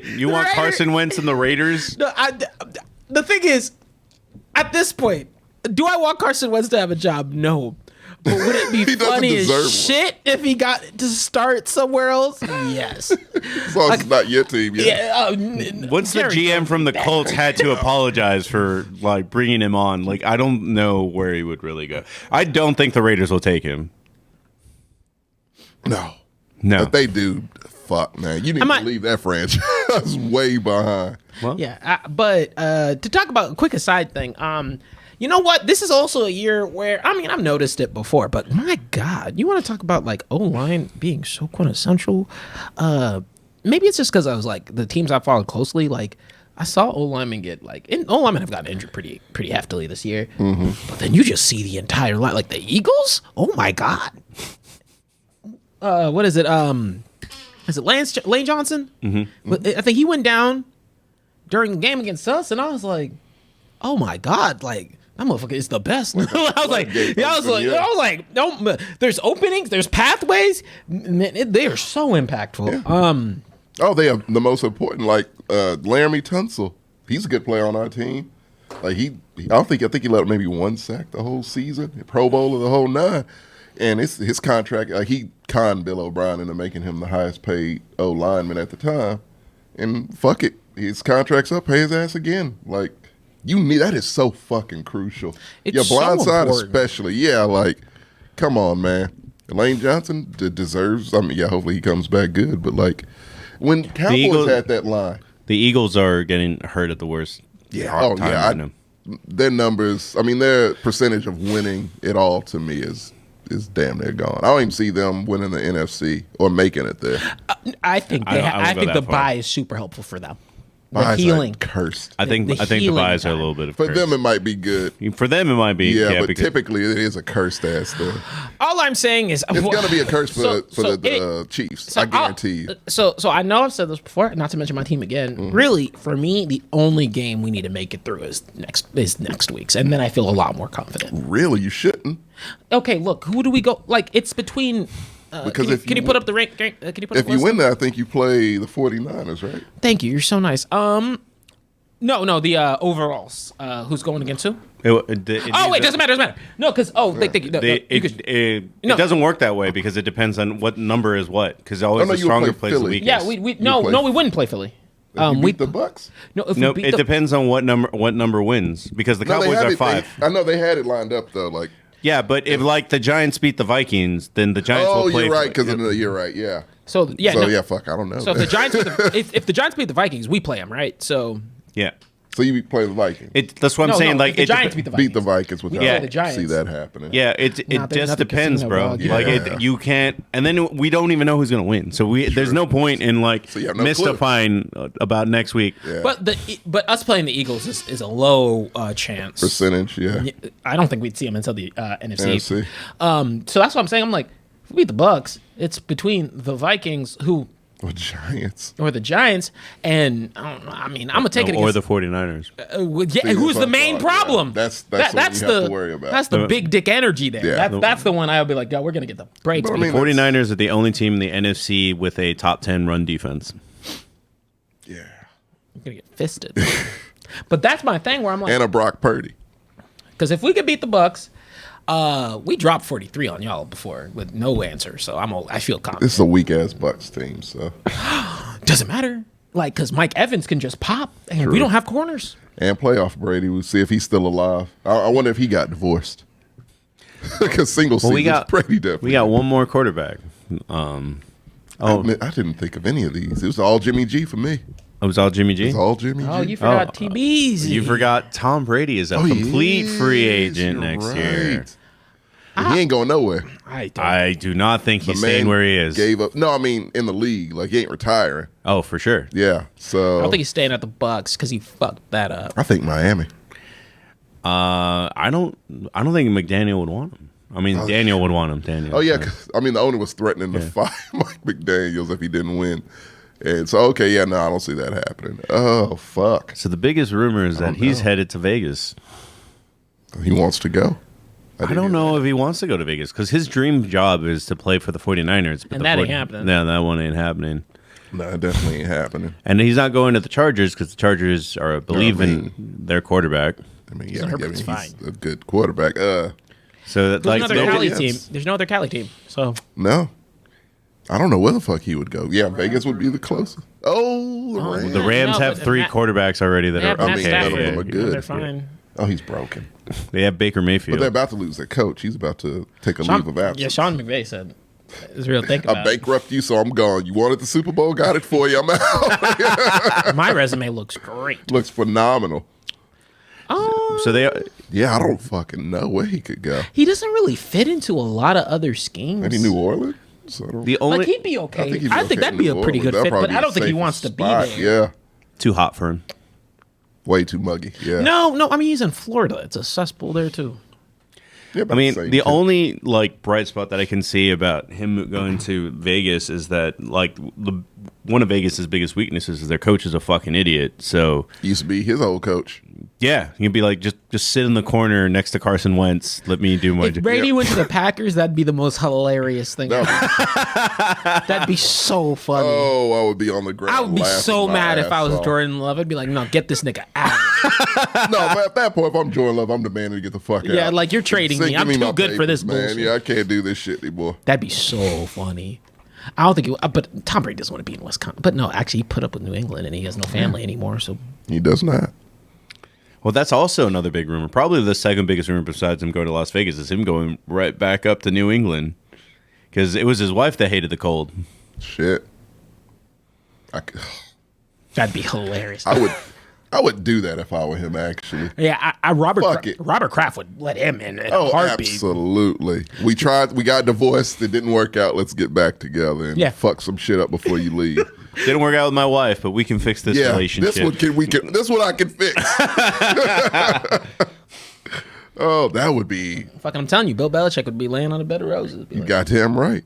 You want Raiders- Carson Wentz and the Raiders? No, the thing is, at this point, do I want Carson Wentz to have a job? No. But would it be He doesn't funny deserve one. as shit if he got to start somewhere else? Yes. As long as it's not your team yet. Yeah. Once the GM from the Colts had to apologize for like bringing him on, like I don't know where he would really go. I don't think the Raiders will take him. No. No. If they do, fuck, man. You need might- to leave that franchise way behind. Yeah, but to talk about a quick aside thing, you know what? This is also a year where I've noticed it before, but my God, you want to talk about like O-line being so quintessential? Maybe it's just because I was like the teams I followed closely, like I saw O-linemen get O-linemen have gotten injured pretty heftily this year, but then you just see the entire line, like the Eagles. Oh my God, what is it? Is it Lane Johnson? Mm-hmm. I think he went down during the game against us, and I was like, oh my God, like that motherfucker is the best. I was like, no, there's openings, there's pathways. Man, they are so impactful. Yeah. Oh, they are the most important. Like Laramie Tunsil, he's a good player on our team. Like I think he let maybe 1 sack the whole season, Pro Bowl of the whole 9. And it's his contract. He conned Bill O'Brien into making him the highest paid O lineman at the time. And fuck it, his contract's up. Pay his ass again. Like you need that is so fucking crucial. It's Your blind so side important. especially. Yeah, like come on, man. Lane Johnson deserves. I mean, yeah, hopefully he comes back good. But like when Cowboys Eagles- had that line. The Eagles are getting hurt at the worst. Yeah. time Oh yeah. right now. Their numbers. I mean, their percentage of winning it all to me is damn near gone. I don't even see them winning the NFC or making it there. I think I don't- I I won't go think that the far. bye is super helpful for them. The Buys are healing. cursed. I think the I think the healing buys are a time. little bit of For curse. them, it might be good. For them, it might be. Yeah, but because typically it is a cursed ass thing. All I'm saying is It's gonna be a curse for the Chiefs. I guarantee you. So I know I've said this before, not to mention my team again. Mm-hmm. Really, for me, the only game we need to make it through is next week's, and then I feel a lot more confident. Really, you shouldn't. Okay, look, who do we go? Like it's between. Because can you put up the rank? Can you put If up you the win list? that, I think you play the 49ers, right? Thank you. You're so nice. No, the overalls. Who's going against who? Oh Doesn't matter. No, because thank you. No, It No. doesn't work that way because it depends on what number is what. Because always no, the you would stronger play plays the Philly. weakest. yeah, we play- we wouldn't play Philly. If you We beat the Bucks. no, if No, we beat it the, depends on what number wins because the No, they Cowboys had are it. 5. I know they had it lined up though. Like, Yeah, but if like the Giants beat the Vikings, then the Giants will play. you're right. for- Because you're right. Yeah. So yeah, So no. yeah, fuck. I don't know. So if the Giants if the Giants beat the Vikings, we play them, right? So yeah. so you play the Vikings. That's what I'm saying. Like if the it Giants beat the Vikings. Beat the Vikings, which We I play don't the Giants. see that happening. Yeah, it Nah, there's just nothing depends, casino bro. dog. Like Yeah. you can't, and then we don't even know who's gonna win. So there's no point in like So you have no clue. mystifying about next week. Yeah. but us playing the Eagles is a low chance. Percentage. Yeah. I don't think we'd see them until the NFC. NFC. So that's what I'm saying. I'm like, if we beat the Bucks, it's between the Vikings Well, Giants. or the Giants, and I don't know. I mean, I'm gonna take it Or against the 49ers. who's the main yeah. problem? That's what you have to worry about. That's the big dick energy there. Yeah. That's the one I would be like, yo, we're gonna get the brakes. But I beat. mean, 49ers are the only team in the NFC with a top 10 run defense. Yeah. We're gonna get fisted. But that's my thing where I'm like, And a Brock Purdy. because if we could beat the Bucks, we dropped 43 on y'all before with no answer, so I feel confident. This is a weak ass Bucks team, so Doesn't matter, like because Mike Evans can just pop, and True. we don't have corners. and playoff Brady. We'll see if he's still alive. I wonder if he got divorced. Because single season, Brady definitely. we got one more quarterback. I didn't think of any of these. It was all Jimmy G for me. It was all Jimmy G. It's all Jimmy G. Oh, you forgot TBs. You forgot Tom Brady is a Oh, he complete is. free agent You're next right. year. He ain't going nowhere. I do not think The he's staying where he is. Gave up. No, I mean in the league. Like he ain't retiring. Oh, for sure. Yeah. So I don't think he's staying at the Bucks because he fucked that up. I think Miami. I don't think McDaniel would want him. I mean, Daniel would want him. Daniel. Oh yeah. 'Cause, I mean the owner was threatening to fire Mike McDaniels if he didn't win. And so okay, yeah, no, I don't see that happening. Oh fuck. So the biggest rumor is that he's headed to Vegas. He wants to go. I don't know if he wants to go to Vegas because his dream job is to play for the 49ers. But And the that ain't happening. Yeah, that one ain't happening. No, it definitely ain't happening. And he's not going to the Chargers because the Chargers are believing their quarterback. I mean, yeah, Herbert's he's fine. a good quarterback. So that, There's like another nobody Cali else. team. There's no other Cali team. So No. I don't know where the fuck he would go. Yeah, Vegas would be the closest. Oh, the Rams. the Rams No, have but 3 Matt- quarterbacks already that they are have Matt okay. none of Stafford. them are good. They're fine. Oh, he's broken. They have Baker But Mayfield. they're about to lose their coach. He's about to take a leave of absence. Yeah, Sean McVay said it's real. Think I about it. bankrupt you, so I'm gone. You wanted the Super Bowl, got it for you. I'm out. My resume looks great. Looks phenomenal. So they Yeah, I don't fucking know where he could go. He doesn't really fit into a lot lot of other schemes. Maybe New Orleans. So I don't- the only Like he'd be okay. I he'd be think, okay that'd in be a New pretty Orleans. good That'd fit, but probably I be don't think he the wants to safest be spot. there. Yeah, too hot for him. way too muggy. Yeah. No, I mean he's in Florida. It's a cesspool there too. Yeah, I about mean, same the too. only like bright spot that I can see about him going to Vegas is that like one of Vegas's biggest weaknesses is their coach is a fucking idiot. So used to be his old coach. yeah, you'd be like, just sit in the corner next to Carson Wentz. Let me do my If job. Brady went to the Packers, that'd be the most hilarious thing. That ever. would be- That'd be so funny. oh, I would be on the ground. I would be laughing so my mad if ass I was off. Jordan Love. I'd be like, no, get this nigga out. No, but at that point, if I'm Jordan Love, I'm demanding to get the fuck out. Yeah, like you're trading Say, me. give I'm too my good for this man. bullshit. Yeah, I can't do this shit anymore. That'd be so funny. I don't think but Tom Brady doesn't want to be in Wisconsin. But no, actually, he put up with New England, and he has no family anymore. So He does not. Well, that's also another big rumor. Probably the second biggest rumor besides him going to Las Vegas is him going right back up to New England. Because it was his wife that hated the cold. Shit. that'd be hilarious. I would do that if I were him, actually. Yeah, Fuck it. Robert Kraft would let him in a Oh, heartbeat. absolutely. We got divorced. It didn't work out. Let's get back together and Yeah. fuck some shit up before you leave. Didn't work out with my wife, but we can fix this Yeah, relationship. this one I can fix. Oh, that would be Fucking, I'm telling you, Bill Belichick would be laying on a bed of roses. Be you like, goddamn right.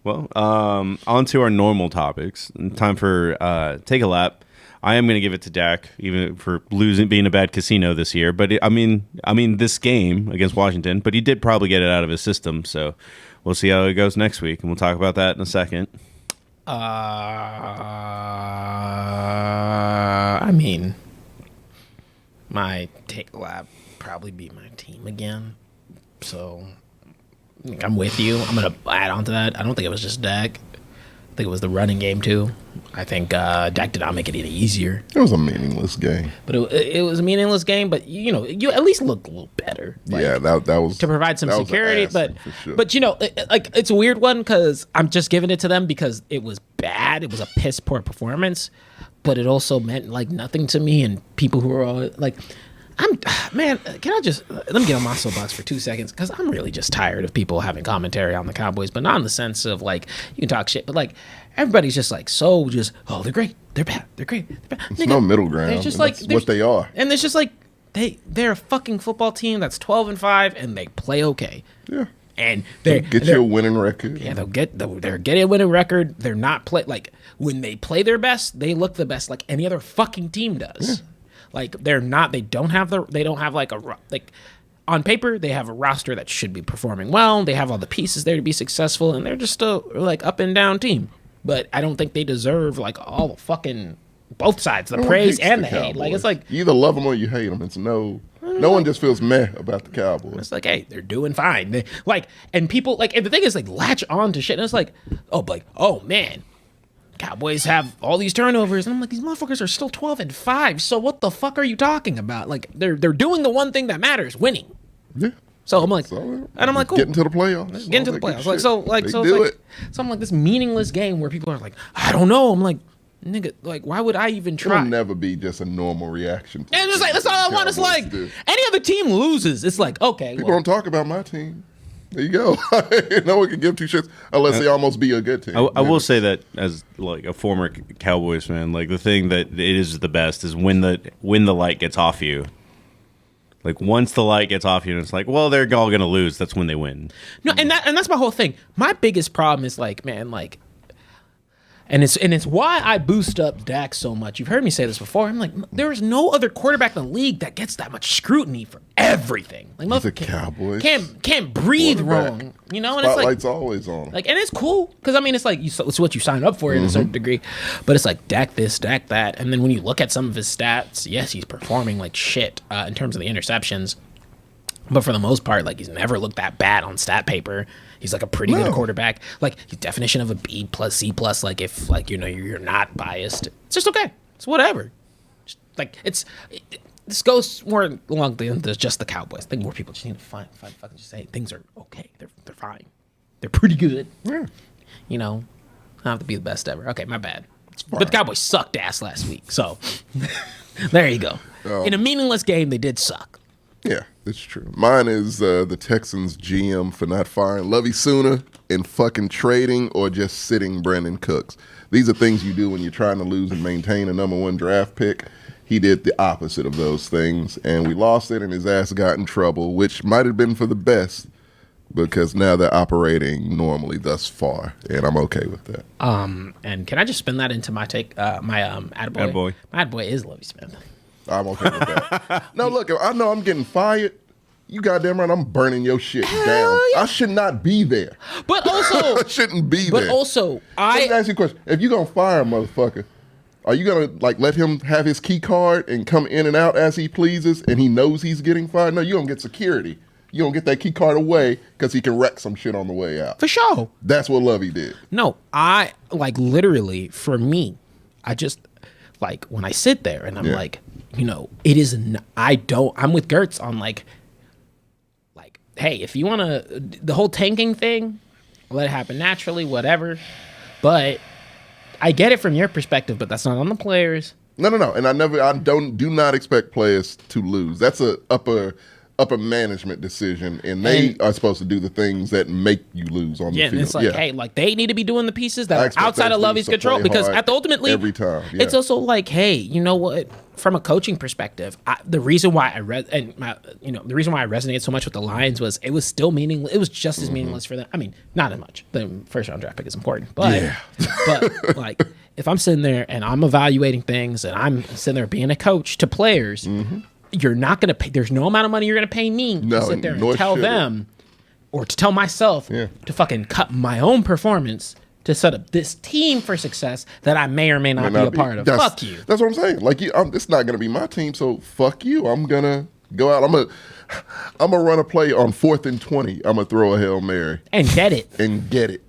Well, on to our normal topics. Time for Take a Lap. I am going to give it to Dak, even for being a bad casino this year. But I mean, this game against Washington. But he did probably get it out of his system. So we'll see how it goes next week, and we'll talk about that in a second. I mean, my Take Lap probably beat my team again. So I'm with you. I'm gonna add on to that. I don't think it was just Dak. I think it was the running game too. I think Dak did not make it any easier. It was a meaningless game. But it was a meaningless game. But you at least looked a little better. Like, Yeah, that was to provide some that was an security. asset for sure. But it's a weird one because I'm just giving it to them because it was bad. It was a piss poor performance. But it also meant like nothing to me and people who are all like. Can I just let me get on my soapbox for 2 seconds because I'm really just tired of people having commentary on the Cowboys, but not in the sense of like you can talk shit, but like everybody's just like they're great, they're bad, they're great, they're bad. There's no middle ground. They're just and like that's what they are. and there's just like they're a fucking football team that's 12-5 and they play okay. Yeah. And Get you a winning record. yeah, they're getting a winning record. They're not play like when they play their best, they look the best like any other fucking team does. Yeah. Like they don't have like on paper they have a roster that should be performing well. They have all the pieces there to be successful, and they're just a like up and down team. But I don't think they deserve like all the fucking both sides, the praise and the hate. Like it's like you either love them or you hate them. It's no one just feels meh about the Cowboys. it's like, hey, they're doing fine. And people like, and the thing is like latch on to shit, and it's like, oh man. Cowboys have all these turnovers, and I'm like, these motherfuckers are still 12-5. So what the fuck are you talking about? Like they're doing the one thing that matters, winning. Yeah. So I'm like, and I'm like, cool. Getting to the playoffs. Getting to the playoffs. So I'm like this meaningless game where people are like, I don't know. I'm like, nigga, like why would I even try? It'll never be just a normal reaction. And it's like that's all I want. It's like any other team loses. It's like okay, people don't talk about my team. There you go. No one can give two shits unless they almost be a good team. I will say that as like a former Cowboys fan, like the thing that it is the best is when the light gets off you. Like once the light gets off you, and it's like, well, they're all gonna lose. That's when they win. No, and that's my whole thing. My biggest problem is like, man, like. And it's why I boost up Dak so much. You've heard me say this before. I'm like, there is no other quarterback in the league that gets that much scrutiny for everything. Like, the Cowboys can't breathe wrong, you know. And spotlight's it's like always on. like, and it's cool because I mean, it's like it's what you sign up for in a certain degree. But it's like Dak this, Dak that, and then when you look at some of his stats, yes, he's performing like shit in terms of the interceptions. But for the most part, like he's never looked that bad on stat paper. He's like a pretty good quarterback. Like his definition of a B plus, C plus. Like if like you're not biased, it's just okay. It's whatever. Just, like this goes more along than just the Cowboys. I think more people just need to find fucking just say things are okay. They're fine. They're pretty good. Yeah. You know, I don't have to be the best ever. Okay, my bad. But the Cowboys sucked ass last week. So there you go. In a meaningless game, they did suck. Yeah, that's true. Mine is the Texans GM for not firing Lovie sooner and fucking trading or just sitting Brandon Cooks. These are things you do when you're trying to lose and maintain a number one draft pick. He did the opposite of those things, and we lost it, and his ass got in trouble, which might have been for the best because now they're operating normally thus far, and I'm okay with that. And can I just spin that into my take? My attaboy. Attaboy. My attaboy is Lovie Smith. I'm okay with that. No, look, I know I'm getting fired. You goddamn right, I'm burning your shit down. Yeah. I should not be there. But also, I shouldn't be there. But also, Let me ask you a question. If you're going to fire a motherfucker, Are you gonna like let him have his key card and come in and out as he pleases, and he knows he's getting fired? No, you gonna get security. You gonna get that key card away because he can wreck some shit on the way out. For sure. That's what Lovey did. No, I like literally for me, I just like when I sit there and I'm like, you know, it is. I'm with Gertz on like, hey, if you want to, the whole tanking thing, let it happen naturally, whatever. But I get it from your perspective, but that's not on the players. No. And I do not expect players to lose. That's a upper management decision, and they are supposed to do the things that make you lose on the field. And it's like, hey, like they need to be doing the pieces that are outside of Lovey's control because ultimately, every time, it's also like, hey, you know what? From a coaching perspective, the reason why I resonated so much with the Lions was it was still meaningless. It was just as meaningless for them. I mean, not as much. The first round draft pick is important, but but like if I'm sitting there and I'm evaluating things and I'm sitting there being a coach to players. You're not going to pay. There's no amount of money you're going to pay me to sit there and tell them or to tell myself to fucking cut my own performance to set up this team for success that I may or may not be a part of. Fuck you. That's what I'm saying. Like, it's not going to be my team, so fuck you. I'm going to go out. I'm gonna run a play on 4th and 20. I'm going to throw a Hail Mary. And get it.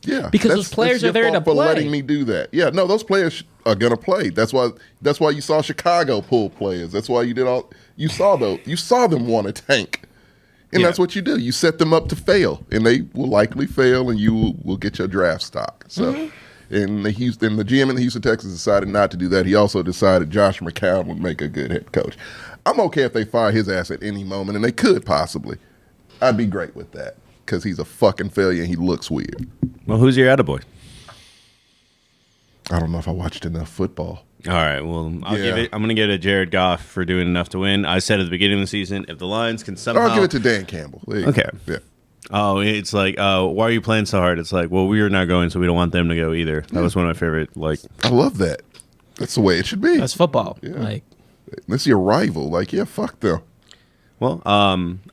Yeah, because those players are there to play. For letting me do that. Yeah, no, those players are gonna play. That's why you saw Chicago pull players. That's why you saw them want to tank, and that's what you do. You set them up to fail, and they will likely fail, and you will get your draft stock. So, and the GM in the Houston Texans decided not to do that. He also decided Josh McCown would make a good head coach. I'm okay if they fire his ass at any moment, and they could possibly. I'd be great with that because he's a fucking failure and he looks weird. Well, who's your attaboy? I don't know if I watched enough football. All right, well, I'm going to give it to Jared Goff for doing enough to win. I said at the beginning of the season, if the Lions can somehow... I'll give it to Dan Campbell. Okay. Yeah. Oh, it's like, why are you playing so hard? It's like, well, we are not going, so we don't want them to go either. That was one of my favorite, like... I love that. That's the way it should be. That's football. Yeah. Like, this is your rival. Like, yeah, fuck them. Well,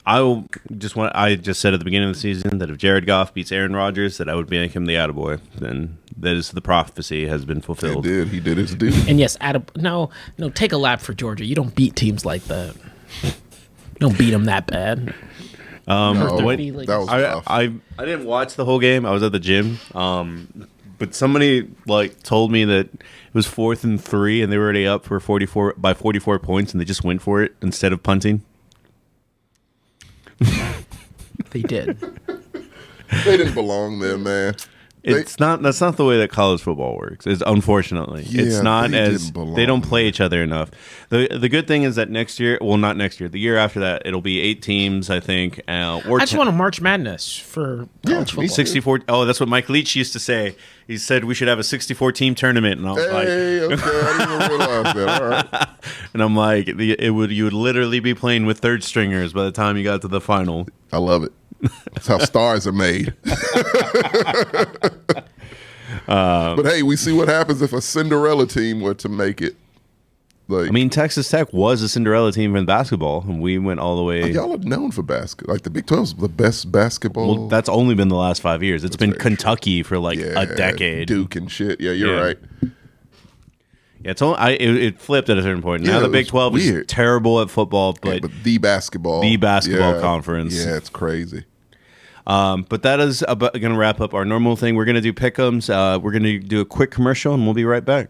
I just said at the beginning of the season that if Jared Goff beats Aaron Rodgers, that I would make him the attaboy. Then that is the prophecy has been fulfilled. He did his duty. And yes, no, take a lap for Georgia. You don't beat teams like that. You don't beat them that bad. That was tough. I didn't watch the whole game. I was at the gym. But somebody told me that it was 4th and 3, and they were already up for 44 points, and they just went for it instead of punting. They did. They didn't belong there, man. That's not the way that college football works. Unfortunately, it's not they don't play each other enough. The good thing is that next year, well, not next year, the year after that, it'll be 8 teams, I think. I just want a March Madness for college football. 64. Oh, that's what Mike Leach used to say. He said we should have a 64-team tournament, and I was okay, I didn't even realize that. All right. And I'm like, you would literally be playing with third stringers by the time you got to the final. I love it. That's how stars are made. But hey, we see what happens if a Cinderella team were to make it. Texas Tech was a Cinderella team in basketball, and we went all the way. Y'all are known for basketball. Like the Big 12 is the best basketball. Well, that's only been the last 5 years. It's been Kentucky for a decade. Duke and shit. Yeah, you're right. Yeah, it flipped at a certain point. Now the Big 12 is terrible at football, but the basketball conference. Yeah, it's crazy. But that is going to wrap up our normal thing. We're going to do pick'ems. We're going to do a quick commercial, and we'll be right back.